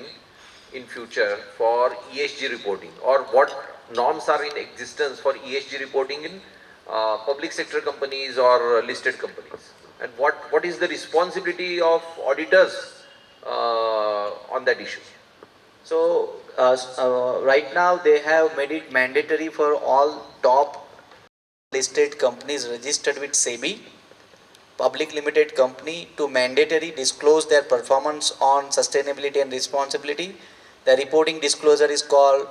in future for ESG reporting, or what norms are in existence for ESG reporting in public sector companies or listed companies, and what is the responsibility of auditors on that issue? So right now they have made it mandatory for all top listed companies registered with SEBI, public limited company, to mandatory disclose their performance on sustainability and responsibility. The reporting disclosure is called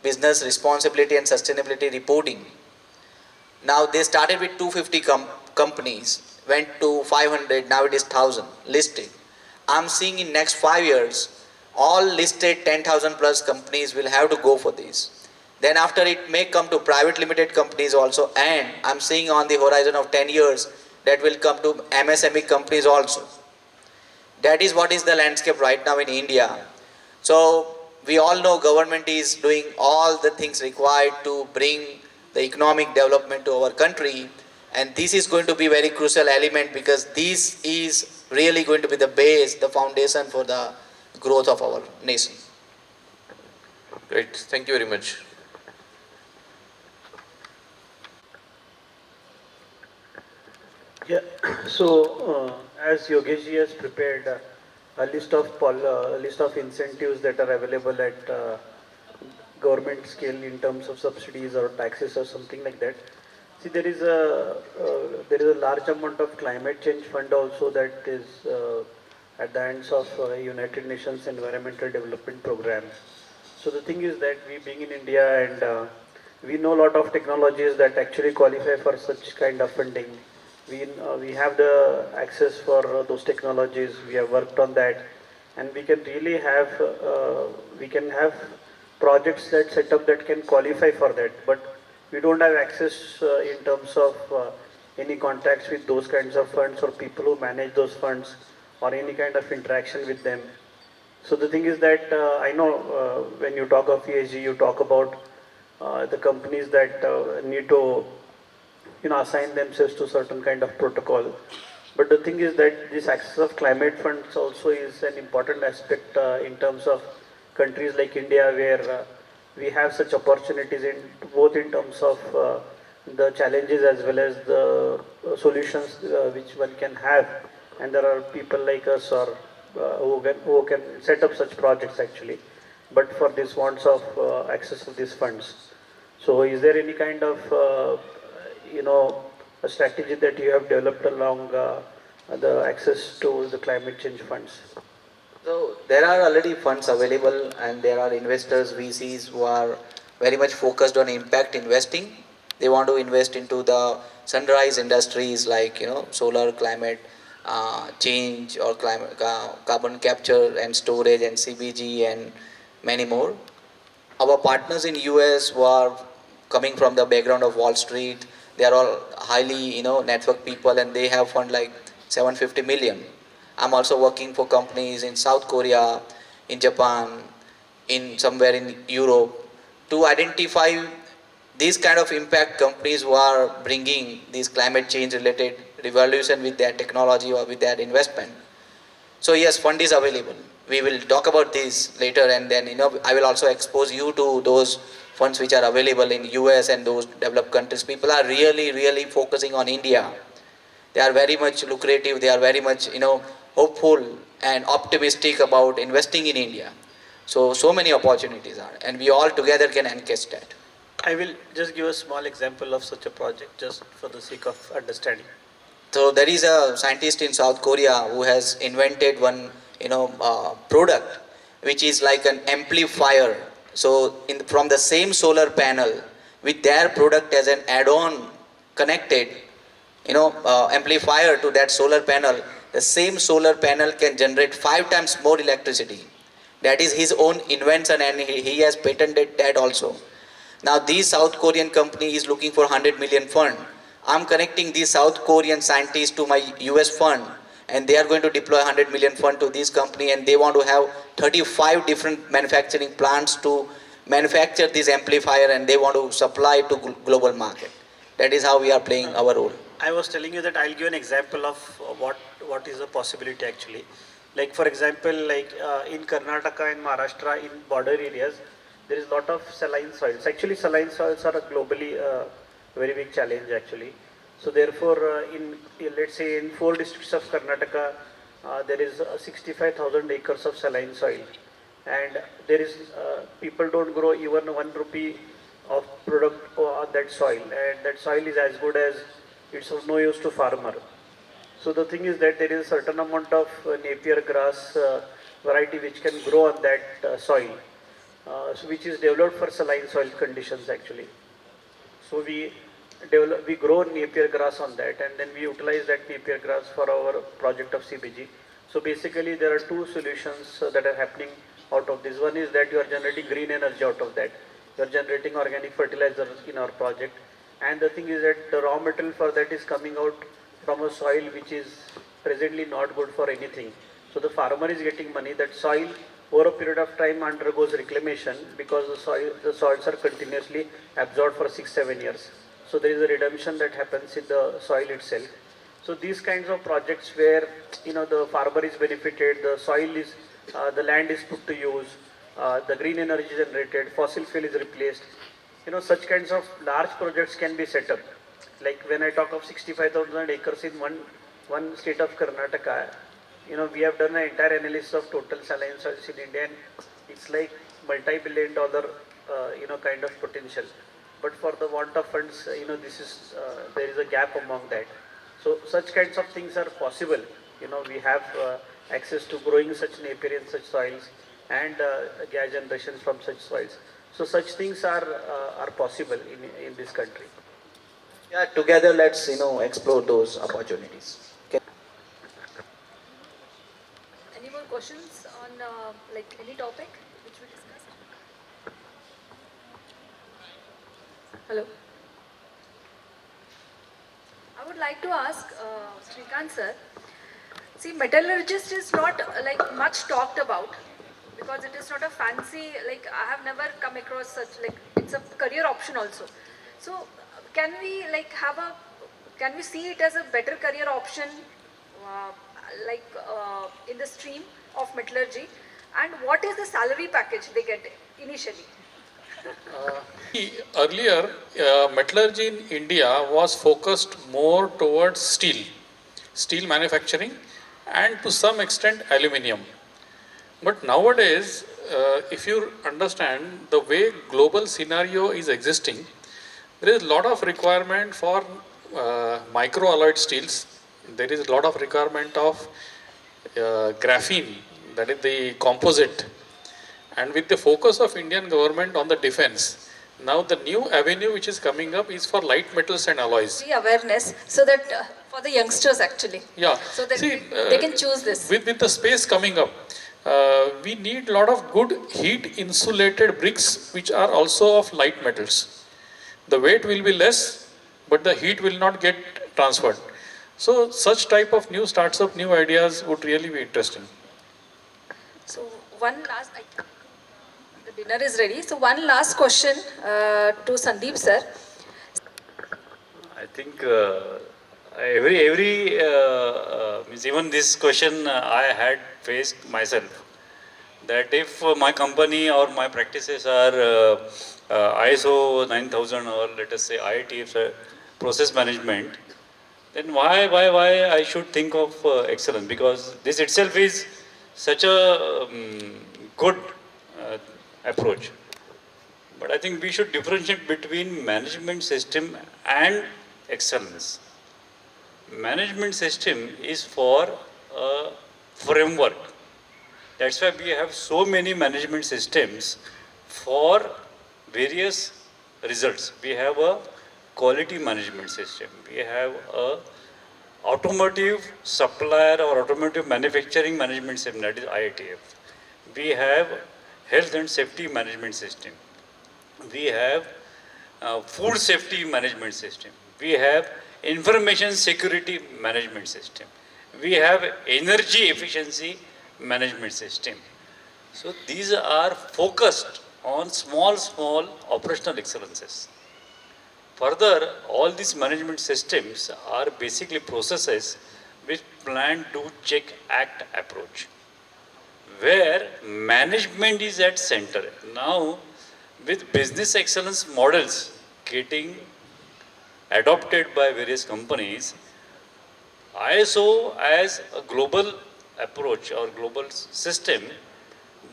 Business Responsibility and Sustainability Reporting. Now they started with 250 companies, went to 500, now it is 1000 listed. I'm seeing in next 5 years, all listed 10,000 plus companies will have to go for this. Then after it may come to private limited companies also, and I'm seeing on the horizon of 10 years that will come to MSME companies also. That is what is the landscape right now in India. So we all know government is doing all the things required to bring the economic development to our country, and this is going to be very crucial element, because this is really going to be the base, the foundation for the growth of our nation. Great, thank you very much. Yeah, so as Yogesh ji has prepared a list of incentives that are available at government scale in terms of subsidies or taxes or something like that. See, there is a large amount of climate change fund also that is at the ends of United Nations Environmental Development Program. So the thing is that we being in India, and we know a lot of technologies that actually qualify for such kind of funding. We have the access for those technologies. We have worked on that, and we can really have projects that set up that can qualify for that. But we don't have access in terms of any contacts with those kinds of funds or people who manage those funds, or any kind of interaction with them. So the thing is that I know when you talk of ESG, you talk about the companies that need to assign themselves to certain kind of protocol. But the thing is that this access of climate funds also is an important aspect in terms of countries like India, where we have such opportunities in both in terms of the challenges as well as the solutions which one can have, and there are people like us or who can set up such projects actually, but for this wants of access to these funds. So is there any kind of a strategy that you have developed along the access to the climate change funds? So there are already funds available, and there are investors, VCs, who are very much focused on impact investing. They want to invest into the sunrise industries like, solar, climate change, or carbon capture and storage, and CBG, and many more. Our partners in US who are coming from the background of Wall Street, they are all highly, network people, and they have fund like 750 million. I'm also working for companies in South Korea, in Japan, in somewhere in Europe, to identify these kind of impact companies who are bringing these climate change related revolution with their technology or with their investment. So yes, fund is available. We will talk about this later, and then I will also expose you to those funds which are available in US and those developed countries. People are really, really focusing on India. They are very much lucrative. They are very much hopeful and optimistic about investing in India. So many opportunities are, and we all together can encash that. I will just give a small example of such a project just for the sake of understanding. So there is a scientist in South Korea who has invented one, product which is like an amplifier. So from the same solar panel, with their product as an add-on connected, amplifier to that solar panel, the same solar panel can generate 5 times more electricity. That is his own invention, and he has patented that also. Now this South Korean company is looking for 100 million fund. I'm connecting these South Korean scientists to my US fund, and they are going to deploy 100 million fund to this company, and they want to have 35 different manufacturing plants to manufacture this amplifier, and they want to supply it to global market. That is how we are playing our role. I was telling you that I'll give an example of what is a possibility actually. Like for example, like in Karnataka and Maharashtra, in border areas, there is a lot of saline soils. Actually, saline soils are a globally very big challenge actually. So therefore, let's say in 4 districts of Karnataka, there is 65,000 acres of saline soil, and there is people don't grow even 1 rupee of product on that soil, and that soil is as good as it's of no use to farmer. So the thing is that there is a certain amount of napier grass variety which can grow on that soil, which is developed for saline soil conditions actually. So we grow napier grass on that, and then we utilize that napier grass for our project of CBG. So basically there are 2 solutions that are happening out of this. One is that you are generating green energy out of that. You are generating organic fertilizer in our project, and the thing is that the raw material for that is coming out from a soil which is presently not good for anything. So the farmer is getting money. That soil over a period of time undergoes reclamation, because the soils are continuously absorbed for 6-7 years. So there is a redemption that happens in the soil itself. So these kinds of projects where the farmer is benefited, the soil is, the land is put to use, the green energy is generated, fossil fuel is replaced. Such kinds of large projects can be set up. Like when I talk of 65,000 acres in one state of Karnataka, we have done an entire analysis of total saline soils in India, and it's like multi-billion-dollar, kind of potential. But for the want of funds, there is a gap among that. So such kinds of things are possible. We have access to growing such napier in such soils, and gas generations from such soils. So such things are possible in this country. Yeah, together let's explore those opportunities. Okay. Any more questions on like any topic which we discussed? Hello. I would like to ask Srikant sir. See, metallurgist is not like much talked about, because it is not a fancy, like I have never come across such, like it's a career option also. So can we can we see it as a better career option in the stream of metallurgy, and what is the salary package they get initially? Earlier, metallurgy in India was focused more towards steel manufacturing, and to some extent aluminium. But nowadays, if you understand the way global scenario is existing, there is a lot of requirement for microalloyed steels. There is a lot of requirement of graphene, that is the composite. And with the focus of Indian government on the defense, Now the new avenue which is coming up is for light metals and alloys. The awareness so that for the youngsters actually. Yeah. So that See, they can choose this. With the space coming up, we need a lot of good heat insulated bricks which are also of light metals. The weight will be less, but the heat will not get transferred. So such type of new startup, new ideas would really be interesting. So one last, the dinner is ready. So one last question to Sandeep sir. I think means even this question I had faced myself, that if my company or my practices are ISO 9000 or let us say IITF process management, then why I should think of excellence? Because this itself is such a good approach. But I think we should differentiate between management system and excellence. Management system is for a framework. That's why we have so many management systems for various results. We have a quality management system. We have a automotive supplier or automotive manufacturing management system, that is IITF. We have health and safety management system. We have food safety management system. We have information security management system. We have energy efficiency management system. So these are focused on small operational excellences. Further, all these management systems are basically processes which plan, do, check, act approach, where management is at center. Now, with business excellence models getting adopted by various companies, ISO as a global approach or global system,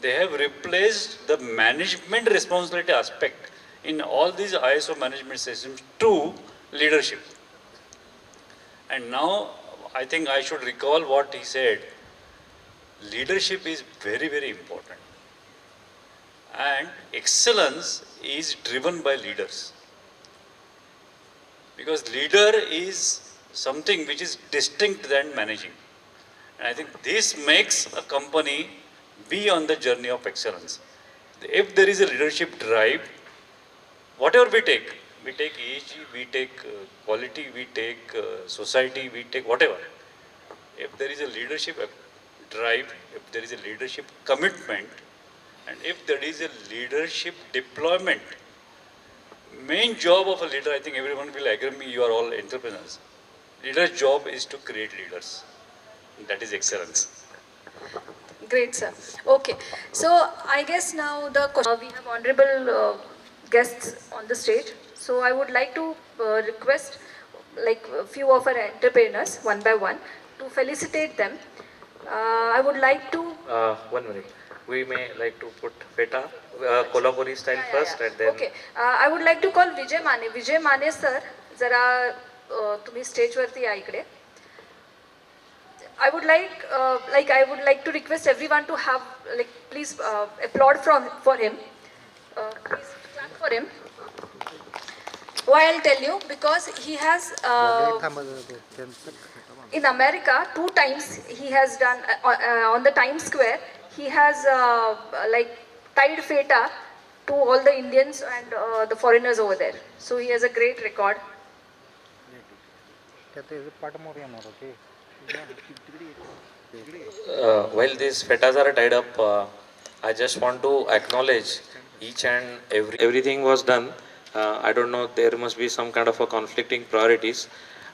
they have replaced the management responsibility aspect in all these ISO management systems to leadership. And now I think I should recall what he said. Leadership is very, very important. And excellence is driven by leaders. Because leader is something which is distinct than managing. And I think this makes a company be on the journey of excellence. If there is a leadership drive, whatever we take ESG, we take quality, we take society, we take whatever. If there is a leadership drive, if there is a leadership commitment, and if there is a leadership deployment, main job of a leader, I think everyone will agree with me, you are all entrepreneurs. Leader's job is to create leaders. That is excellence. Great, sir. Okay. So I guess now the question, we have honorable guests on the stage. So I would like to request like a few of our entrepreneurs one by one to felicitate them. I would like to... 1 minute. We may like to put feta, Kolhapuri style first and then... Okay. I would like to call Vijay Mane. Vijay Mane sir, zara तुम्ही stage वरती या इकडे. I would like to request everyone to have please applaud for him. Please clap for him. Why I'll tell you, because he has in America 2 times he has done on the Times Square. He has tied feta to all the Indians and the foreigners over there. So he has a great record. While these fetas are tied up, I just want to acknowledge each and everything was done. I don't know, there must be some kind of a conflicting priorities.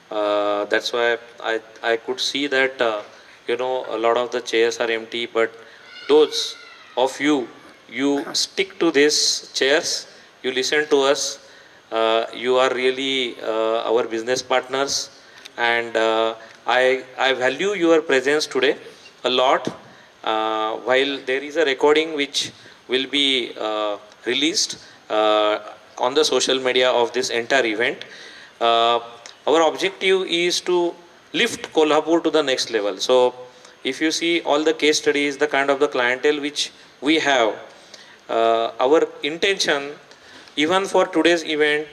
That's why I could see that a lot of the chairs are empty, but those of you stick to these chairs, you listen to us, you are really our business partners, and I value your presence today a lot. While there is a recording which will be released on the social media of this entire event, our objective is to lift Kolhapur to the next level. So if you see all the case studies, the kind of the clientele which we have, our intention even for today's event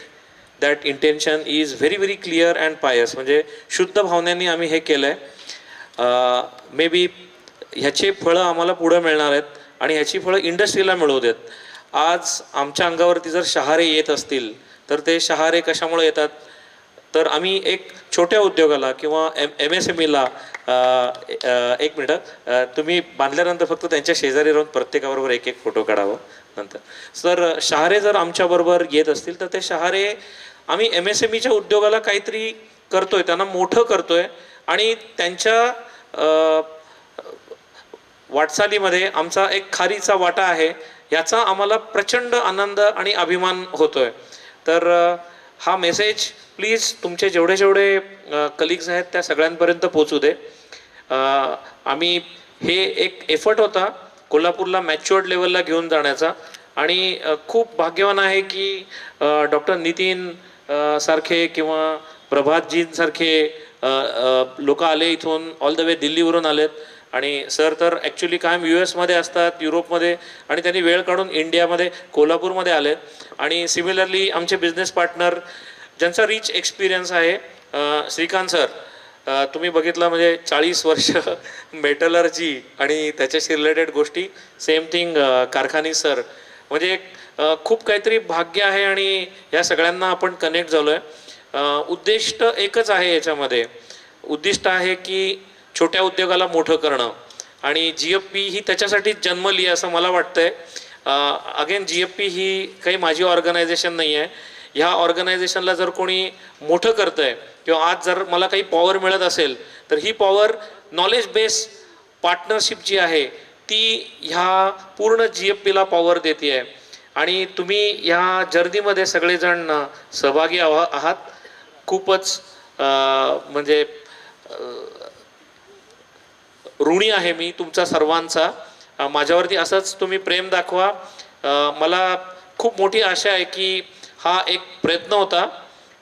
that intention is very very clear and pious. म्हणजे शुद्ध भावनेने आम्ही हे केलंय. May be ह्याचे फळं आम्हाला पुढं मिळणार आहेत आणि ह्याची फळं इंडस्ट्रीला मिळवू देत. आज आमच्या अंगावरती जर शहारे येत असतील तर ते शहारे कशामुळे येतात, तर आम्ही एक छोट्या उद्योगाला किंवा MSMEला एक मिनटं तुम्ही बांधल्यानंतर फक्त त्यांच्या शेजारी राहून प्रत्येकाबरोबर एक एक फोटो काढावं नंतर. तर शहारे जर आमच्याबरोबर येत असतील तर ते शहारे आम्ही MSMEच्या उद्योगाला काहीतरी करतोय, त्यांना मोठं करतोय आणि त्यांच्या वाटचालीमध्ये आमचा एक खारीचा वाटा आहे, याचा आम्हाला प्रचंड आनंद आणि अभिमान होतोय. तर हा मेसेज प्लीज तुमचे जेवढे जेवढे कलिग्स आहेत त्या सगळ्यांपर्यंत पोचू दे. आम्ही हे एक एफर्ट होता कोल्हापूरला मॅच्युअर्ड लेवलला घेऊन जाण्याचा आणि खूप भाग्यवान आहे की डॉक्टर नितीन सारखे किंवा प्रभातजींसारखे लोक आले इथून, ऑल द वे दिल्लीवरून आलेत. आणि सर तर ॲक्च्युली कायम US मध्ये असतात, युरोपमध्ये, आणि त्यांनी वेळ काढून इंडियामध्ये कोल्हापूरमध्ये आलेत. आणि सिमिलरली आमचे बिझनेस पार्टनर ज्यांचा रिच एक्सपिरियन्स आहे, श्रीकांत सर तुम्ही बघितलं म्हणजे 40 वर्ष मेटलर्जी आणि त्याच्याशी रिलेटेड गोष्टी. सेम थिंग कारखानी सर, म्हणजे खूप काहीतरी भाग्य आहे आणि या सगळ्यांना आपण कनेक्ट झालो आहे. उद्दिष्ट एकच आहे याच्यामध्ये, उद्दिष्ट आहे की छोट्या उद्योगाला मोठं करणं आणि GFP ही त्याच्यासाठीच जन्मली असं मला वाटतंय. अगेन GFP ही काही माझी ऑर्गनायझेशन नाही आहे. ह्या ऑर्गनायझेशनला जर कोणी मोठं करतं आहे किंवा आज जर मला काही पॉवर मिळत असेल तर ही पॉवर नॉलेज बेस पार्टनरशिप जी आहे ती ह्या पूर्ण GFPला पॉवर देते आहे. आणि तुम्ही ह्या जर्नीमध्ये सगळेजण सहभागी आहात. खूपच म्हणजे ऋणी आहे मी तुमचा सर्वांचा. माझ्यावरती असंच तुम्ही प्रेम दाखवा. मला खूप मोठी आशा आहे की हा एक प्रयत्न होता,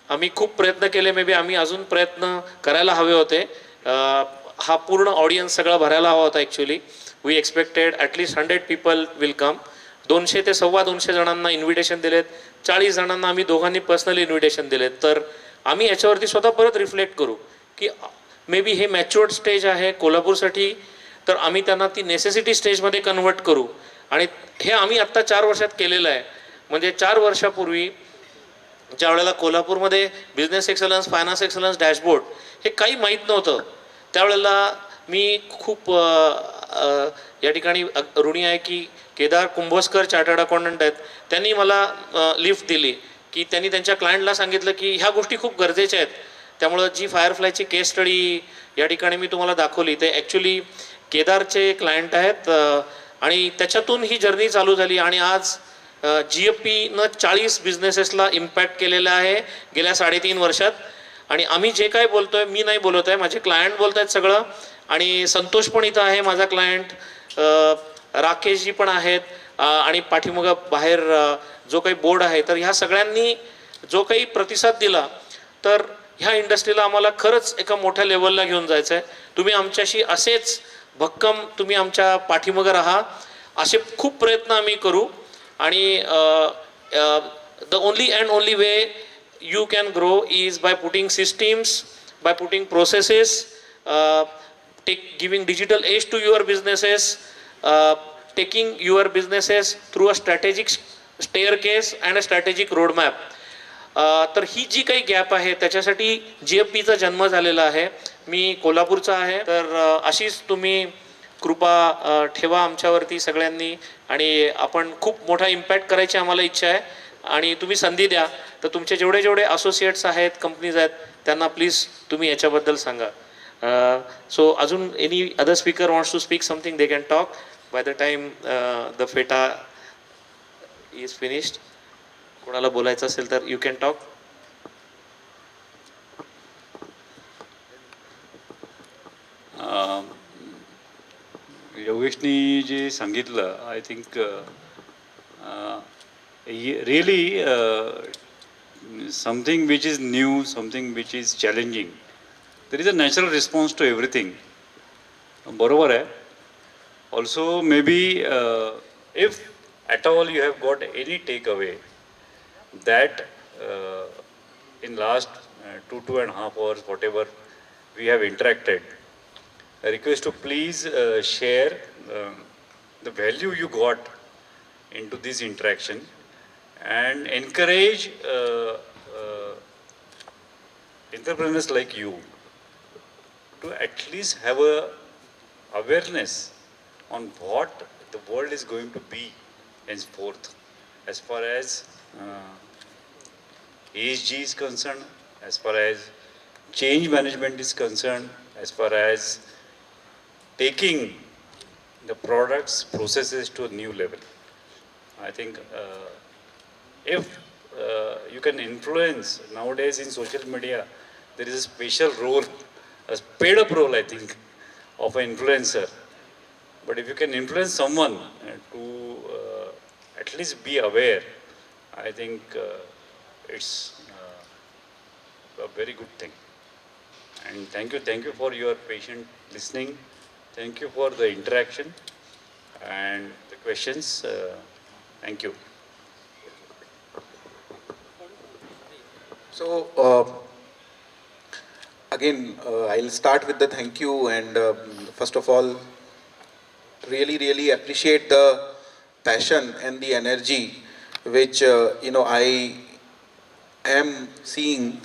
आम्ही खूप प्रयत्न केले, मे बी आम्ही अजून प्रयत्न करायला हवे होते. हा पूर्ण ऑडियन्स सगळा भरायला हवा होता actually. We expected at least 100 people will come. 200 ते 250 जणांना इन्व्हिटेशन दिलेत, 40 जणांना आम्ही दोघांनी पर्सनली इन्व्हिटेशन दिलेत. तर आम्ही याच्यावरती स्वतः परत रिफ्लेक्ट करू की मे बी हे मॅच्युअर्ड स्टेज आहे कोल्हापूरसाठी, तर आम्ही त्यांना ती नेसेसिटी स्टेजमध्ये कन्वर्ट करू. आणि हे आम्ही आत्ता 4 वर्षात केलेलं आहे. म्हणजे 4 वर्षापूर्वी ज्या वेळेला कोल्हापूरमध्ये business excellence, finance excellence, dashboard हे काही माहीत नव्हतं, त्यावेळेला मी खूप या ठिकाणी ऋणी आहे की केदार कुंभोजकर चार्टर्ड अकाउंटंट आहेत, त्यांनी मला लिफ्ट दिली की त्यांनी त्यांच्या क्लायंटला सांगितलं की ह्या गोष्टी खूप गरजेच्या आहेत. त्यामुळं जी फायरफ्लायची केस स्टडी या ठिकाणी मी तुम्हाला दाखवली ते ॲक्च्युली केदारचे क्लायंट आहेत आणि त्याच्यातून ही जर्नी चालू झाली. आणि आज GFPनं 40 बिझनेसेसला इम्पॅक्ट केलेला आहे गेल्या 3.5 वर्षात. आणि आम्ही जे काय बोलतोय, मी नाही बोलत आहे, माझे क्लायंट बोलत आहेत सगळं. आणि संतोष पण इथं आहे माझा क्लायंट, राकेशजी पण आहेत आणि पाठीमागं बाहेर जो काही बोर्ड आहे. तर ह्या सगळ्यांनी जो काही प्रतिसाद दिला, तर ह्या इंडस्ट्रीला आम्हाला खरंच एका मोठ्या लेवलला घेऊन जायचं आहे. तुम्ही आमच्याशी असेच भक्कम तुम्ही आमच्या पाठीमागं राहा, असे खूप प्रयत्न आम्ही करू. आणि the only way you can grow is by putting systems, by putting processes, giving digital edge to your businesses, taking your businesses through a strategic staircase and a strategic roadmap. तर ही जी काही गॅप आहे त्याच्यासाठी GFPचा जन्म झालेला आहे. मी कोल्हापूरचा आहे, तर अशीच तुम्ही कृपा ठेवा आमच्यावरती सगळ्यांनी आणि आपण खूप मोठा इम्पॅक्ट करायची आम्हाला इच्छा आहे. आणि तुम्ही संधी द्या, तर तुमचे जेवढे जेवढे असोसिएट्स आहेत, कंपनीज आहेत, त्यांना प्लीज तुम्ही याच्याबद्दल सांगा. सो अजून any other speaker wants to speak something, they can talk by the time the फेटा इज फिनिश्ड. कोणाला बोलायचं असेल तर यू कॅन टॉक. योगेशनी जे सांगितलं, I think really something which is new, something which is challenging. There is a natural response to everything. बरोबर आहे. Also maybe if at all you have got any takeaway that in last 2.5 hours, whatever we have interacted, I request to please share the value you got into this interaction and encourage entrepreneurs like you to at least have a awareness on what the world is going to be henceforth as far as ESG is concerned, as far as change management is concerned, as far as taking the products, processes to a new level. I think if you can influence, nowadays in social media, there is a special role, a paid up role, I think, of an influencer. But if you can influence someone to at least be aware, I think it's a very good thing. And thank you for your patient listening. Thank you for the interaction and the questions. Thank you. So, again, I'll start with the thank you, and first of all, really appreciate the passion and the energy which I am seeing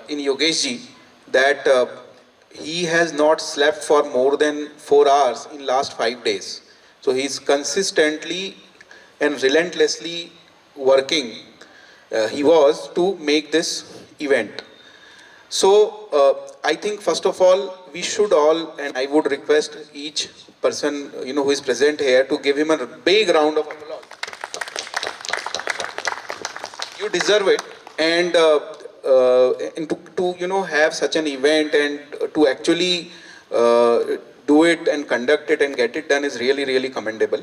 in Yogesh ji, that he has not slept for more than 4 hours in last 5 days. So he's consistently and relentlessly working. He was to make this event. So I think first of all, we should all, and I would request each person who is present here to give him a big round of applause. You deserve it, and to have such an event and to actually do it and conduct it and get it done is really commendable.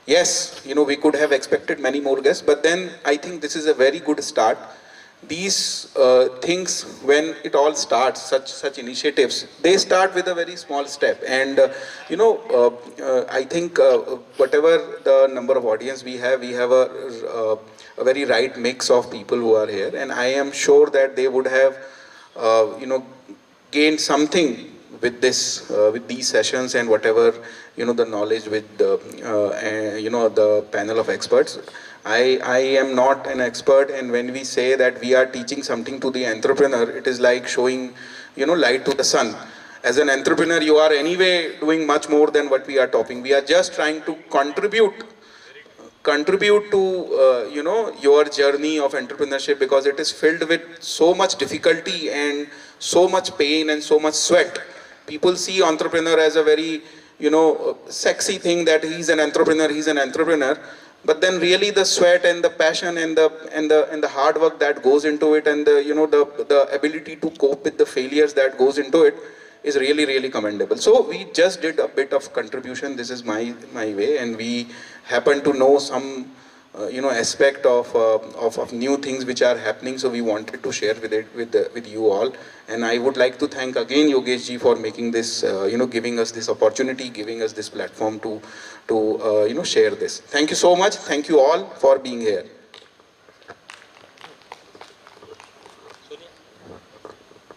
Yes, we could have expected many more guests, but then I think this is a very good start. These things, when it all starts, such initiatives, they start with a very small step, and I think whatever the number of audience we have a very right mix of people who are here, and I am sure that they would have gained something with this with these sessions and whatever the knowledge with the panel of experts. I am not an expert, and when we say that we are teaching something to the entrepreneur, it is like showing light to the sun. As an entrepreneur, you are anyway doing much more than what we are talking. We are just trying to contribute to your journey of entrepreneurship, because it is filled with so much difficulty and so much pain and so much sweat. People see entrepreneur as a very sexy thing, that he's an entrepreneur, but then really the sweat and the passion and the hard work that goes into it, and the ability to cope with the failures that goes into it is really commendable. So we just did a bit of contribution. This is my way, and we happen to know some aspect of new things which are happening, so we wanted to share with you all. And I would like to thank again Yogesh ji for making this giving us this opportunity, giving us this platform to share this. Thank you so much. Thank you all for being here.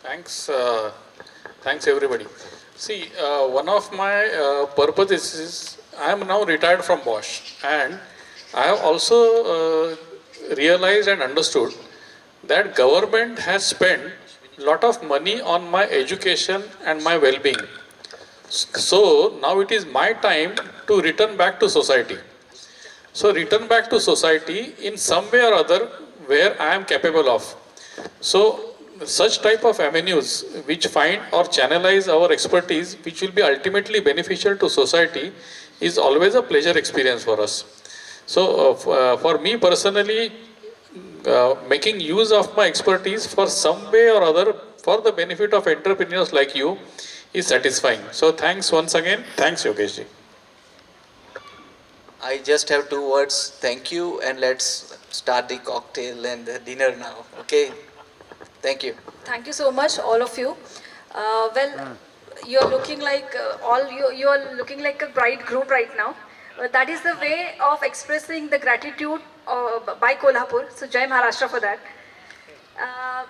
Thanks everybody. See, one of my purposes is I am now retired from Bosch, and I have also realized and understood that government has spent a lot of money on my education and my well-being. So now it is my time to return back to society. So return back to society in some way or other where I am capable of. So such type of avenues which find or channelize our expertise, which will be ultimately beneficial to society, is always a pleasure experience for us. So for me personally, making use of my expertise for some way or other for the benefit of entrepreneurs like you is satisfying. So thanks once again. Thanks Yogesh ji. I just have 2 words. Thank you, and let's start the cocktail and the dinner now. Okay? Thank you. Thank you so much, all of you. You're looking like you are looking like a bright group right now. That is the way of expressing the gratitude by Kolhapur. So Jai Maharashtra for that.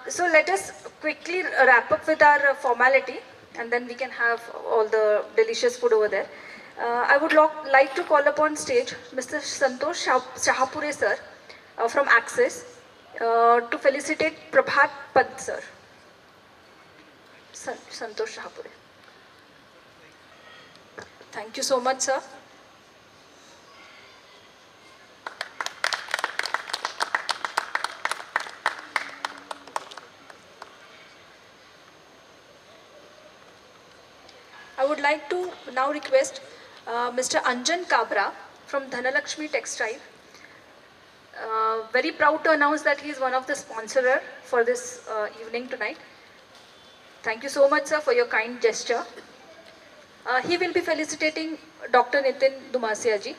So let us quickly wrap up with our formality, and then we can have all the delicious food over there. I would like to call upon stage Mr. Santos Shapur sir from Axis to felicitate Prabhat Pant sir. Santos Shapur. Thank you so much, sir. I would like to now request Mr. Anjan Kabra from Dhanalakshmi Textile. Very proud to announce that he is one of the sponsorer for this evening tonight. Thank you so much, sir, for your kind gesture. He will be felicitating Dr. Nitin Dumasia ji.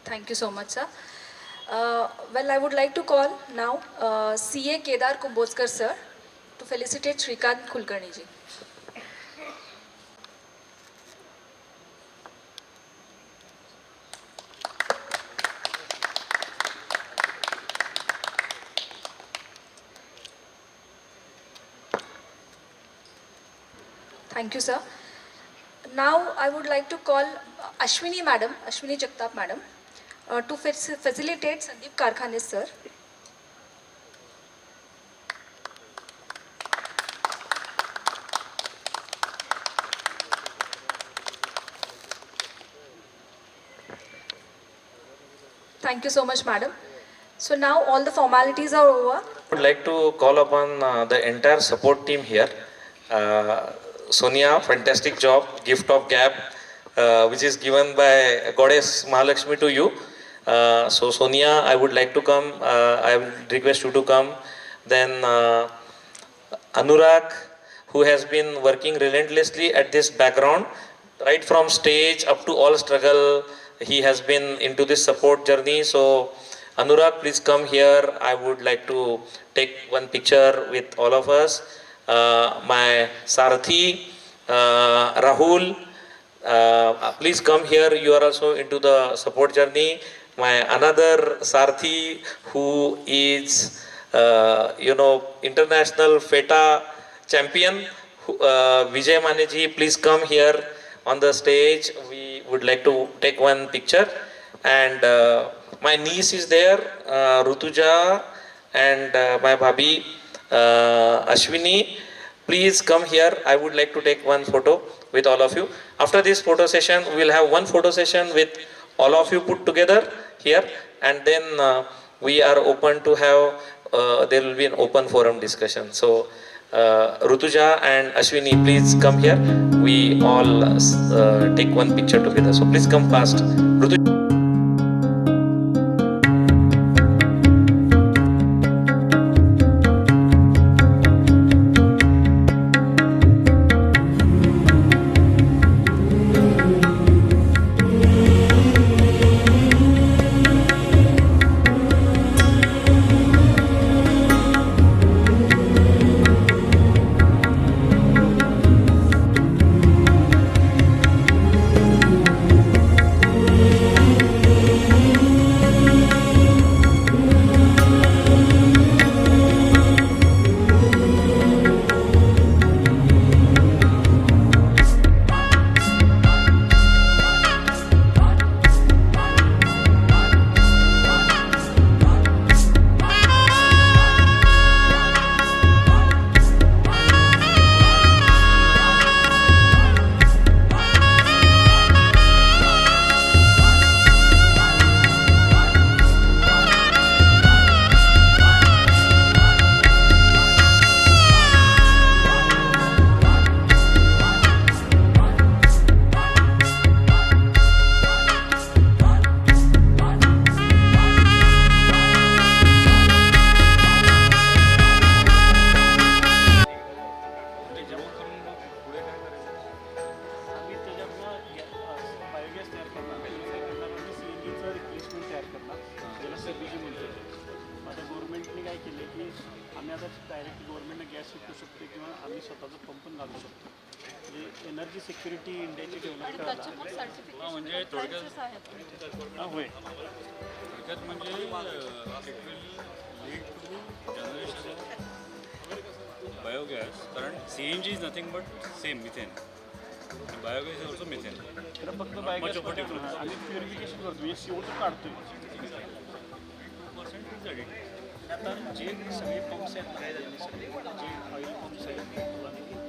Thank you so much, sir. Well, I would like to call now CA Kedar Kumbotskar sir to felicitate Shrikant Kulkarni ji. Thank you, sir. Now, I would like to call Ashwini madam, Ashwini Jagtap madam, to facilitate Sandeep Karkhane sir. Thank you so much, madam. So now all the formalities are over. I would like to call upon the entire support team here. Sonia, fantastic job, gift of gap, which is given by Goddess Mahalakshmi to you. So Sonia, I would like to come, I will request you to come. Then Anurag, who has been working relentlessly at this background, right from stage up to all struggle, he has been into this support journey. So Anurag, please come here. I would like to take one picture with all of us. My Sarathi, Rahul, please come here. You are also into the support journey. My another Sarathi, who is, international FETA champion, Vijay Maneji, please come here on the stage. We would like to take one picture. And my niece is there, Rutuja, and my bhabi, Ashwini, please come here. I would like to take one photo with all of you. After this photo session, we will have one photo session with all of you put together here, and then we are open to have, there will be an open forum discussion. So Rutuja and Ashwini, please come here. We all take one picture together. So please come fast. Rutuja. आता गव्हर्नमेंटने काय केलं की आम्ही आता direct गव्हर्नमेंटने gas विकू शकतो किंवा आम्ही स्वतःचा पंप पण घालू शकतो. म्हणजे एनर्जी सिक्युरिटी इंडियाची डेव्हलप करायला म्हणजे थोडक्यात होय थोडक्यात म्हणजे it will lead to generation biogas. कारण CNG is nothing but same methane. Biogas is also methane. तर फक्त बायोगॅस आम्ही प्युरिफिकेशन करतो म्हणजे CO2 काढतोय. आता जे सगळे पंप्स आहेत ना सगळे जे ऑइल पंप्स आहेत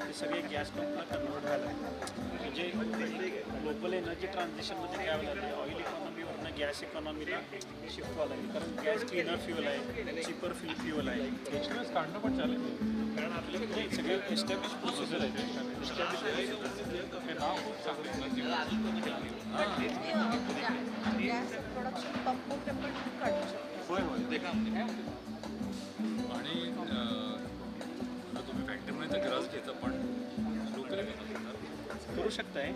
ते सगळे गॅस पंपला कन्वर्ट झालं म्हणजे ग्लोबल एनर्जी ट्रान्झिशनमध्ये काय झालं ऑइल इकॉनॉमीवरनं गॅस इकॉनॉमीला शिफ्ट व्हायला लागली. कारण गॅस क्लीनर फ्युअल आहे, चिपर फ्युअल आहे. एक्सपिरियन्स काढणं पण चालेल. कारण आपल्याकडे सगळे एस्टॅब्लिश प्रोसिजर आहेत. हे नाव खूप चांगलं गॅस प्रोडक्शन पंप पण काढू शकतो. होय होय आणि तुम्ही फॅक्टरीमध्ये तर ग्रास घेता पण लोकली करू शकताय.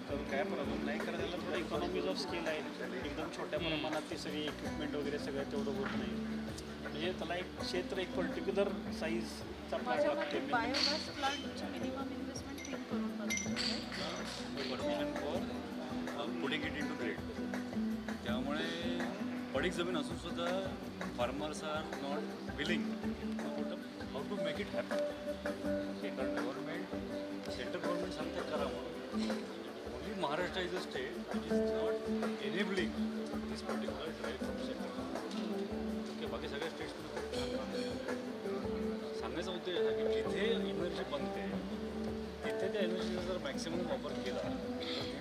तर काय प्रॉब्लेम नाही कारण त्याला थोडं इकॉनॉमीज ऑफ स्केल आहे. एकदम छोट्या प्रमाणात ते सगळे इक्विपमेंट वगैरे सगळं तेवढं होत नाही. म्हणजे त्याला एक क्षेत्र एक पर्टिक्युलर साईजचा प्लॅन लागते. बायोगॅस प्लांटची minimum investment 3 crore permission for putting it in to grade. त्यामुळे पडीक जमीन असून सुद्धा farmers are not willing how to make it happen. कारण गव्हर्नमेंट सेंट्रल गव्हर्नमेंट सांगतात करा म्हणून. Only Maharashtra is a state which is not enabling this particular drive from central. Okay बाकी सगळ्या स्टेट्समध्ये सांगायचा उद्देश आहे की जिथे एनर्जी बनते तिथे त्या एनर्जीचा जर मॅक्सिमम वापर केला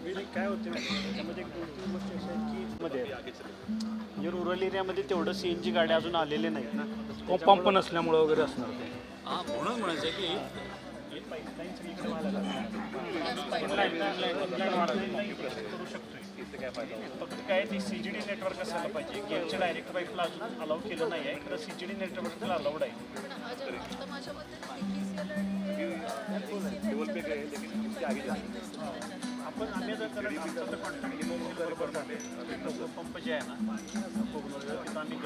तर काय होते त्याच्यामध्ये एक 2-3 गोष्टी अशा आहेत की मध्ये म्हणजे रुरल एरियामध्ये तेवढं CNG गाड्या अजून आलेले नाहीत ना. पंप नसल्यामुळं वगैरे असणार ते. हां म्हणून म्हणायचं की पाईपलाईन सगळीकडे व्हायला करू शकतो. फक्त काय ते CGD नेटवर्क असायला पाहिजे. गेटच्या डायरेक्ट पाईपला अजून अलाउ केलं नाही आहे खरं CGD नेटवर्कला अलाउड आहे. आपण आम्ही आता कारण आमचा तर कॉन्ट्रॅक्ट बरोबर झाले पंप जे आहे ना तिथं आम्ही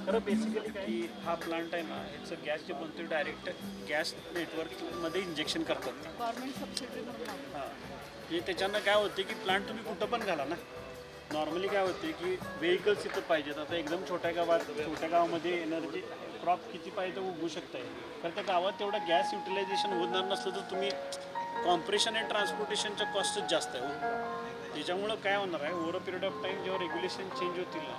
खरं बेसिकली काय की हा प्लांट आहे ना ह्याचं गॅस जे बनतो डायरेक्ट गॅस नेटवर्कमध्ये इंजेक्शन करतात. गव्हर्नमेंट सबसिडी हां म्हणजे त्याच्यानं काय होते की प्लांट तुम्ही कुठं पण घाला ना. नॉर्मली काय होते की व्हेकल्स इथं पाहिजेत. आता एकदम छोट्या गावामध्ये एनर्जी क्रॉप किती पाहिजे तर उगवू शकताय. कारण त्या गावात तेवढं गॅस युटिलायझेशन होणार नसलं तर तुम्ही कॉम्प्रेशन अँड ट्रान्सपोर्टेशनच्या कॉस्टच जास्त आहे. त्याच्यामुळं काय होणार आहे over a period of time जेव्हा रेग्युलेशन चेंज होतील ना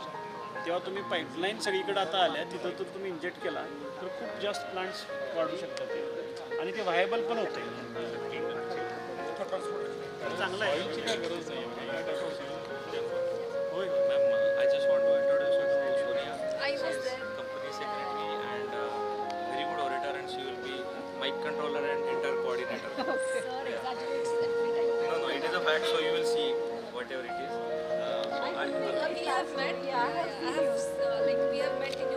तेव्हा तुम्ही पाईपलाईन सगळीकडे आता आल्या तिथं तर तुम्ही इंजेक्ट केला तर खूप जास्त प्लांट्स वाढू शकतात ते आणि ते व्हायबल पण होते. चांगलं आहे. होय ma'am I just want to introduce you to Sonia. I was there. Company secretary and very good orator and she will be mic controller and entire coordinator. Sir exaggerates every time. No, it is a fact, so you will see whatever it is. We have met. Yeah, I have like we have met in